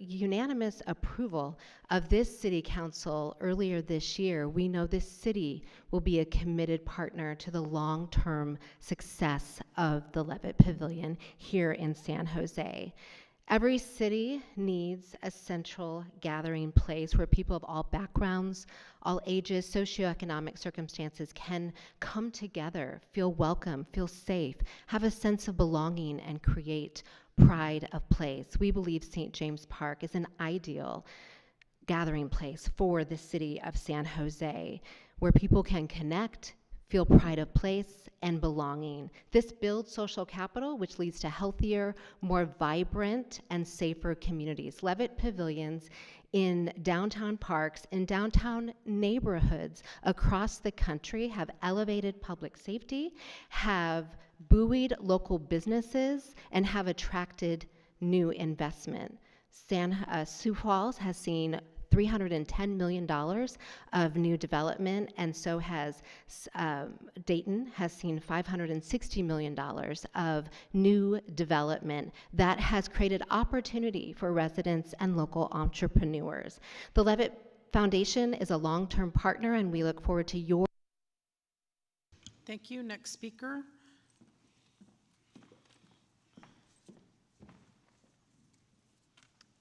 unanimous approval of this city council earlier this year, we know this city will be a committed partner to the long-term success of the Levitt Pavilion here in San Jose. Every city needs a central gathering place where people of all backgrounds, all ages, socioeconomic circumstances can come together, feel welcome, feel safe, have a sense of belonging, and create pride of place. We believe St. James Park is an ideal gathering place for the city of San Jose, where people can connect, feel pride of place, and belonging. This builds social capital, which leads to healthier, more vibrant, and safer communities. Levitt pavilions in downtown parks, in downtown neighborhoods across the country have elevated public safety, have buoyed local businesses, and have attracted new investment. Sioux Falls has seen $310 million of new development, and so has Dayton has seen $560 million of new development that has created opportunity for residents and local entrepreneurs. The Levitt Foundation is a long-term partner, and we look forward to your. Thank you. Next speaker.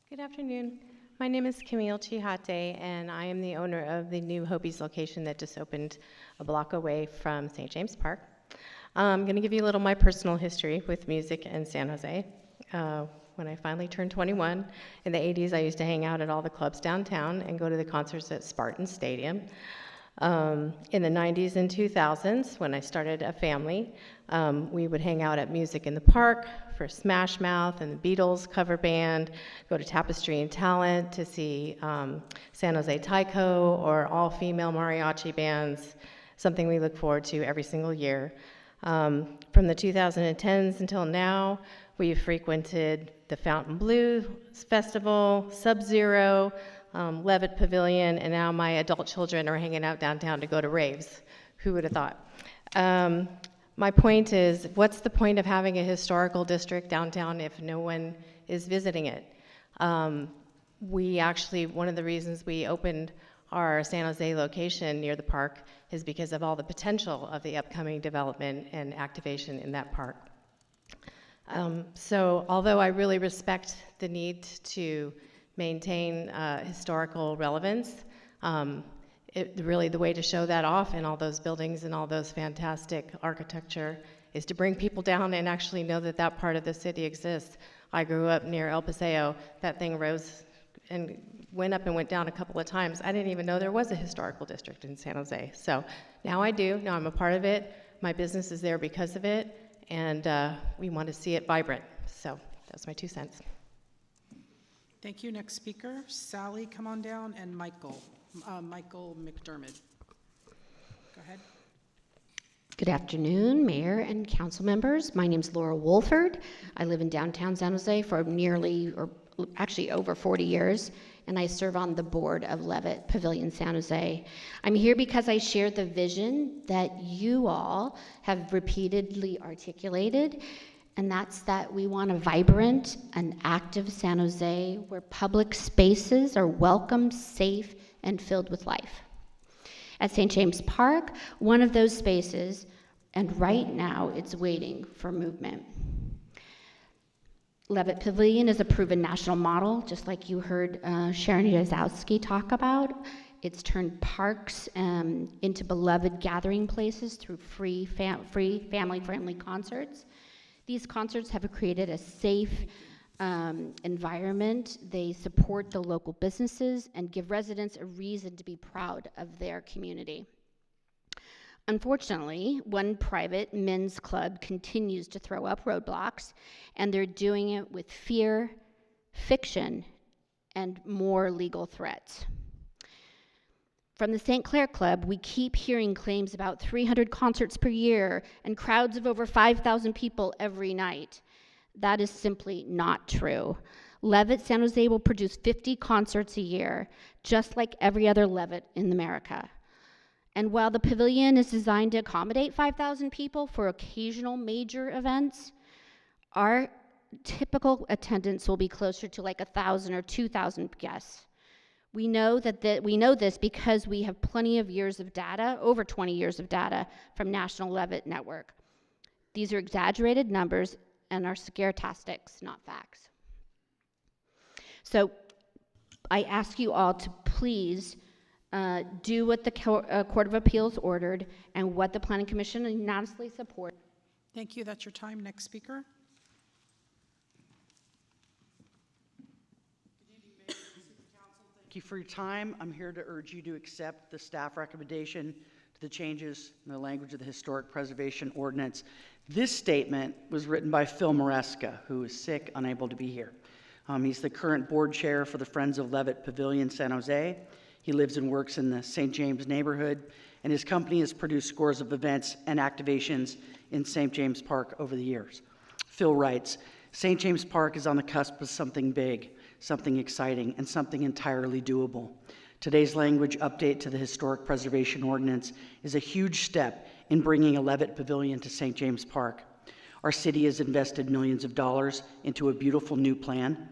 Good afternoon. My name is Camille Chihate, and I am the owner of the new Hopies location that just opened a block away from St. James Park. I'm going to give you a little of my personal history with music in San Jose. When I finally turned 21 in the 80s, I used to hang out at all the clubs downtown and go to the concerts at Spartan Stadium. In the 90s and 2000s, when I started a family, we would hang out at Music in the Park for Smash Mouth and the Beatles cover band, go to Tapestry and Talent to see San Jose Taiko or all-female mariachi bands, something we look forward to every single year. From the 2010s until now, we've frequented the Fountain Blue Festival, Sub-Zero, Levitt Pavilion, and now my adult children are hanging out downtown to go to raves. Who would have thought? My point is, what's the point of having a historical district downtown if no one is visiting it? We actually, one of the reasons we opened our San Jose location near the park is because of all the potential of the upcoming development and activation in that park. So although I really respect the need to maintain historical relevance, really the way to show that off in all those buildings and all those fantastic architecture is to bring people down and actually know that that part of the city exists. I grew up near El Paseo. That thing rose and went up and went down a couple of times. I didn't even know there was a historical district in San Jose. So now I do. Now I'm a part of it. My business is there because of it, and we want to see it vibrant. So that's my 2 cents. Thank you. Next speaker, Sally, come on down, and Michael McDermott. Go ahead. Good afternoon, Mayor and council members. My name is Laura Wolford. I live in downtown San Jose for actually over 40 years, and I serve on the board of Levitt Pavilion San Jose. I'm here because I share the vision that you all have repeatedly articulated, and that's that we want a vibrant and active San Jose where public spaces are welcome, safe, and filled with life. At St. James Park, one of those spaces, and right now it's waiting for movement. Levitt Pavilion is a proven national model, just like you heard Sharon Yazowski talk about. It's turned parks into beloved gathering places through free family-friendly concerts. These concerts have created a safe environment. They support the local businesses and give residents a reason to be proud of their community. Unfortunately, one private men's club continues to throw up roadblocks, and they're doing it with fear, fiction, and more legal threats. From the St. Clair Club, we keep hearing claims about 300 concerts per year and crowds of over 5,000 people every night. That is simply not true. Levitt San Jose will produce 50 concerts a year, just like every other Levitt in America. And while the pavilion is designed to accommodate 5,000 people for occasional major events, our typical attendance will be closer to like 1,000 or 2,000 guests. We know this because we have plenty of years of data, over 20 years of data from National Levitt Network. These are exaggerated numbers and are scare-tastics, not facts. So I ask you all to please do what the Court of Appeals ordered and what the Planning Commission unanimously supports. Thank you. That's your time. Next speaker. Thank you for your time. I'm here to urge you to accept the staff recommendation to the changes in the language of the Historic Preservation Ordinance. This statement was written by Phil Maresca, who is sick, unable to be here. He's the current board chair for the Friends of Levitt Pavilion, San Jose. He lives and works in the St. James neighborhood, and his company has produced scores of events and activations in St. James Park over the years. Phil writes, St. James Park is on the cusp of something big, something exciting, and something entirely doable. Today's language update to the Historic Preservation Ordinance is a huge step in bringing a Levitt Pavilion to St. James Park. Our city has invested millions of dollars into a beautiful new plan,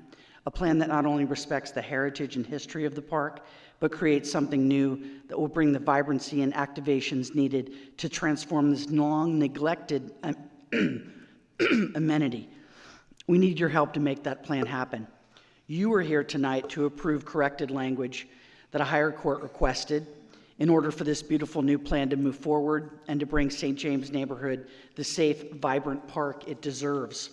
a plan that not only respects the heritage and history of the park, but creates something new that will bring the vibrancy and activations needed to transform this long neglected amenity. We need your help to make that plan happen. You are here tonight to approve corrected language that a higher court requested in order for this beautiful new plan to move forward and to bring St. James neighborhood the safe, vibrant park it deserves.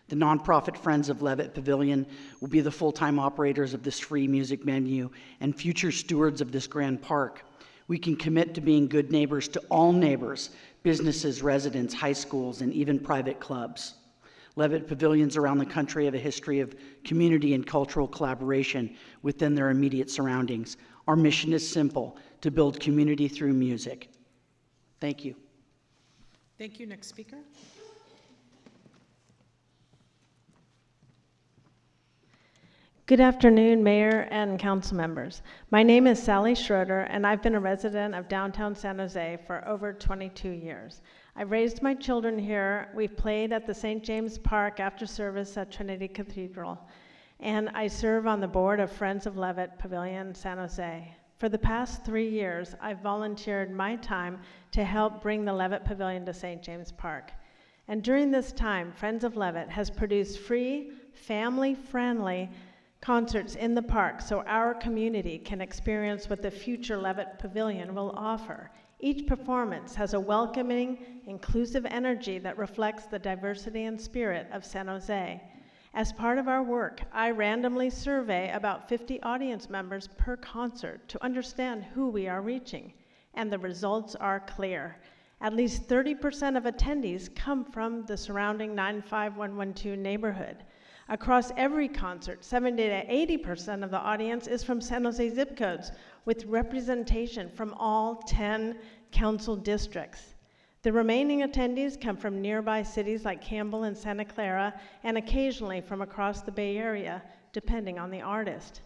The nonprofit Friends of Levitt Pavilion will be the full-time operators of this free music venue and future stewards of this grand park. We can commit to being good neighbors to all neighbors, businesses, residents, high schools, and even private clubs. Levitt Pavilions around the country have a history of community and cultural collaboration within their immediate surroundings. Our mission is simple, to build community through music. Thank you. Thank you. Next speaker. Good afternoon, Mayor and council members. My name is Sally Schroeder, and I've been a resident of downtown San Jose for over 22 years. I've raised my children here. We've played at the St. James Park after service at Trinity Cathedral, and I serve on the board of Friends of Levitt Pavilion, San Jose. For the past 3 years, I've volunteered my time to help bring the Levitt Pavilion to St. James Park. And during this time, Friends of Levitt has produced free, family-friendly concerts in the park so our community can experience what the future Levitt Pavilion will offer. Each performance has a welcoming, inclusive energy that reflects the diversity and spirit of San Jose. As part of our work, I randomly survey about 50 audience members per concert to understand who we are reaching, and the results are clear. At least 30% of attendees come from the surrounding 95112 neighborhood. Across every concert, 70 to 80% of the audience is from San Jose zip codes, with representation from all 10 council districts. The remaining attendees come from nearby cities like Campbell and Santa Clara, and occasionally from across the Bay Area, depending on the artist.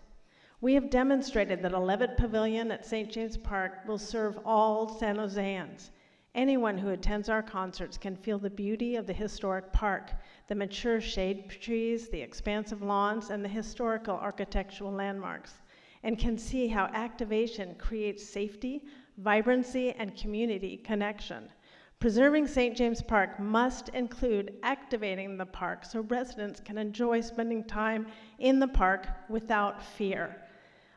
We have demonstrated that a Levitt Pavilion at St. James Park will serve all San Joseans. Anyone who attends our concerts can feel the beauty of the historic park, the mature shade trees, the expansive lawns, and the historical architectural landmarks, and can see how activation creates safety, vibrancy, and community connection. Preserving St. James Park must include activating the park so residents can enjoy spending time in the park without fear.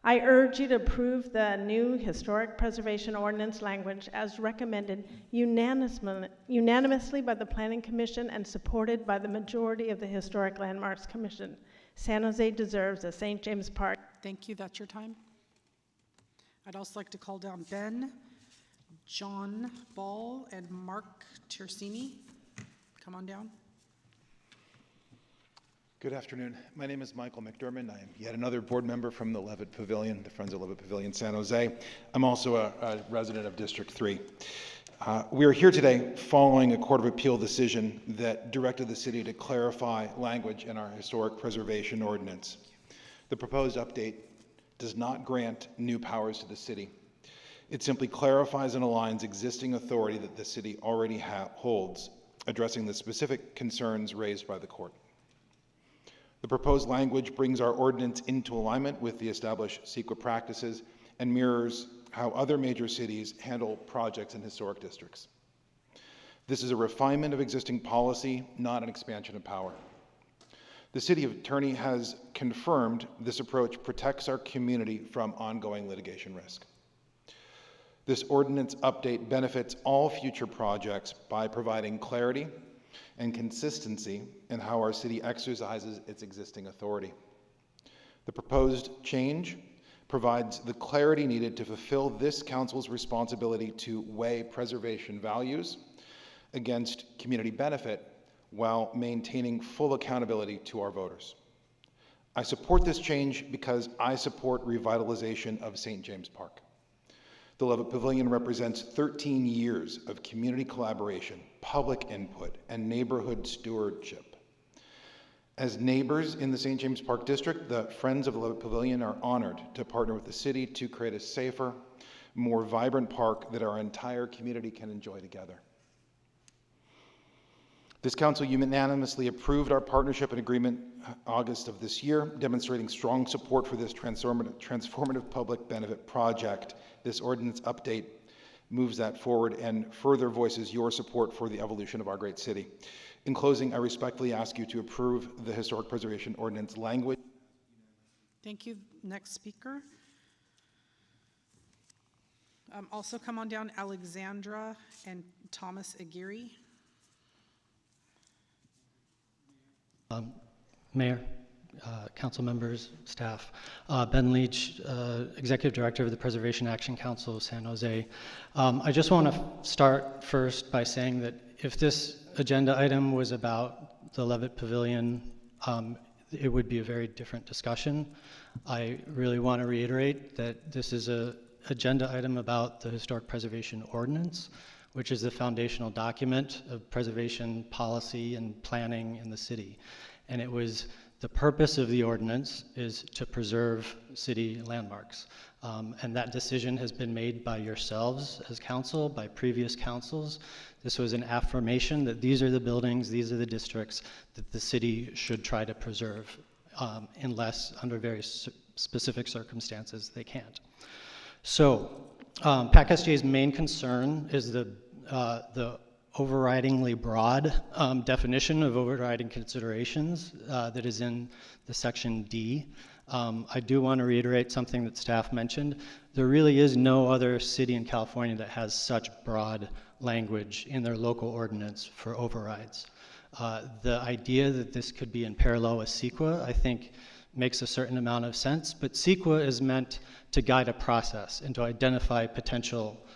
I urge you to approve the new Historic Preservation Ordinance language as recommended unanimously by the Planning Commission and supported by the majority of the Historic Landmarks Commission. San Jose deserves a St. James Park. Thank you. That's your time. I'd also like to call down Ben, John Ball, and Mark Tersini. Come on down. Good afternoon. My name is Michael McDermott. I am yet another board member from the Levitt Pavilion, the Friends of Levitt Pavilion, San Jose. I'm also a resident of District 3. We are here today following a Court of Appeal decision that directed the city to clarify language in our Historic Preservation Ordinance. The proposed update does not grant new powers to the city. It simply clarifies and aligns existing authority that the city already holds, addressing the specific concerns raised by the court. The proposed language brings our ordinance into alignment with the established CEQA practices and mirrors how other major cities handle projects in historic districts. This is a refinement of existing policy, not an expansion of power. The city attorney has confirmed this approach protects our community from ongoing litigation risk. This ordinance update benefits all future projects by providing clarity and consistency in how our city exercises its existing authority. The proposed change provides the clarity needed to fulfill this council's responsibility to weigh preservation values against community benefit while maintaining full accountability to our voters. I support this change because I support revitalization of St. James Park. The Levitt Pavilion represents 13 years of community collaboration, public input, and neighborhood stewardship. As neighbors in the St. James Park District, the Friends of the Levitt Pavilion are honored to partner with the city to create a safer, more vibrant park that our entire community can enjoy together. This council unanimously approved our partnership and agreement August of this year, demonstrating strong support for this transformative public benefit project. This ordinance update moves that forward and further voices your support for the evolution of our great city. In closing, I respectfully ask you to approve the historic preservation ordinance language. Thank you. Next speaker. Also come on down, Alexandra and Thomas Aguirre. Mayor, council members, staff. Ben Leach, Executive Director of the Preservation Action Council of San Jose. I just want to start first by saying that if this agenda item was about the Levitt Pavilion, it would be a very different discussion. I really want to reiterate that this is an agenda item about the Historic Preservation Ordinance, which is the foundational document of preservation policy and planning in the city. And it was the purpose of the ordinance is to preserve city landmarks. And that decision has been made by yourselves as council, by previous councils. This was an affirmation that these are the buildings, these are the districts that the city should try to preserve, unless under very specific circumstances they can't. So PAC-SJ's main concern is the overridingly broad definition of overriding considerations that is in the section D. I do want to reiterate something that staff mentioned. There really is no other city in California that has such broad language in their local ordinance for overrides. The idea that this could be in parallel with CEQA, I think, makes a certain amount of sense, but CEQA is meant to guide a process and to identify potential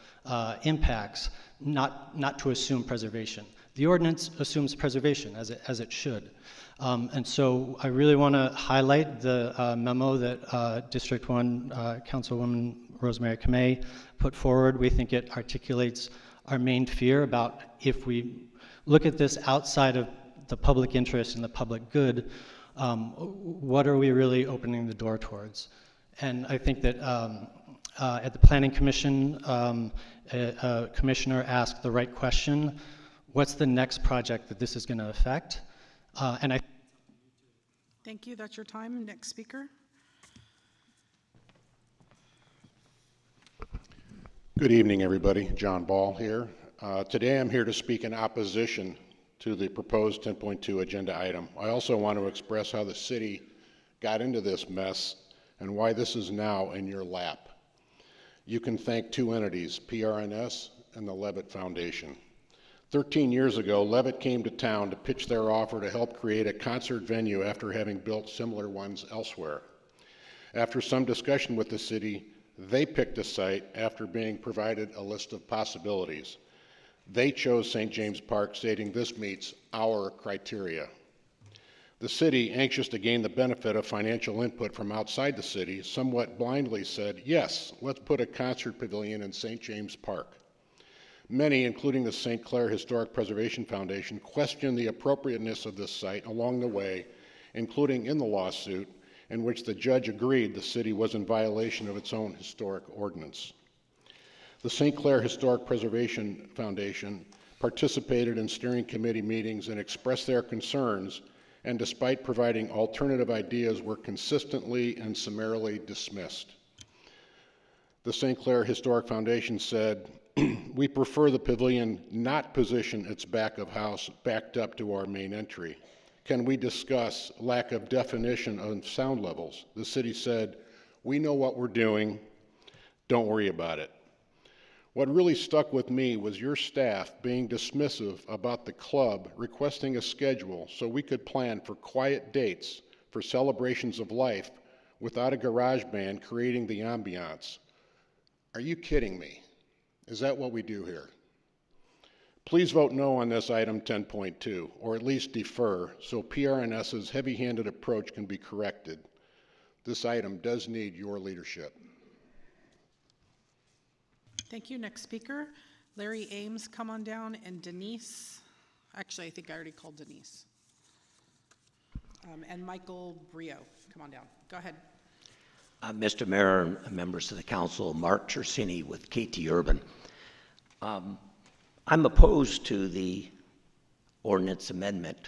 impacts, not to assume preservation. The ordinance assumes preservation, as it should. And so I really want to highlight the memo that District 1 Councilwoman Rosemary Kamei put forward. We think it articulates our main fear about if we look at this outside of the public interest and the public good, what are we really opening the door towards? And I think that at the Planning Commission, a commissioner asked the right question: what's the next project that this is going to affect? Thank you. That's your time. Next speaker. Good evening, everybody. John Ball here. Today I'm here to speak in opposition to the proposed 10.2 agenda item. I also want to express how the city got into this mess and why this is now in your lap. You can thank two entities, PRNS and the Levitt Foundation. 13 years ago, Levitt came to town to pitch their offer to help create a concert venue after having built similar ones elsewhere. After some discussion with the city, they picked a site after being provided a list of possibilities. They chose St. James Park, stating this meets our criteria. The city, anxious to gain the benefit of financial input from outside the city, somewhat blindly said, yes, let's put a concert pavilion in St. James Park. Many, including the St. Clair Historic Preservation Foundation, questioned the appropriateness of this site along the way, including in the lawsuit, in which the judge agreed the city was in violation of its own historic ordinance. The St. Clair Historic Preservation Foundation participated in steering committee meetings and expressed their concerns, and despite providing alternative ideas, were consistently and summarily dismissed. The St. Clair Historic Foundation said, we prefer the pavilion not position its back of house backed up to our main entry. can we discuss lack of definition of sound levels? The city said, we know what we're doing, don't worry about it. What really stuck with me was your staff being dismissive about the club requesting a schedule so we could plan for quiet dates for celebrations of life without a garage band creating the ambiance. Are you kidding me? Is that what we do here? Please vote no on this item 10.2, or at least defer, so PRNS's heavy-handed approach can be corrected. This item does need your leadership. Thank you. Next speaker, Larry Ames, come on down, and Denise. Actually, I think I already called Denise. And Michael Brio, come on down. Go ahead. Mr. Mayor and members of the council, Mark Chersini with KT Urban. I'm opposed to the ordinance amendment.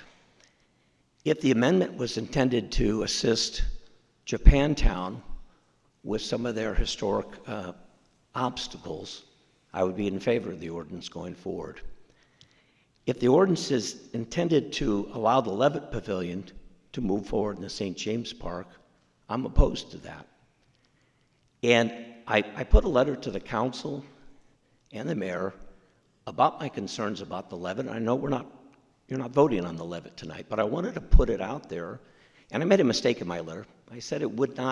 If the amendment was intended to assist Japantown with some of their historic obstacles, I would be in favor of the ordinance going forward. If the ordinance is intended to allow the Levitt Pavilion to move forward in the St. James Park, I'm opposed to that. And I put a letter to the council and the mayor about my concerns about the Levitt. I know you're not voting on the Levitt tonight, but I wanted to put it out there. And I made a mistake in my letter. I said it wouldn't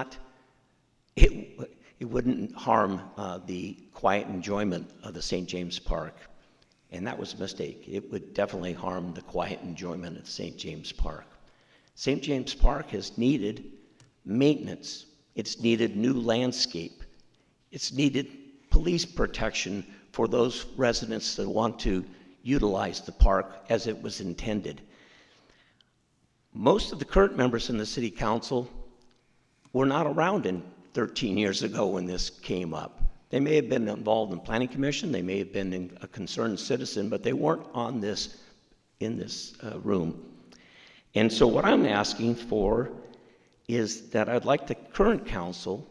harm the quiet enjoyment of the St. James Park. And that was a mistake. It would definitely harm the quiet enjoyment of St. James Park. St. James Park has needed maintenance. It's needed new landscape. It's needed police protection for those residents that want to utilize the park as it was intended. Most of the current members in the city council were not around in 13 years ago when this came up. They may have been involved in planning commission, they may have been a concerned citizen, but they weren't on this, in this room. And so what I'm asking for is that I'd like the current council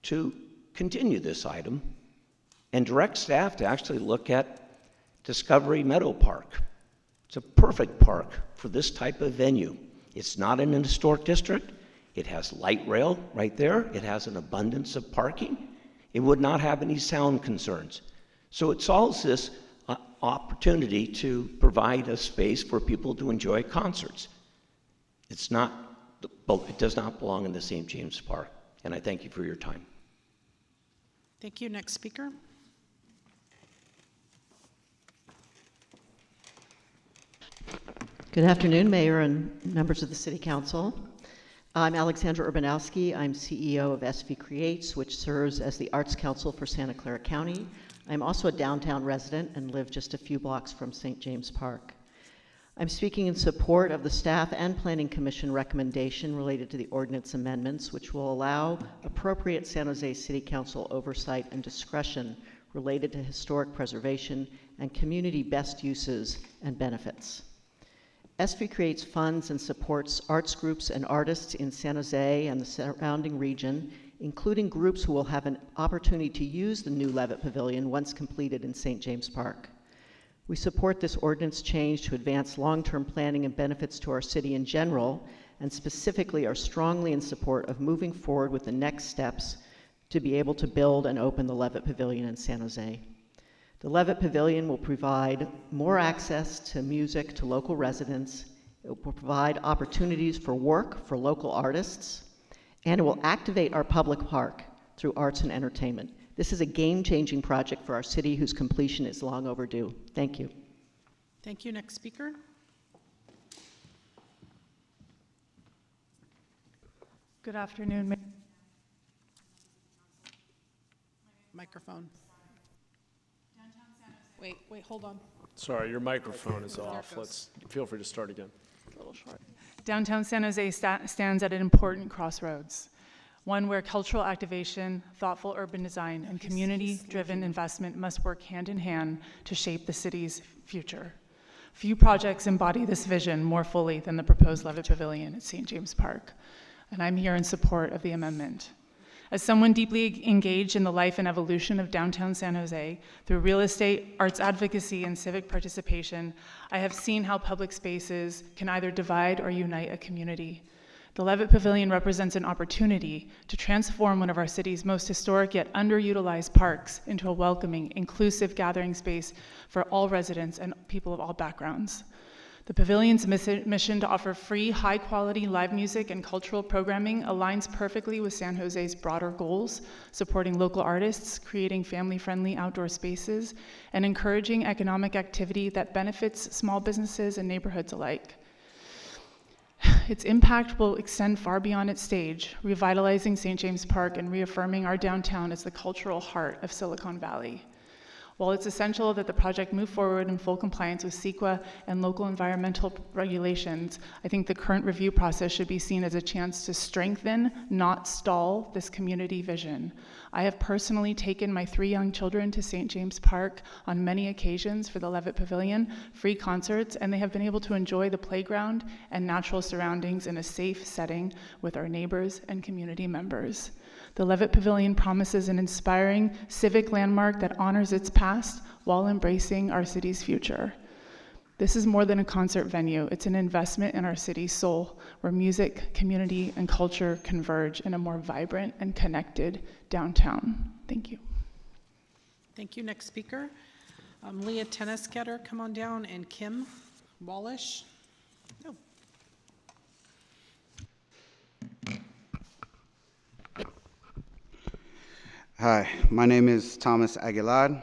to continue this item and direct staff to actually look at Discovery Meadow Park. It's a perfect park for this type of venue. It's not in an historic district. It has light rail right there. It has an abundance of parking. It would not have any sound concerns. So it solves this opportunity to provide a space for people to enjoy concerts. It does not belong in the St. James Park. And I thank you for your time. Thank you. Next speaker. Good afternoon, Mayor and members of the City Council. I'm Alexandra Urbanowski. I'm CEO of SV Creates, which serves as the Arts Council for Santa Clara County. I'm also a downtown resident and live just a few blocks from St. James Park. I'm speaking in support of the Staff and Planning Commission recommendation related to the ordinance amendments, which will allow appropriate San Jose City Council oversight and discretion related to historic preservation and community best uses and benefits. SV Creates funds and supports arts groups and artists in San Jose and the surrounding region, including groups who will have an opportunity to use the new Levitt Pavilion once completed in St. James Park. We support this ordinance change to advance long-term planning and benefits to our city in general, and specifically are strongly in support of moving forward with the next steps to be able to build and open the Levitt Pavilion in San Jose. The Levitt Pavilion will provide more access to music to local residents. It will provide opportunities for work for local artists, and it will activate our public park through arts and entertainment. This is a game-changing project for our city whose completion is long overdue. Thank you. Thank you. Next speaker. Good afternoon. Microphone. Wait, hold on. Sorry, your microphone is off. Feel free to start again. A little short. Downtown San Jose stands at an important crossroads, one where cultural activation, thoughtful urban design, and community-driven investment must work hand in hand to shape the city's future. Few projects embody this vision more fully than the proposed Levitt Pavilion at St. James Park, and I'm here in support of the amendment. As someone deeply engaged in the life and evolution of downtown San Jose through real estate, arts advocacy, and civic participation, I have seen how public spaces can either divide or unite a community. The Levitt Pavilion represents an opportunity to transform one of our city's most historic yet underutilized parks into a welcoming, inclusive gathering space for all residents and people of all backgrounds. The pavilion's mission to offer free, high-quality live music and cultural programming aligns perfectly with San Jose's broader goals, supporting local artists, creating family-friendly outdoor spaces, and encouraging economic activity that benefits small businesses and neighborhoods alike. Its impact will extend far beyond its stage, revitalizing St. James Park and reaffirming our downtown as the cultural heart of Silicon Valley. While it's essential that the project move forward in full compliance with CEQA and local environmental regulations, I think the current review process should be seen as a chance to strengthen, not stall, this community vision. I have personally taken my 3 young children to St. James Park on many occasions for the Levitt Pavilion, free concerts, and they have been able to enjoy the playground and natural surroundings in a safe setting with our neighbors and community members. The Levitt Pavilion promises an inspiring civic landmark that honors its past while embracing our city's future. This is more than a concert venue. It's an investment in our city's soul, where music, community, and culture converge in a more vibrant and connected downtown. Thank you. Thank you. Next speaker, Leah Tennisketter, come on down, and Kim Wallish. Oh. Hi, my name is Thomas Aguilar,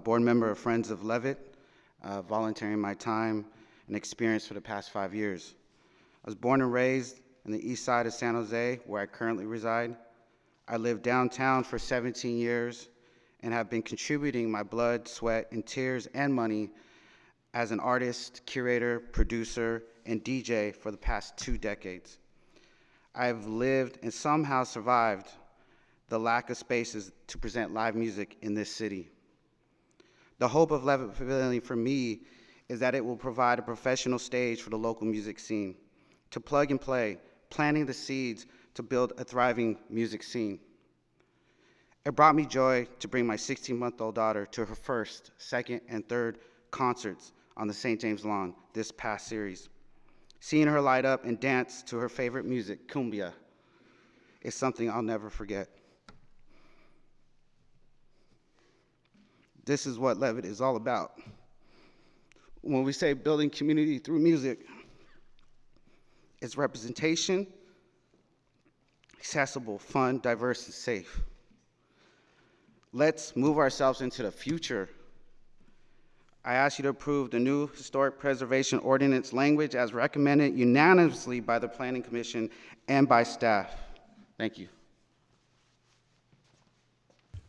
board member of Friends of Levitt, volunteering my time and experience for the past 5 years. I was born and raised in the east side of San Jose, where I currently reside. I lived downtown for 17 years and have been contributing my blood, sweat, and tears and money as an artist, curator, producer, and DJ for the past 2 decades. I have lived and somehow survived the lack of spaces to present live music in this city. The hope of Levitt Pavilion for me is that it will provide a professional stage for the local music scene, to plug and play, planting the seeds to build a thriving music scene. It brought me joy to bring my 16-month-old daughter to her first, second, and third concerts on the St. James lawn this past series. Seeing her light up and dance to her favorite music, cumbia, is something I'll never forget. This is what Levitt is all about. When we say building community through music, it's representation, accessible, fun, diverse, and safe. Let's move ourselves into the future. I ask you to approve the new Historic Preservation Ordinance language as recommended unanimously by the Planning Commission and by staff. Thank you.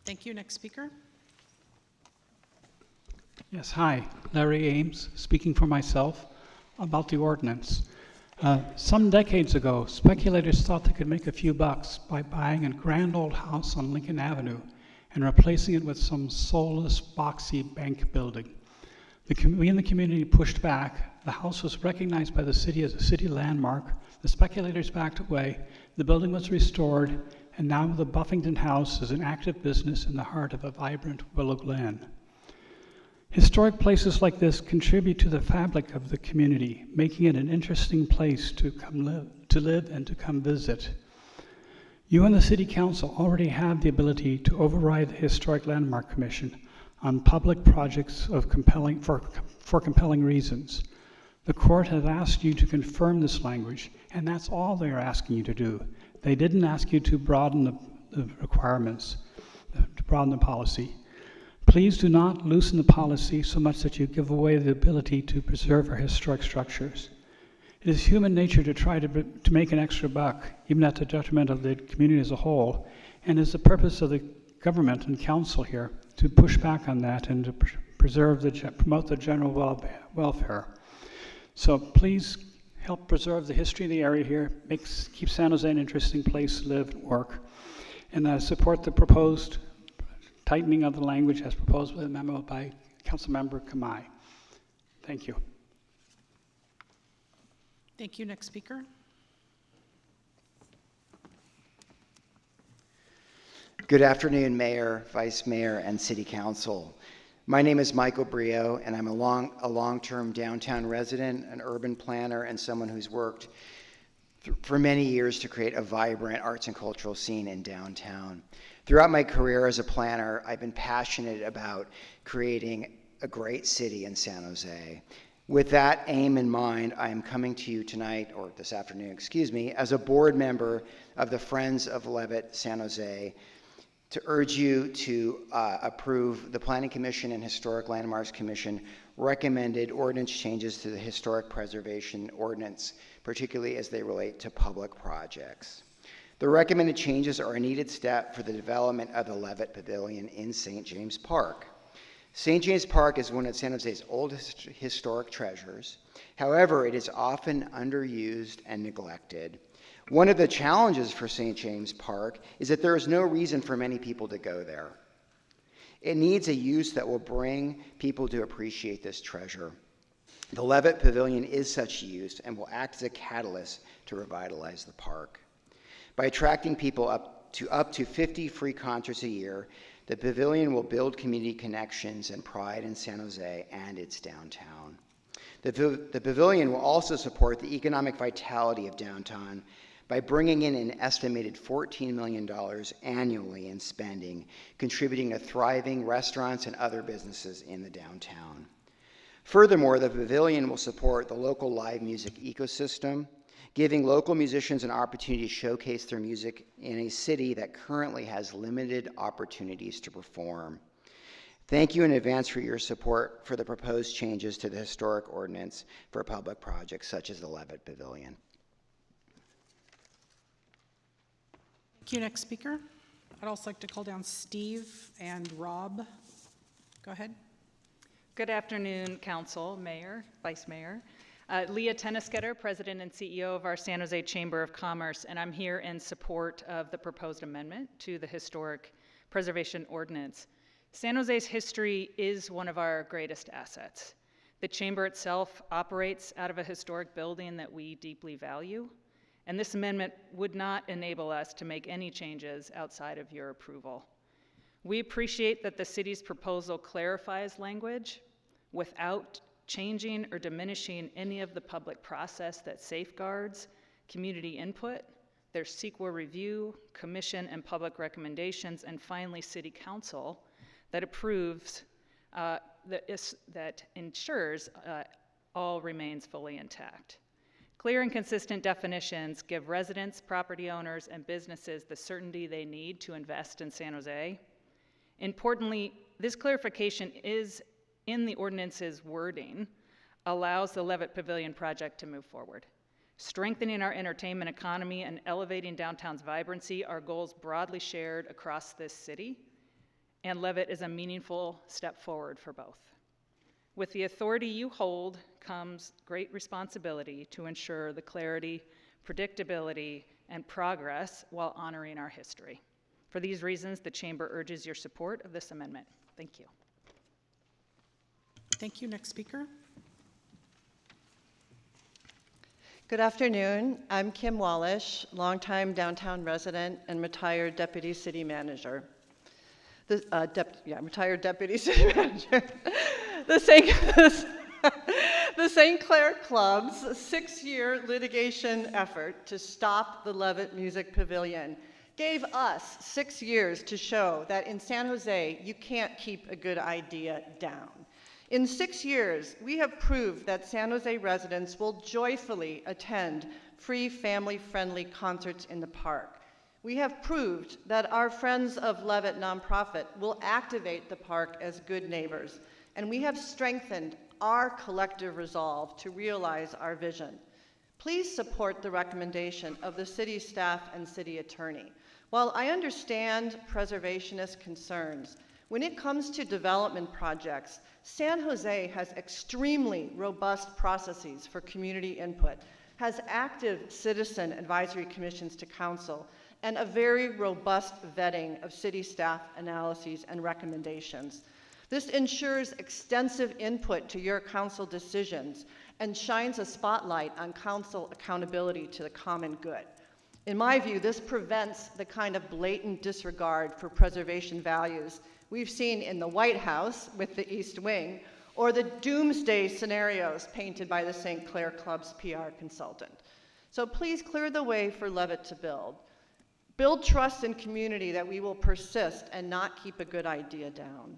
Thank you. Next speaker. Yes, hi, Larry Ames, speaking for myself about the ordinance. Some decades ago, speculators thought they could make a few bucks by buying a grand old house on Lincoln Avenue and replacing it with some soulless, boxy bank building. We in the community pushed back. The house was recognized by the city as a city landmark. The speculators backed away. The building was restored, and now the Buffington House is an active business in the heart of a vibrant Willow Glen. Historic places like this contribute to the fabric of the community, making it an interesting place to live and to come visit. You and the City Council already have the ability to override the Historic Landmark Commission on public projects for compelling reasons. The court has asked you to confirm this language, and that's all they're asking you to do. They didn't ask you to broaden the requirements, to broaden the policy. Please do not loosen the policy so much that you give away the ability to preserve our historic structures. It is human nature to try to make an extra buck, even at the detriment of the community as a whole, and it's the purpose of the government and council here to push back on that and to promote the general welfare. So please help preserve the history of the area here, keep San Jose an interesting place to live and work, and support the proposed tightening of the language as proposed with a memo by Councilmember Kamai. Thank you. Thank you. Next speaker. Good afternoon, Mayor, Vice Mayor, and City Council. My name is Michael Brio, and I'm a long-term downtown resident, an urban planner, and someone who's worked for many years to create a vibrant arts and cultural scene in downtown. Throughout my career as a planner, I've been passionate about creating a great city in San Jose. With that aim in mind, I am coming to you tonight, or this afternoon, excuse me, as a board member of the Friends of Levitt San Jose, to urge you to approve the Planning Commission and Historic Landmarks Commission recommended ordinance changes to the Historic Preservation Ordinance, particularly as they relate to public projects. The recommended changes are a needed step for the development of the Levitt Pavilion in St. James Park. St. James Park is one of San Jose's oldest historic treasures. However, it is often underused and neglected. One of the challenges for St. James Park is that there is no reason for many people to go there. It needs a use that will bring people to appreciate this treasure. The Levitt Pavilion is such use and will act as a catalyst to revitalize the park. By attracting people up to 50 free concerts a year, the pavilion will build community connections and pride in San Jose and its downtown. The pavilion will also support the economic vitality of downtown by bringing in an estimated $14 million annually in spending, contributing to thriving restaurants and other businesses in the downtown. Furthermore, the pavilion will support the local live music ecosystem, giving local musicians an opportunity to showcase their music in a city that currently has limited opportunities to perform. Thank you in advance for your support for the proposed changes to the historic ordinance for public projects such as the Levitt Pavilion. Thank you. Next speaker. I'd also like to call down Steve and Rob. Go ahead. Good afternoon, Council, Mayor, Vice Mayor. Leah Tennisketter, President and CEO of our San Jose Chamber of Commerce, and I'm here in support of the proposed amendment to the Historic Preservation Ordinance. San Jose's history is one of our greatest assets. The Chamber itself operates out of a historic building that we deeply value, and this amendment would not enable us to make any changes outside of your approval. We appreciate that the city's proposal clarifies language without changing or diminishing any of the public process that safeguards community input, their CEQA review, commission and public recommendations, and finally City Council that approves, that ensures all remains fully intact. Clear and consistent definitions give residents, property owners, and businesses the certainty they need to invest in San Jose. Importantly, this clarification is in the ordinance's wording, allows the Levitt Pavilion project to move forward. Strengthening our entertainment economy and elevating downtown's vibrancy are goals broadly shared across this city, and Levitt is a meaningful step forward for both. With the authority you hold comes great responsibility to ensure the clarity, predictability, and progress while honoring our history. For these reasons, the Chamber urges your support of this amendment. Thank you. Thank you. Next speaker. Good afternoon. I'm Kim Wallish, longtime downtown resident and retired deputy city manager. Retired deputy city manager. The St. Clair Club's 6-year litigation effort to stop the Levitt Music Pavilion gave us 6 years to show that in San Jose, you can't keep a good idea down. In 6 years, we have proved that San Jose residents will joyfully attend free family-friendly concerts in the park. We have proved that our Friends of Levitt nonprofit will activate the park as good neighbors, and we have strengthened our collective resolve to realize our vision. Please support the recommendation of the city staff and city attorney. While I understand preservationist concerns, when it comes to development projects, San Jose has extremely robust processes for community input, has active citizen advisory commissions to council, and a very robust vetting of city staff analyses and recommendations. This ensures extensive input to your council decisions and shines a spotlight on council accountability to the common good. In my view, this prevents the kind of blatant disregard for preservation values we've seen in the White House with the East Wing, or the doomsday scenarios painted by the St. Clair Club's PR consultant. So please clear the way for Levitt to build. Build trust in community that we will persist and not keep a good idea down.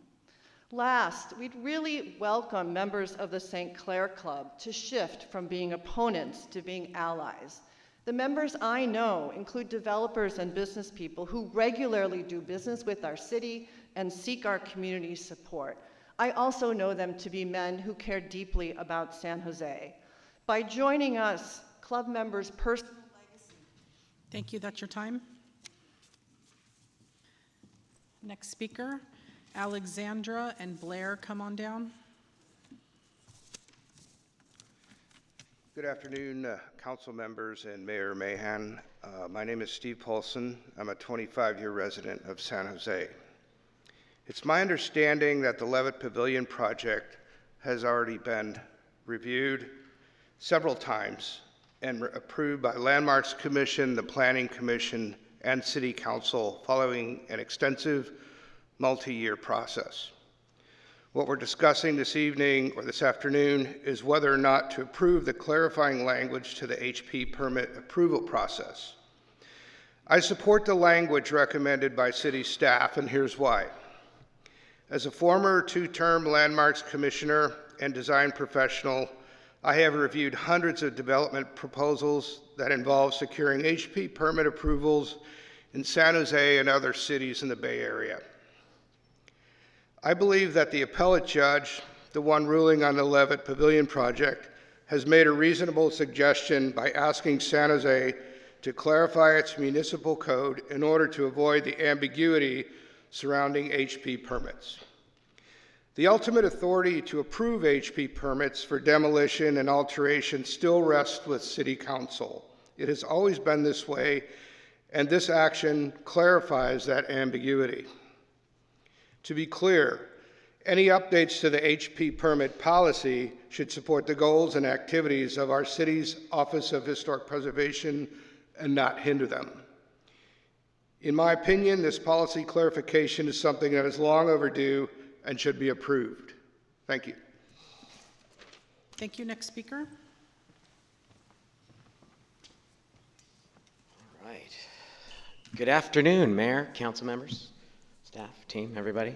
Last, we'd really welcome members of the St. Clair Club to shift from being opponents to being allies. The members I know include developers and business people who regularly do business with our city and seek our community support. I also know them to be men who care deeply about San Jose. By joining us, club members' personal legacy. Thank you, that's your time. Next speaker, Alexandra and Blair, come on down. Good afternoon, council members and Mayor Mahan. My name is Steve Paulson. I'm a 25-year resident of San Jose. It's my understanding that the Levitt Pavilion project has already been reviewed several times and approved by Landmarks Commission, the Planning Commission, and City Council following an extensive multi-year process. What we're discussing this evening or this afternoon is whether or not to approve the clarifying language to the HP permit approval process. I support the language recommended by city staff, and here's why. As a former two-term Landmarks Commissioner and design professional, I have reviewed hundreds of development proposals that involve securing HP permit approvals in San Jose and other cities in the Bay Area. I believe that the appellate judge, the one ruling on the Levitt Pavilion project, has made a reasonable suggestion by asking San Jose to clarify its municipal code in order to avoid the ambiguity surrounding HP permits. The ultimate authority to approve HP permits for demolition and alteration still rests with City Council. It has always been this way, and this action clarifies that ambiguity. To be clear, any updates to the HP permit policy should support the goals and activities of our city's Office of Historic Preservation and not hinder them. In my opinion, this policy clarification is something that is long overdue and should be approved. Thank you. Thank you. Next speaker. All right. Good afternoon, Mayor, council members, staff, team, everybody.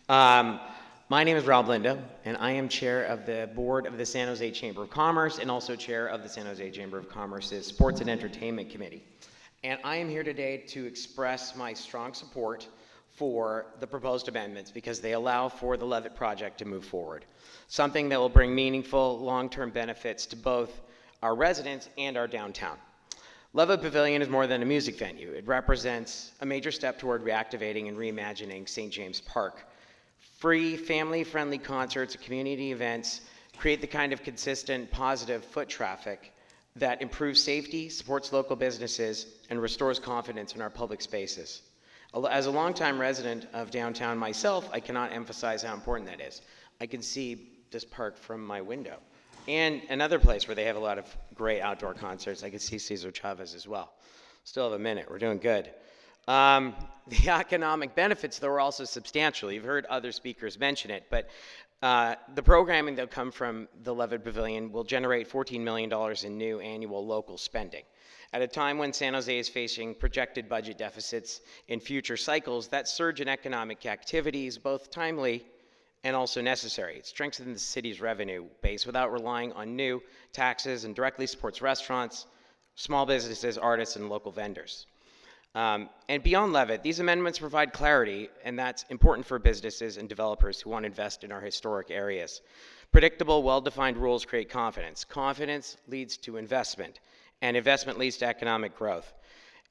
My name is Rob Lindo, and I am chair of the board of the San Jose Chamber of Commerce and also chair of the San Jose Chamber of Commerce's Sports and Entertainment Committee. And I am here today to express my strong support for the proposed amendments because they allow for the Levitt project to move forward, something that will bring meaningful long-term benefits to both our residents and our downtown. Levitt Pavilion is more than a music venue. It represents a major step toward reactivating and reimagining St. James Park. Free, family-friendly concerts and community events create the kind of consistent, positive foot traffic that improves safety, supports local businesses, and restores confidence in our public spaces. As a longtime resident of downtown myself, I cannot emphasize how important that is. I can see this park from my window. And another place where they have a lot of great outdoor concerts, I can see Cesar Chavez as well. Still have a minute, we're doing good. The economic benefits, though, are also substantial. You've heard other speakers mention it, but the programming that will come from the Levitt Pavilion will generate $14 million in new annual local spending. At a time when San Jose is facing projected budget deficits in future cycles, that surge in economic activity is both timely and also necessary. It strengthens the city's revenue base without relying on new taxes and directly supports restaurants, small businesses, artists, and local vendors. And beyond Levitt, these amendments provide clarity, and that's important for businesses and developers who want to invest in our historic areas. Predictable, well-defined rules create confidence. Confidence leads to investment, and investment leads to economic growth.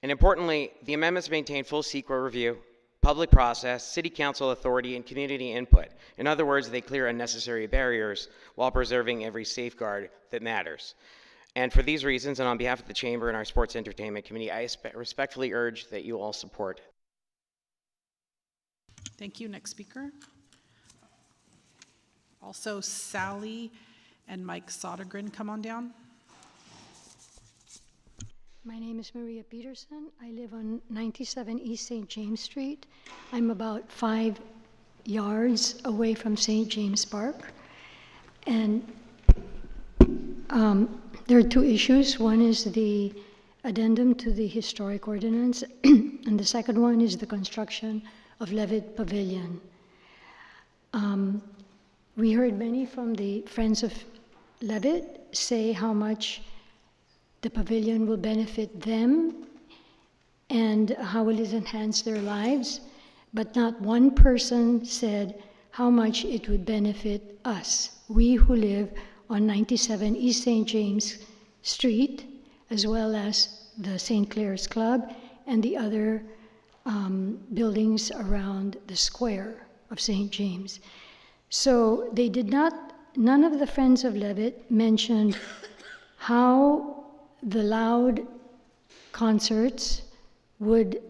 And importantly, the amendments maintain full CEQA review, public process, city council authority, and community input. In other words, they clear unnecessary barriers while preserving every safeguard that matters. And for these reasons, and on behalf of the Chamber and our Sports Entertainment Committee, I respectfully urge that you all support. Thank you. Next speaker. Also, Sally and Mike Sodergren, come on down. My name is Maria Peterson. I live on 97 East St. James Street. I'm about 5 yards away from St. James Park. And there are two issues. One is the addendum to the historic ordinance, and the second one is the construction of Levitt Pavilion. We heard many from the Friends of Levitt say how much the pavilion will benefit them and how it will enhance their lives, but not one person said how much it would benefit us, we who live on 97 East St. James Street, as well as the St. Clair's Club and the other buildings around the square of St. James. So they did not, none of the Friends of Levitt mentioned how the loud concerts would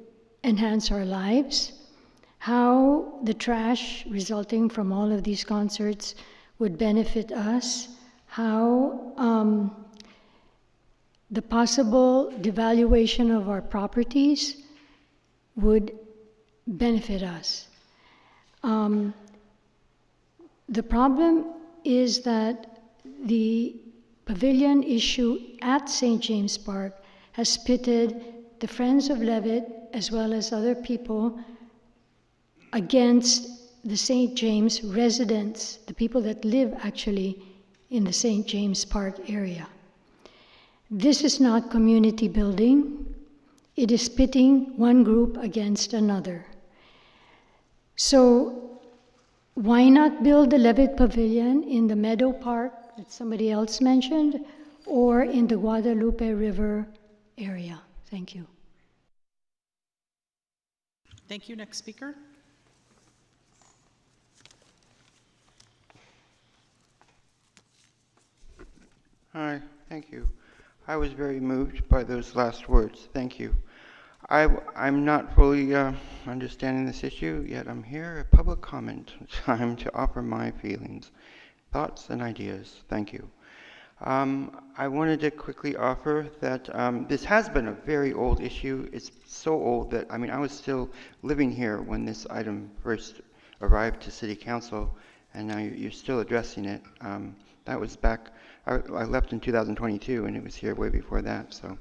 enhance our lives, how the trash resulting from all of these concerts would benefit us, how the possible devaluation of our properties would benefit us. The problem is that the pavilion issue at St. James Park has pitted the Friends of Levitt as well as other people against the St. James residents, the people that live actually in the St. James Park area. This is not community building. It is pitting one group against another. So why not build the Levitt Pavilion in the Meadow Park that somebody else mentioned, or in the Guadalupe River area? Thank you. Thank you. Next speaker. Hi, thank you. I was very moved by those last words. Thank you. I'm not fully understanding this issue, yet I'm here at public comment time to offer my feelings, thoughts, and ideas. Thank you. I wanted to quickly offer that this has been a very old issue. It's so old that, I was still living here when this item first arrived to City Council, and now you're still addressing it. That was back, I left in 2022, and it was here way before that, so.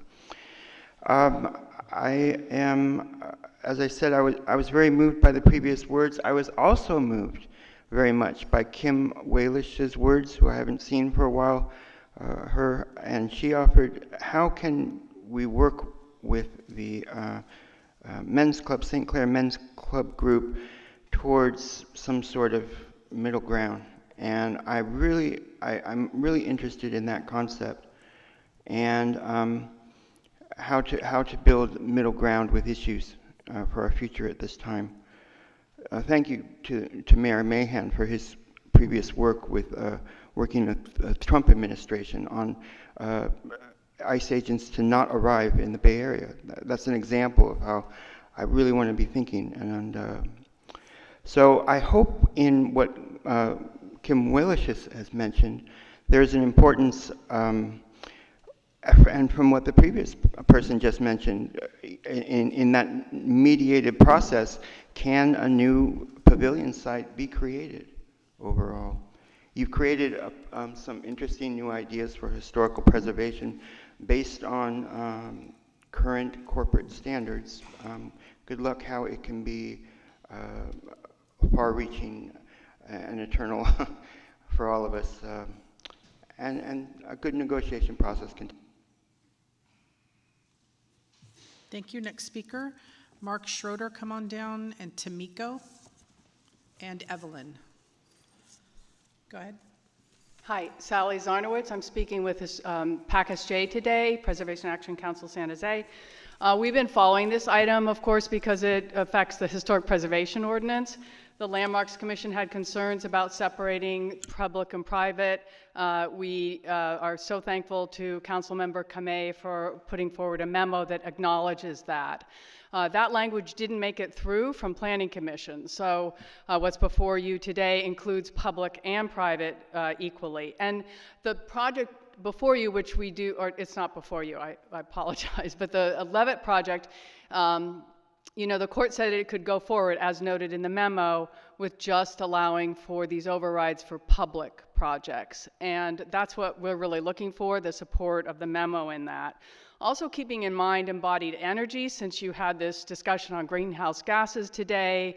I am, as I said, I was very moved by the previous words. I was also moved very much by Kim Walish's words, who I haven't seen for a while, and she offered, how can we work with the men's club, St. Clair Men's Club group, towards some sort of middle ground. And I'm really interested in that concept, and how to build middle ground with issues for our future at this time. Thank you to Mayor Mahan for his previous work with working with the Trump administration on ICE agents to not arrive in the Bay Area. That's an example of how I really want to be thinking. And so I hope in what Kim Walish has mentioned, there's an importance, and from what the previous person just mentioned, in that mediated process, can a new pavilion site be created overall? You've created some interesting new ideas for historical preservation based on current corporate standards. Good luck how it can be far-reaching and eternal for all of us, and a good negotiation process can. Thank you. Next speaker, Mark Schroeder, come on down, and Tamiko, and Evelyn. Go ahead. Hi, Sally Zarnowitz. I'm speaking with PACUS J today, Preservation Action Council San Jose. We've been following this item, of course, because it affects the Historic Preservation Ordinance. The Landmarks Commission had concerns about separating public and private. We are so thankful to Councilmember Kamei for putting forward a memo that acknowledges that. That language didn't make it through from Planning Commission, so what's before you today includes public and private equally. And the project before you, which we do, or it's not before you, I apologize, but the Levitt project, you know, the court said it could go forward, as noted in the memo, with just allowing for these overrides for public projects. And that's what we're really looking for, the support of the memo in that. Also keeping in mind embodied energy, since you had this discussion on greenhouse gases today,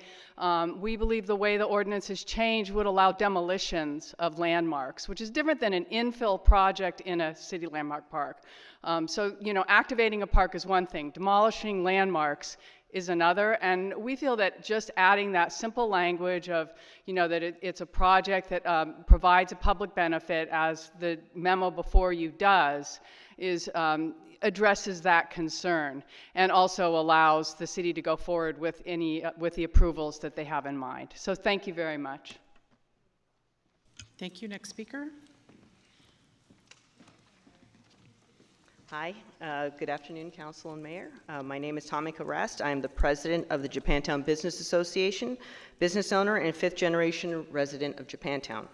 we believe the way the ordinance has changed would allow demolitions of landmarks, which is different than an infill project in a city landmark park. So, you know, activating a park is one thing, demolishing landmarks is another, and we feel that just adding that simple language of, you know, that it's a project that provides a public benefit, as the memo before you does, is addresses that concern and also allows the city to go forward with any with the approvals that they have in mind. So thank you very much. Thank you. Next speaker. Hi, good afternoon, Council and Mayor. My name is Tamika Rest. I am the president of the Japantown Business Association, business owner and fifth generation resident of Japantown.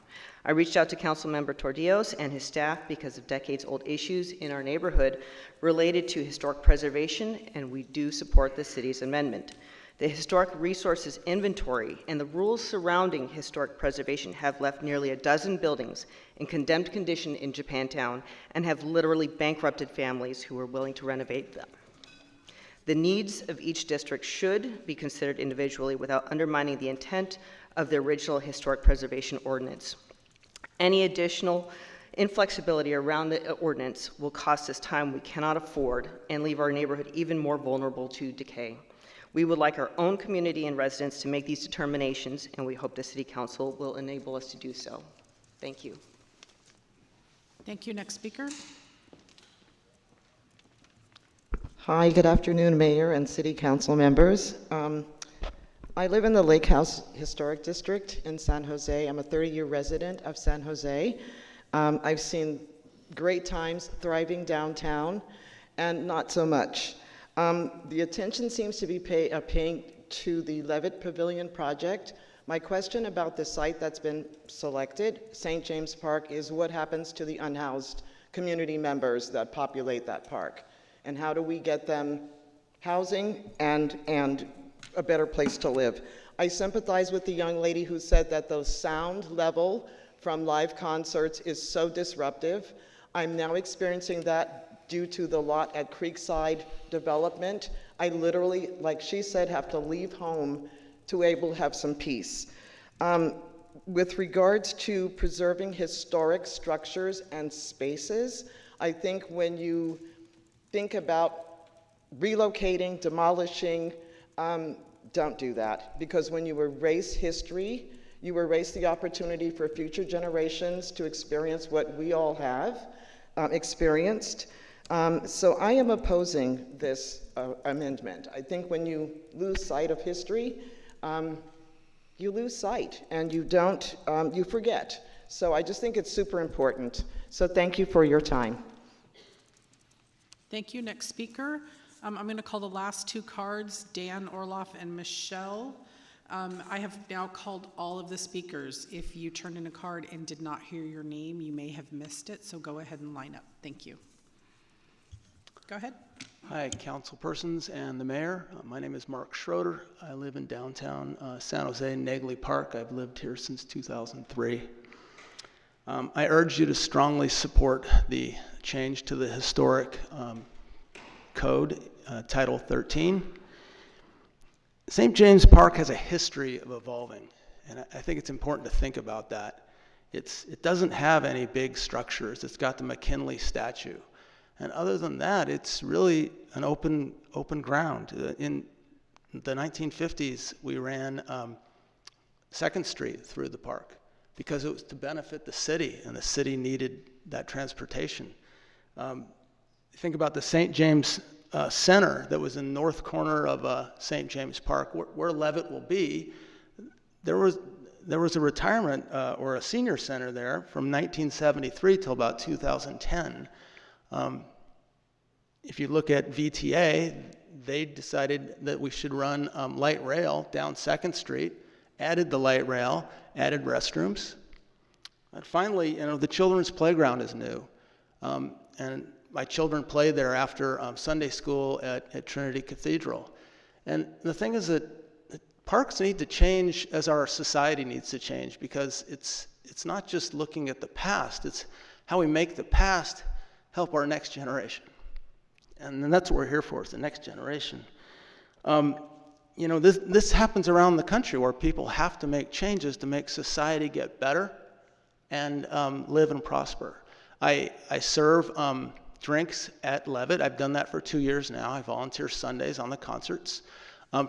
I reached out to Councilmember Tordillos and his staff because of decades-old issues in our neighborhood related to historic preservation, and we do support the city's amendment. The historic resources inventory and the rules surrounding historic preservation have left nearly a dozen buildings in condemned condition in Japantown and have literally bankrupted families who are willing to renovate them. The needs of each district should be considered individually without undermining the intent of the original historic preservation ordinance. Any additional inflexibility around the ordinance will cost us time we cannot afford and leave our neighborhood even more vulnerable to decay. We would like our own community and residents to make these determinations, and we hope the City Council will enable us to do so. Thank you. Thank you. Next speaker. Hi, good afternoon, Mayor and City Council members. I live in the Lake House Historic District in San Jose. I'm a 30-year resident of San Jose. I've seen great times thriving downtown and not so much. The attention seems to be paying to the Levitt Pavilion project. My question about the site that's been selected, St. James Park, is what happens to the unhoused community members that populate that park? And how do we get them housing and a better place to live? I sympathize with the young lady who said that the sound level from live concerts is so disruptive. I'm now experiencing that due to the lot at Creekside development. I literally, like she said, have to leave home to able to have some peace. With regards to preserving historic structures and spaces, I think when you think about relocating, demolishing, don't do that. Because when you erase history, you erase the opportunity for future generations to experience what we all have experienced. So I am opposing this amendment. I think when you lose sight of history, you lose sight and you don't, you forget. So I just think it's super important. So thank you for your time. Thank you. Next speaker. I'm going to call the last two cards, Dan Orloff and Michelle. I have now called all of the speakers. If you turned in a card and did not hear your name, you may have missed it, so go ahead and line up. Thank you. Go ahead. Hi, council persons and the mayor. My name is Mark Schroeder. I live in downtown San Jose, Negley Park. I've lived here since 2003. I urge you to strongly support the change to the historic code, Title 13. St. James Park has a history of evolving, and I think it's important to think about that. It doesn't have any big structures. It's got the McKinley statue. And other than that, it's really an open ground. In the 1950s, we ran 2nd Street through the park because it was to benefit the city, and the city needed that transportation. Think about the St. James Center that was in the north corner of St. James Park, where Levitt will be. There was a retirement or a senior center there from 1973 till about 2010. If you look at VTA, they decided that we should run light rail down 2nd Street, added the light rail, added restrooms. And finally, the children's playground is new. And my children play there after Sunday school at Trinity Cathedral. And the thing is that parks need to change as our society needs to change, because it's not just looking at the past, it's how we make the past help our next generation. And then that's what we're here for, is the next generation. You know, this happens around the country where people have to make changes to make society get better and live and prosper. I serve drinks at Levitt. I've done that for 2 years now. I volunteer Sundays on the concerts.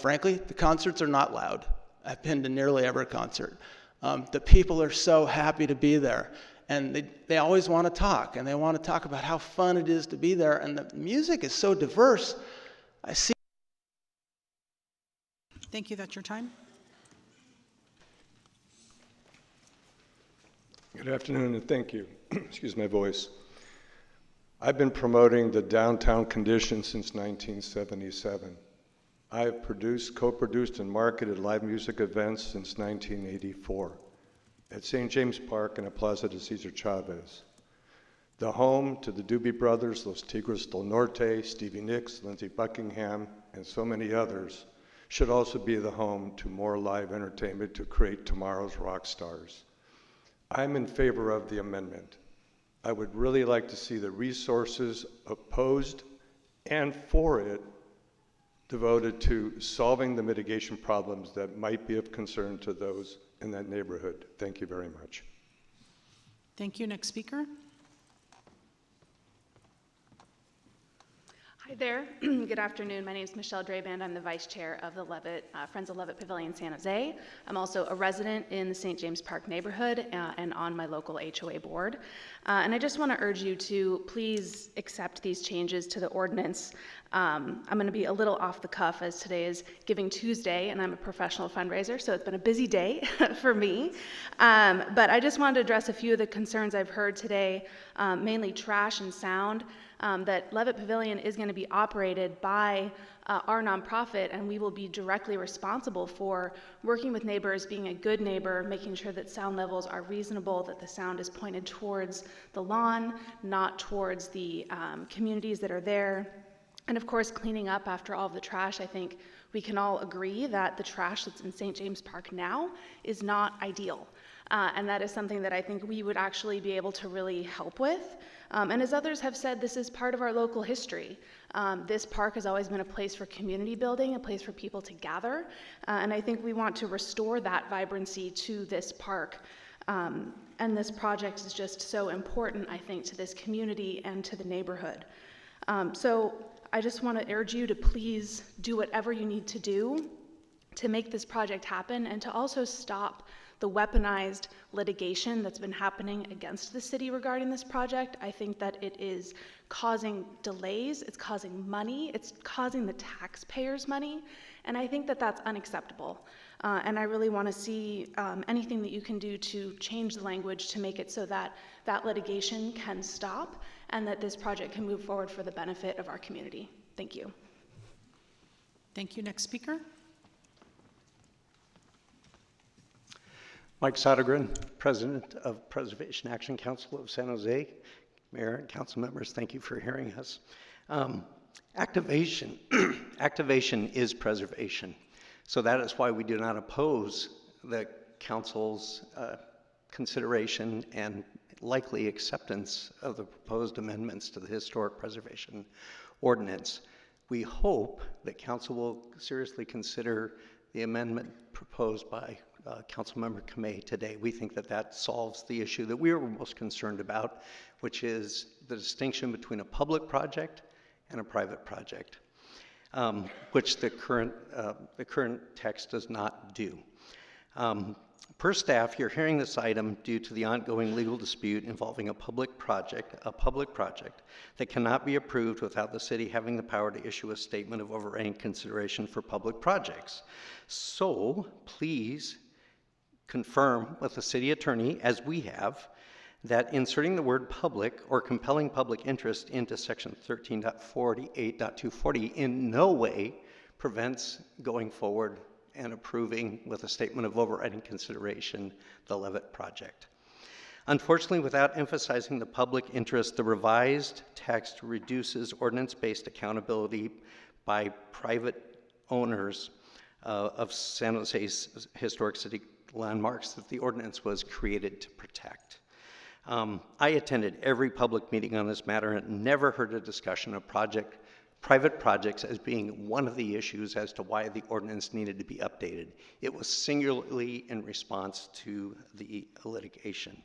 Frankly, the concerts are not loud. I've been to nearly every concert. The people are so happy to be there. And they always want to talk, and they want to talk about how fun it is to be there. And the music is so diverse. I see. Thank you. That's your time. Good afternoon, and thank you. Excuse my voice. I've been promoting the downtown condition since 1977. I have produced, co-produced, and marketed live music events since 1984 at St. James Park and at Plaza de Cesar Chavez. The home to the Doobie Brothers, Los Tigres del Norte, Stevie Nicks, Lindsey Buckingham, and so many others, should also be the home to more live entertainment to create tomorrow's rock stars. I'm in favor of the amendment. I would really like to see the resources opposed and for it devoted to solving the mitigation problems that might be of concern to those in that neighborhood. Thank you very much. Thank you. Next speaker. Hi there. Good afternoon. My name is Michelle Draband. I'm the vice chair of the Levitt Friends of Levitt Pavilion San Jose. I'm also a resident in the St. James Park neighborhood and on my local HOA board. And I just want to urge you to please accept these changes to the ordinance. I'm going to be a little off the cuff, as today is Giving Tuesday and I'm a professional fundraiser, so it's been a busy day for me. But I just wanted to address a few of the concerns I've heard today, mainly trash and sound. That Levitt Pavilion is going to be operated by our nonprofit, and we will be directly responsible for working with neighbors, being a good neighbor, making sure that sound levels are reasonable, that the sound is pointed towards the lawn, not towards the communities that are there. And of course, cleaning up after all of the trash. I think we can all agree that the trash that's in St. James Park now is not ideal. And that is something that I think we would actually be able to really help with. And as others have said, this is part of our local history. This park has always been a place for community building, a place for people to gather. And I think we want to restore that vibrancy to this park. And this project is just so important, I think, to this community and to the neighborhood. So I just want to urge you to please do whatever you need to do to make this project happen, and to also stop the weaponized litigation that's been happening against the city regarding this project. I think that it is causing delays, it's causing money, it's causing the taxpayers money, and I think that that's unacceptable. And I really want to see anything that you can do to change the language to make it so that that litigation can stop and that this project can move forward for the benefit of our community. Thank you. Thank you. Next speaker. Mike Sodergren, President of Preservation Action Council of San Jose. Mayor and council members, thank you for hearing us. Activation is preservation. So that is why we do not oppose the council's consideration and likely acceptance of the proposed amendments to the Historic Preservation Ordinance. We hope that council will seriously consider the amendment proposed by Councilmember Kamei today. We think that that solves the issue that we were most concerned about, which is the distinction between a public project and a private project, which the current text does not do. Per staff, you're hearing this item due to the ongoing legal dispute involving a public project that cannot be approved without the city having the power to issue a statement of overriding consideration for public projects. So please confirm with the city attorney, as we have, that inserting the word public or compelling public interest into section 13.48.240 in no way prevents going forward and approving with a statement of overriding consideration the Levitt project. Unfortunately, without emphasizing the public interest, the revised text reduces ordinance-based accountability by private owners of San Jose's historic city landmarks that the ordinance was created to protect. I attended every public meeting on this matter and never heard a discussion of private projects as being one of the issues as to why the ordinance needed to be updated. It was singularly in response to the litigation.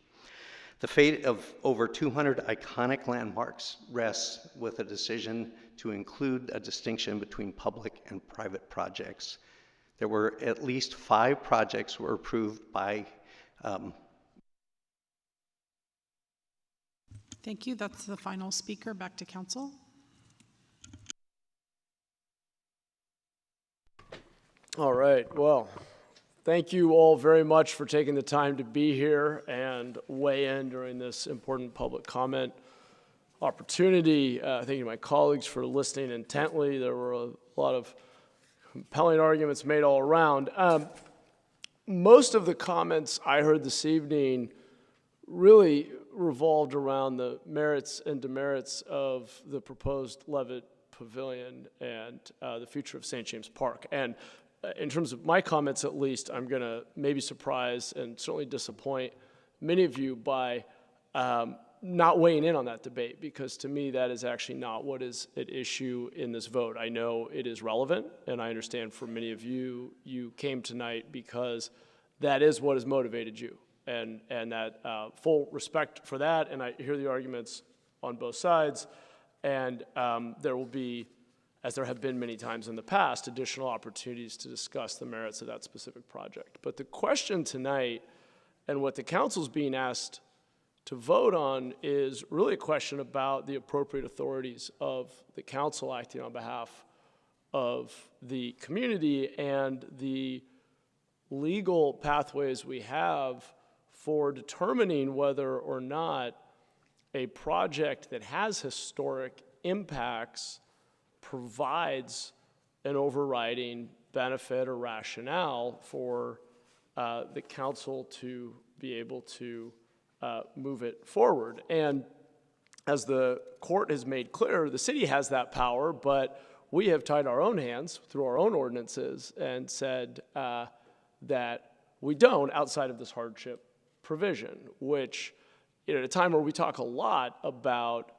The fate of over 200 iconic landmarks rests with a decision to include a distinction between public and private projects. There were at least 5 projects were approved by Thank you. That's the final speaker. Back to council. All right, well, thank you all very much for taking the time to be here and weigh in during this important public comment opportunity. Thank you to my colleagues for listening intently. There were a lot of compelling arguments made all around. Most of the comments I heard this evening really revolved around the merits and demerits of the proposed Levitt Pavilion and the future of St. James Park. And in terms of my comments, at least, I'm going to maybe surprise and certainly disappoint many of you by not weighing in on that debate, because to me that is actually not what is at issue in this vote. I know it is relevant, and I understand for many of you, you came tonight because that is what has motivated you, and that full respect for that, and I hear the arguments on both sides, and there will be, as there have been many times in the past, additional opportunities to discuss the merits of that specific project. But the question tonight, and what the council's being asked to vote on, is really a question about the appropriate authorities of the council acting on behalf of the community and the legal pathways we have for determining whether or not a project that has historic impacts provides an overriding benefit or rationale for the council to be able to move it forward. And as the court has made clear, the city has that power, but we have tied our own hands through our own ordinances and said that we don't outside of this hardship provision, which, at a time where we talk a lot about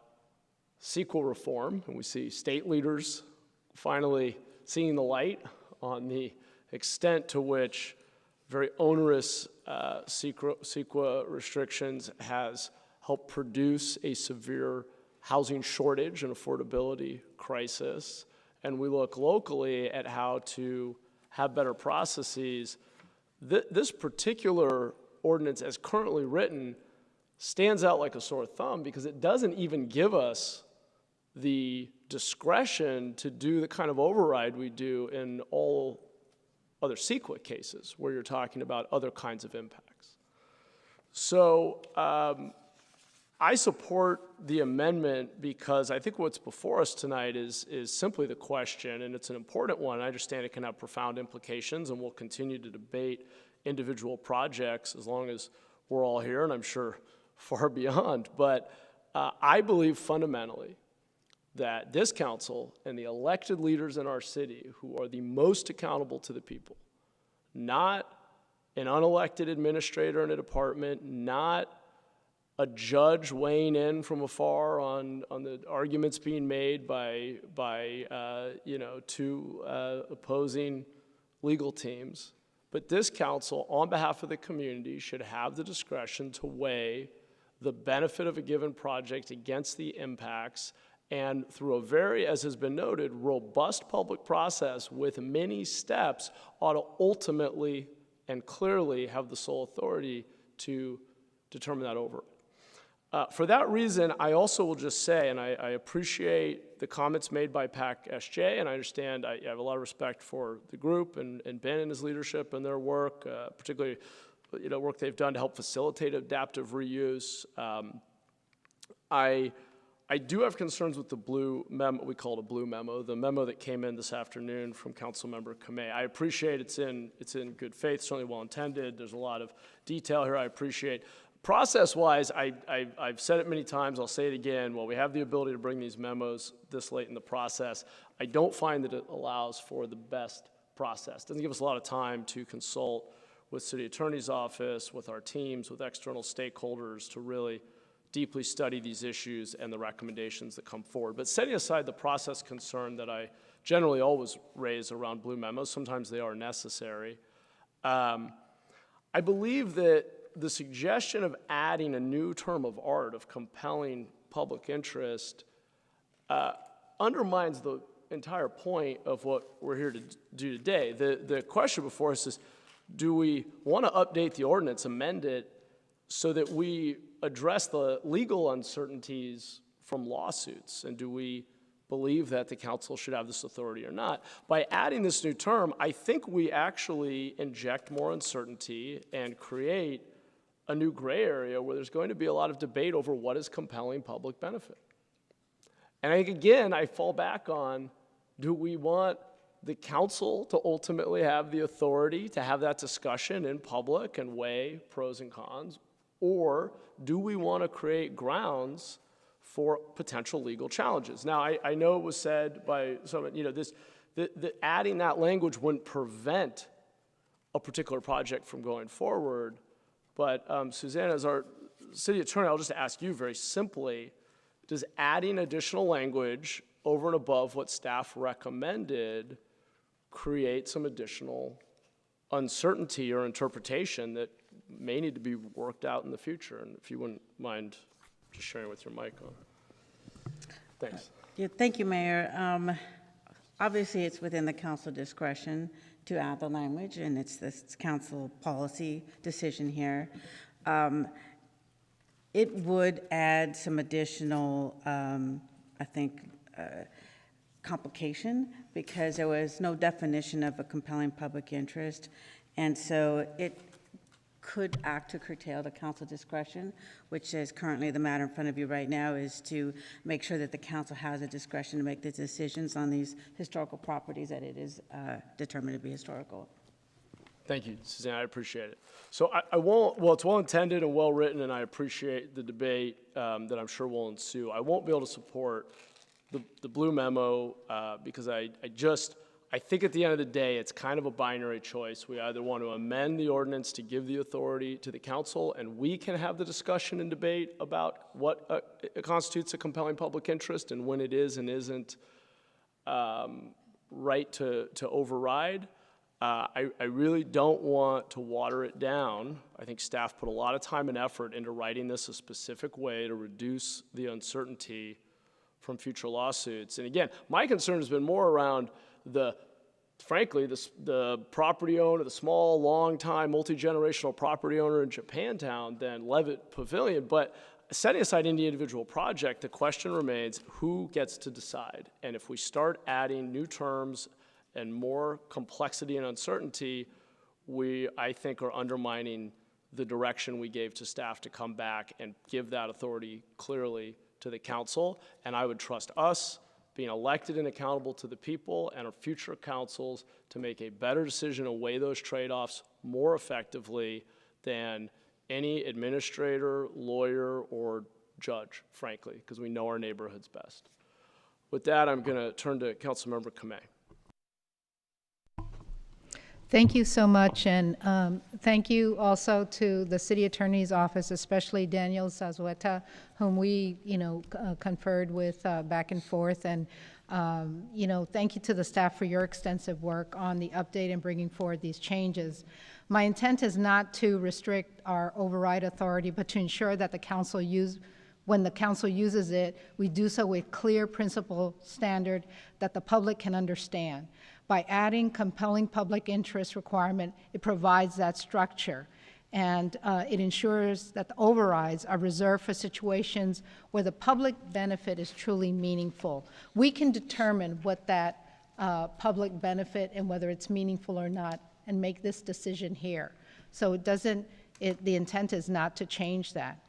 CEQA reform, and we see state leaders finally seeing the light on the extent to which very onerous CEQA restrictions has helped produce a severe housing shortage and affordability crisis, and we look locally at how to have better processes. This particular ordinance, as currently written, stands out like a sore thumb because it doesn't even give us the discretion to do the kind of override we do in all other CEQA cases where you're talking about other kinds of impacts. So I support the amendment because I think what's before us tonight is simply the question, and it's an important one. I understand it can have profound implications, and we'll continue to debate individual projects as long as we're all here, and I'm sure far beyond. But I believe fundamentally that this council and the elected leaders in our city who are the most accountable to the people, not an unelected administrator in a department, not a judge weighing in from afar on the arguments being made by two opposing legal teams, but this council, on behalf of the community, should have the discretion to weigh the benefit of a given project against the impacts, and through a very, as has been noted, robust public process with many steps, ought to ultimately and clearly have the sole authority to determine that override. For that reason, I also will just say, and I appreciate the comments made by PAC SJ, and I understand I have a lot of respect for the group and Ben and his leadership and their work, particularly work they've done to help facilitate adaptive reuse. I do have concerns with the blue memo, we call it a blue memo, the memo that came in this afternoon from Councilmember Kamei. I appreciate it's in good faith, certainly well intended. There's a lot of detail here I appreciate. Process-wise, I've said it many times, I'll say it again, while we have the ability to bring these memos this late in the process, I don't find that it allows for the best process. It doesn't give us a lot of time to consult with City Attorney's Office, with our teams, with external stakeholders to really deeply study these issues and the recommendations that come forward. But setting aside the process concern that I generally always raise around blue memos, sometimes they are necessary, I believe that the suggestion of adding a new term of art of compelling public interest undermines the entire point of what we're here to do today. The question before us is, do we want to update the ordinance, amend it, so that we address the legal uncertainties from lawsuits? And do we believe that the council should have this authority or not? By adding this new term, I think we actually inject more uncertainty and create a new gray area where there's going to be a lot of debate over what is compelling public benefit. And I think, again, I fall back on, do we want the council to ultimately have the authority to have that discussion in public and weigh pros and cons? Or do we want to create grounds for potential legal challenges? Now, I know it was said by someone, adding that language wouldn't prevent a particular project from going forward. But Susanna, as our city attorney, I'll just ask you very simply, does adding additional language over and above what staff recommended create some additional uncertainty or interpretation that may need to be worked out in the future? And if you wouldn't mind just sharing with your mic on. Thanks. Yeah, thank you, Mayor. Obviously, it's within the council discretion to add the language, and it's this council policy decision here. It would add some additional, I think, complication, because there was no definition of a compelling public interest, and so it could act to curtail the council discretion, which is currently the matter in front of you right now, is to make sure that the council has the discretion to make the decisions on these historical properties that it is determined to be historical. Thank you, Susanna, I appreciate it. So I won't, well, it's well-intended and well-written, and I appreciate the debate that I'm sure will ensue. I won't be able to support the blue memo because I think at the end of the day, it's kind of a binary choice. We either want to amend the ordinance to give the authority to the council, and we can have the discussion and debate about what constitutes a compelling public interest and when it is and isn't right to override. I really don't want to water it down. I think staff put a lot of time and effort into writing this a specific way to reduce the uncertainty from future lawsuits. And again, my concern has been more around frankly, the property owner, the small, long-time, multi-generational property owner in Japantown than Levitt Pavilion. But setting aside any individual project, the question remains, who gets to decide? And if we start adding new terms and more complexity and uncertainty, we, I think, are undermining the direction we gave to staff to come back and give that authority clearly to the council. And I would trust us, being elected and accountable to the people and our future councils, to make a better decision and weigh those trade-offs more effectively than any administrator, lawyer, or judge, frankly, because we know our neighborhoods best. With that, I'm going to turn to Councilmember Kamei. Thank you so much, and thank you also to the City Attorney's Office, especially Daniel Zazueta, whom we, conferred with back and forth, and thank you to the staff for your extensive work on the update and bringing forward these changes. My intent is not to restrict our override authority, but to ensure that the council when the council uses it, we do so with clear principle standard that the public can understand. By adding compelling public interest requirement, it provides that structure, and it ensures that the overrides are reserved for situations where the public benefit is truly meaningful. We can determine what that public benefit and whether it's meaningful or not and make this decision here. So the intent is not to change that.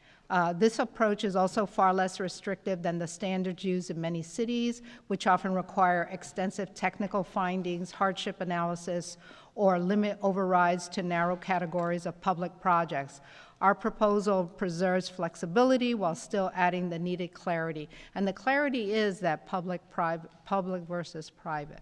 This approach is also far less restrictive than the standards used in many cities, which often require extensive technical findings, hardship analysis, or limit overrides to narrow categories of public projects. Our proposal preserves flexibility while still adding the needed clarity. And the clarity is that public versus private.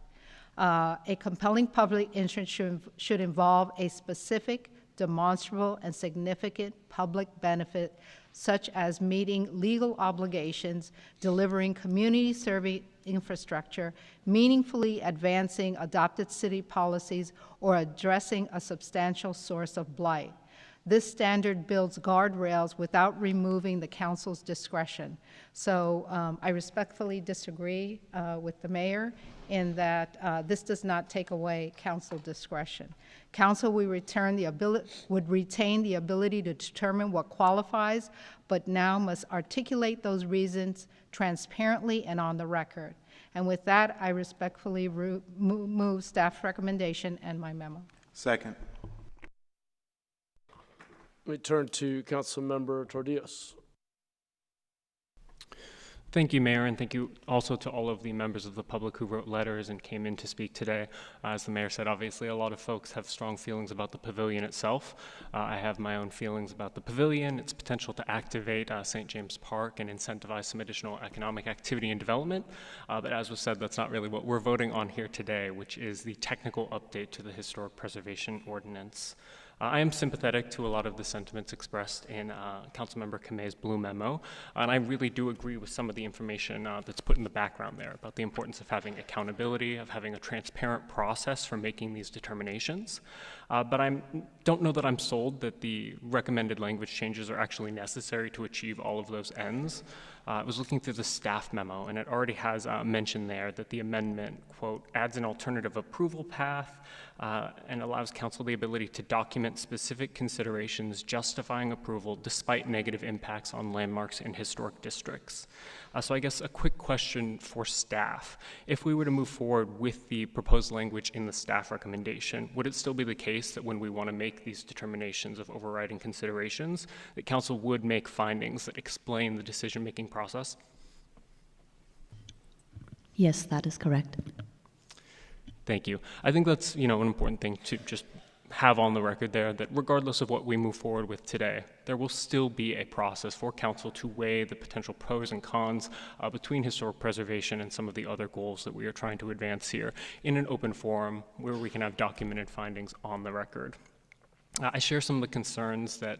A compelling public interest should involve a specific, demonstrable, and significant public benefit, such as meeting legal obligations, delivering community-serving infrastructure, meaningfully advancing adopted city policies, or addressing a substantial source of blight. This standard builds guardrails without removing the council's discretion. So I respectfully disagree with the mayor in that this does not take away council discretion. Council would retain the ability to determine what qualifies, but now must articulate those reasons transparently and on the record. And with that, I respectfully move staff recommendation and my memo. Second. We turn to Councilmember Tordillos. Thank you, Mayor, and thank you also to all of the members of the public who wrote letters and came in to speak today. As the Mayor said, obviously a lot of folks have strong feelings about the pavilion itself. I have my own feelings about the pavilion, its potential to activate St. James Park and incentivize some additional economic activity and development. But as was said, that's not really what we're voting on here today, which is the technical update to the Historic Preservation Ordinance. I am sympathetic to a lot of the sentiments expressed in Councilmember Kamei's blue memo, and I really do agree with some of the information that's put in the background there about the importance of having accountability, of having a transparent process for making these determinations. But I don't know that I'm sold that the recommended language changes are actually necessary to achieve all of those ends. I was looking through the staff memo, and it already has mentioned there that the amendment, quote, adds an alternative approval path and allows council the ability to document specific considerations justifying approval despite negative impacts on landmarks in historic districts. So I guess a quick question for staff. If we were to move forward with the proposed language in the staff recommendation, would it still be the case that when we want to make these determinations of overriding considerations, that council would make findings that explain the decision-making process? Yes, that is correct. Thank you. I think that's, an important thing to just have on the record there, that regardless of what we move forward with today, there will still be a process for council to weigh the potential pros and cons between historic preservation and some of the other goals that we are trying to advance here in an open forum where we can have documented findings on the record. I share some of the concerns that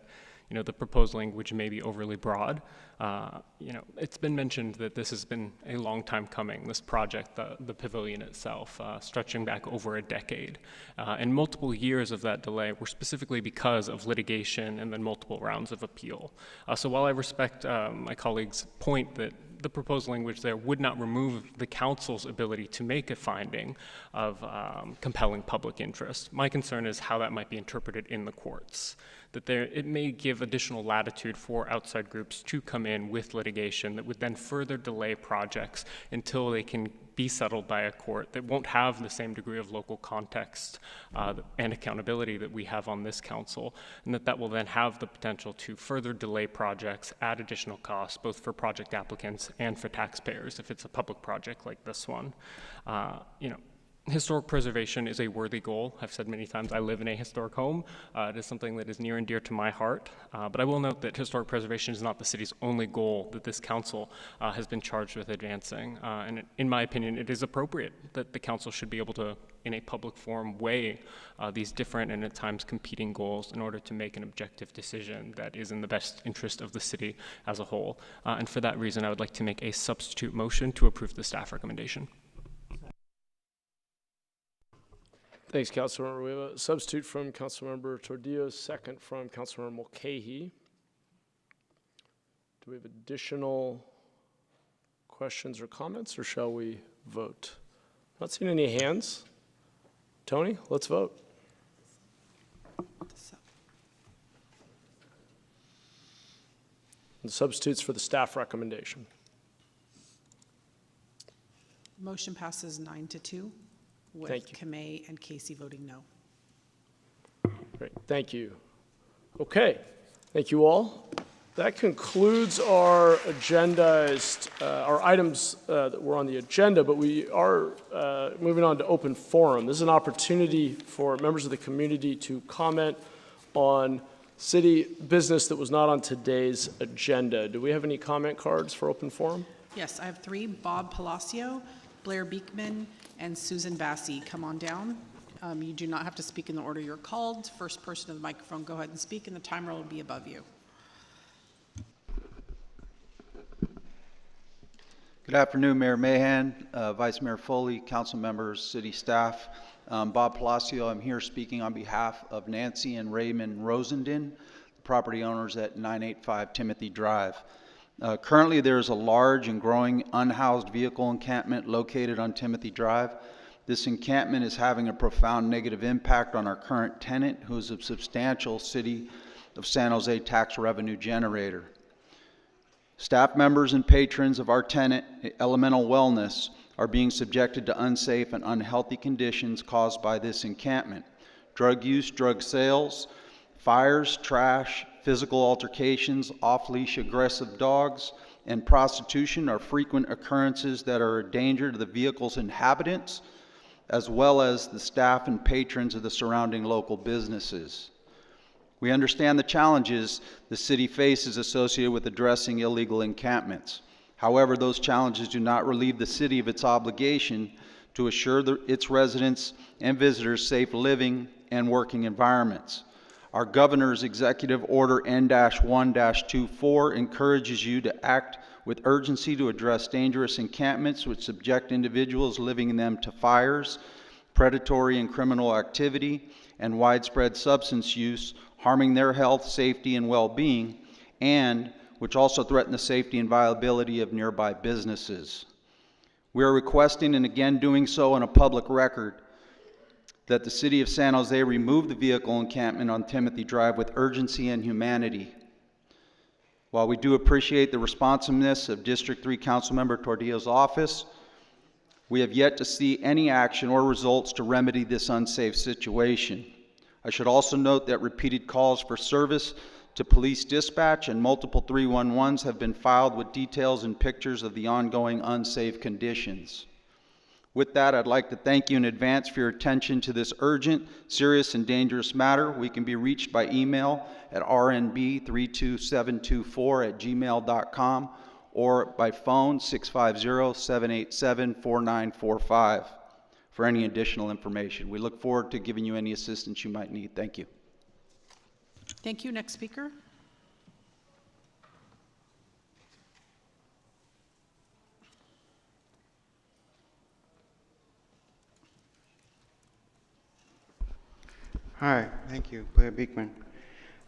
the proposed language may be overly broad. It's been mentioned that this has been a long time coming, this project, the pavilion itself, stretching back over a decade. And multiple years of that delay were specifically because of litigation and then multiple rounds of appeal. So while I respect my colleague's point that the proposed language there would not remove the council's ability to make a finding of compelling public interest, my concern is how that might be interpreted in the courts. That it may give additional latitude for outside groups to come in with litigation that would then further delay projects until they can be settled by a court that won't have the same degree of local context and accountability that we have on this council, and that will then have the potential to further delay projects, add additional costs, both for project applicants and for taxpayers if it's a public project like this one. Historic preservation is a worthy goal. I've said many times I live in a historic home. It is something that is near and dear to my heart. But I will note that historic preservation is not the city's only goal that this council has been charged with advancing. And in my opinion, it is appropriate that the council should be able to, in a public forum, weigh these different and at times competing goals in order to make an objective decision that is in the best interest of the city as a whole. And for that reason, I would like to make a substitute motion to approve the staff recommendation. Thanks, Councilmember. We have a substitute from Councilmember Tordillos, second from Councilmember Mulcahy. Do we have additional questions or comments, or shall we vote? Not seeing any hands. Tony, let's vote. The substitutes for the staff recommendation. Motion passes 9-2. With Kamei and Casey voting no. Great, thank you. Okay, thank you all. That concludes our agendized, our items that were on the agenda, but we are moving on to open forum. This is an opportunity for members of the community to comment on city business that was not on today's agenda. Do we have any comment cards for open forum? Yes, I have 3, Bob Palacio, Blair Beekman, and Susan Bassey. Come on down. You do not have to speak in the order you're called. First person to the microphone, go ahead and speak, and the timer will be above you. Good afternoon, Mayor Mahan, Vice Mayor Foley, council members, city staff. Bob Palacio, I'm here speaking on behalf of Nancy and Raymond Rosenden, the property owners at 985 Timothy Drive. Currently, there is a large and growing unhoused vehicle encampment located on Timothy Drive. This encampment is having a profound negative impact on our current tenant, who is a substantial City of San Jose tax revenue generator. Staff members and patrons of our tenant, Elemental Wellness, are being subjected to unsafe and unhealthy conditions caused by this encampment. Drug use, drug sales, fires, trash, physical altercations, off-leash aggressive dogs, and prostitution are frequent occurrences that are a danger to the vehicle's inhabitants, as well as the staff and patrons of the surrounding local businesses. We understand the challenges the city faces associated with addressing illegal encampments. However, those challenges do not relieve the city of its obligation to assure its residents and visitors safe living and working environments. Our governor's executive order N-1-24 encourages you to act with urgency to address dangerous encampments which subject individuals living in them to fires, predatory and criminal activity, and widespread substance use, harming their health, safety, and well-being, and which also threaten the safety and viability of nearby businesses. We are requesting, and again doing so on a public record, that the City of San Jose remove the vehicle encampment on Timothy Drive with urgency and humanity. While we do appreciate the responsiveness of District 3 Councilmember Tordillo's office, we have yet to see any action or results to remedy this unsafe situation. I should also note that repeated calls for service to police dispatch and multiple 311s have been filed with details and pictures of the ongoing unsafe conditions. With that, I'd like to thank you in advance for your attention to this urgent, serious, and dangerous matter. We can be reached by email at rnb32724@gmail.com or by phone 650-787-4945 for any additional information. We look forward to giving you any assistance you might need. Thank you. Thank you. Next speaker. Hi, thank you, Blair Beekman.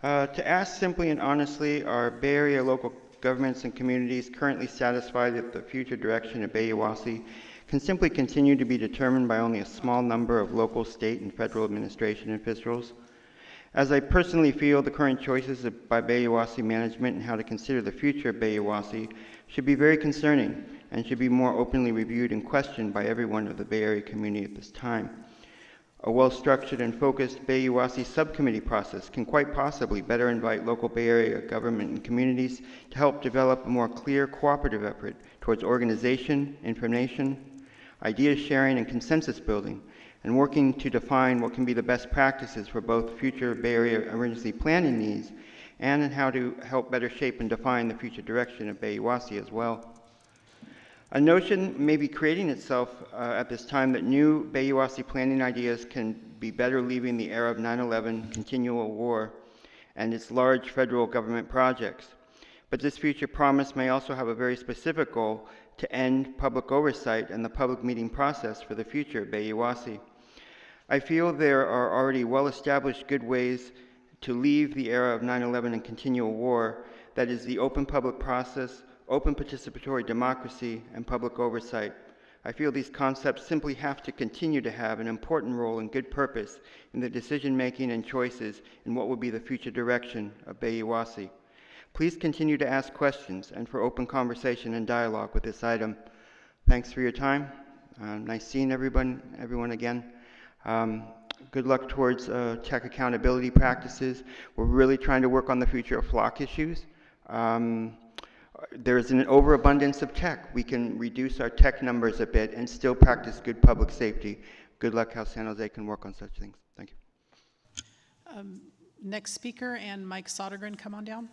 To ask simply and honestly, are Bay Area local governments and communities currently satisfied that the future direction of Bayawasi can simply continue to be determined by only a small number of local, state, and federal administration officials? As I personally feel the current choices by Bayawasi management and how to consider the future of Bayawasi should be very concerning and should be more openly reviewed and questioned by everyone of the Bay Area community at this time. A well-structured and focused Bayawasi subcommittee process can quite possibly better invite local Bay Area government and communities to help develop a more clear cooperative effort towards organization, information, idea sharing, and consensus building, and working to define what can be the best practices for both future Bay Area emergency planning needs and in how to help better shape and define the future direction of Bayawasi as well. A notion may be creating itself at this time that new Bayawasi planning ideas can be better leaving the era of 9/11 continual war and its large federal government projects. But this future promise may also have a very specific goal to end public oversight and the public meeting process for the future of Bayawasi. I feel there are already well-established good ways to leave the era of 9/11 and continual war, that is the open public process, open participatory democracy, and public oversight. I feel these concepts simply have to continue to have an important role and good purpose in the decision-making and choices in what will be the future direction of Bayawasi. Please continue to ask questions and for open conversation and dialogue with this item. Thanks for your time. Nice seeing everyone again. Good luck towards tech accountability practices. We're really trying to work on the future of flock issues. There's an overabundance of tech. We can reduce our tech numbers a bit and still practice good public safety. Good luck how San Jose can work on such things. Thank you. Next speaker, and Mike Sodergren, come on down.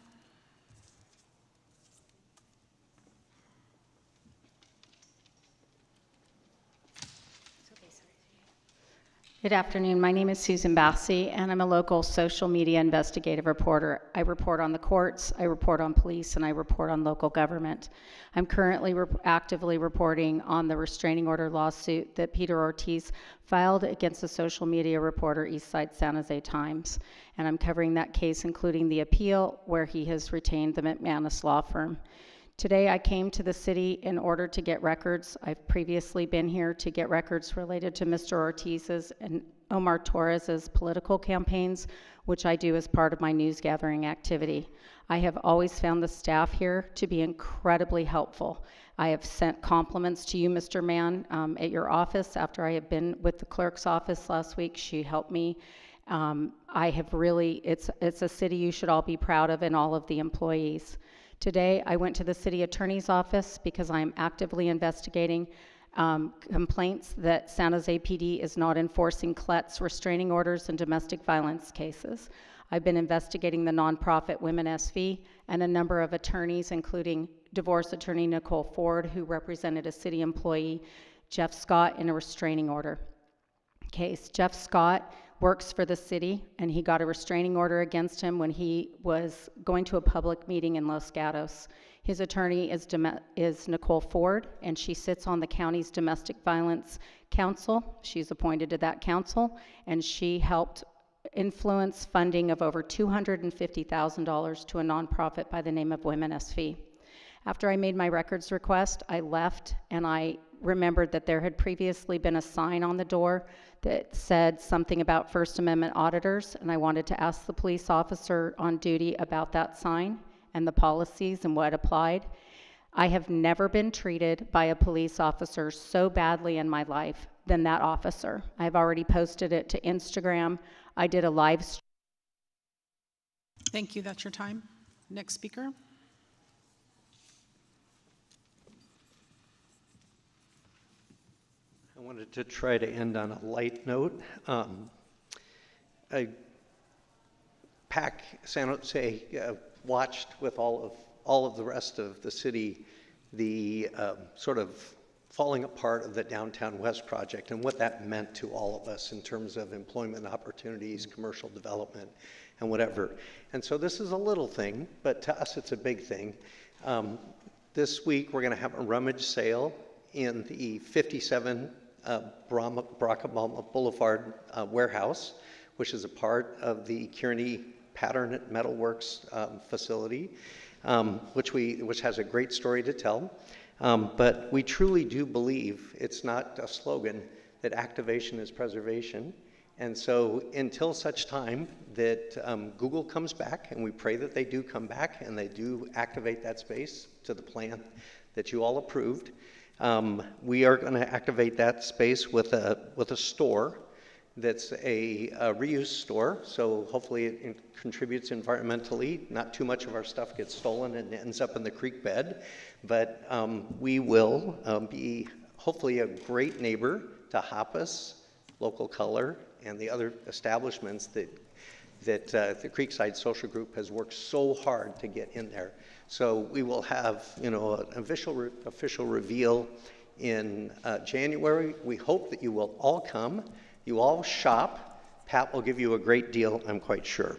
Good afternoon. My name is Susan Bassey, and I'm a local social media investigative reporter. I report on the courts, I report on police, and I report on local government. I'm currently actively reporting on the restraining order lawsuit that Peter Ortiz filed against the social media reporter Eastside San Jose Times. And I'm covering that case, including the appeal where he has retained the McManus law firm. Today I came to the city in order to get records. I've previously been here to get records related to Mr. Ortiz's and Omar Torres's political campaigns, which I do as part of my news gathering activity. I have always found the staff here to be incredibly helpful. I have sent compliments to you, Mr. Mann, at your office after I have been with the clerk's office last week. She helped me. I have really, it's a city you should all be proud of, and all of the employees. Today, I went to the city attorney's office because I am actively investigating complaints that San Jose PD is not enforcing CLET's restraining orders in domestic violence cases. I've been investigating the nonprofit Women SV and a number of attorneys, including divorce attorney Nicole Ford, who represented a city employee, Jeff Scott, in a restraining order case. Jeff Scott works for the city, and he got a restraining order against him when he was going to a public meeting in Los Gatos. His attorney is Nicole Ford, and she sits on the county's domestic violence council. She's appointed to that council, and she helped influence funding of over $250,000 to a nonprofit by the name of Women SV. After I made my records request, I left, and I remembered that there had previously been a sign on the door that said something about First Amendment auditors, and I wanted to ask the police officer on duty about that sign and the policies and what applied. I have never been treated by a police officer so badly in my life than that officer. I've already posted it to Instagram. I did a live stream. Thank you, that's your time. Next speaker. I wanted to try to end on a light note. PAC San Jose watched with all of the rest of the city the sort of falling apart of the Downtown West project and what that meant to all of us in terms of employment opportunities, commercial development, and whatever. And so this is a little thing, but to us it's a big thing. This week we're going to have a rummage sale in the 57 Bracamama Boulevard warehouse, which is a part of the Kearney Pattern Metalworks facility, which has a great story to tell. But we truly do believe, it's not a slogan, that activation is preservation. And so until such time that Google comes back, and we pray that they do come back and they do activate that space to the plan that you all approved, we are going to activate that space with a store that's a reuse store, so hopefully it contributes environmentally. Not too much of our stuff gets stolen and ends up in the creek bed, but we will be hopefully a great neighbor to Hoppus, Local Color, and the other establishments that the Creekside Social Group has worked so hard to get in there. So we will have, an official reveal in January. We hope that you will all come. You all shop. Pat will give you a great deal, I'm quite sure.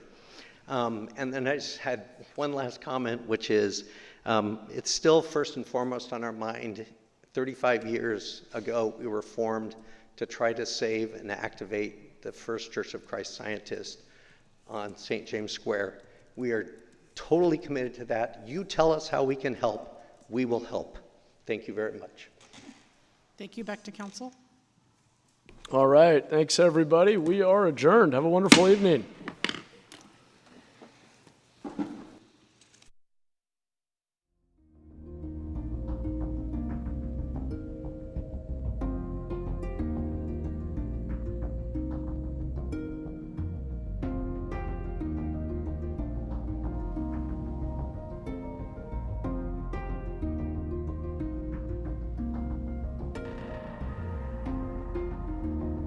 And then I just had one last comment, which is it's still first and foremost on our mind. 35 years ago, we were formed to try to save and activate the First Church of Christ Scientist on St. James Square. We are totally committed to that. You tell us how we can help. We will help. Thank you very much. Thank you. Back to council. All right. Thanks, everybody. We are adjourned. Have a wonderful evening.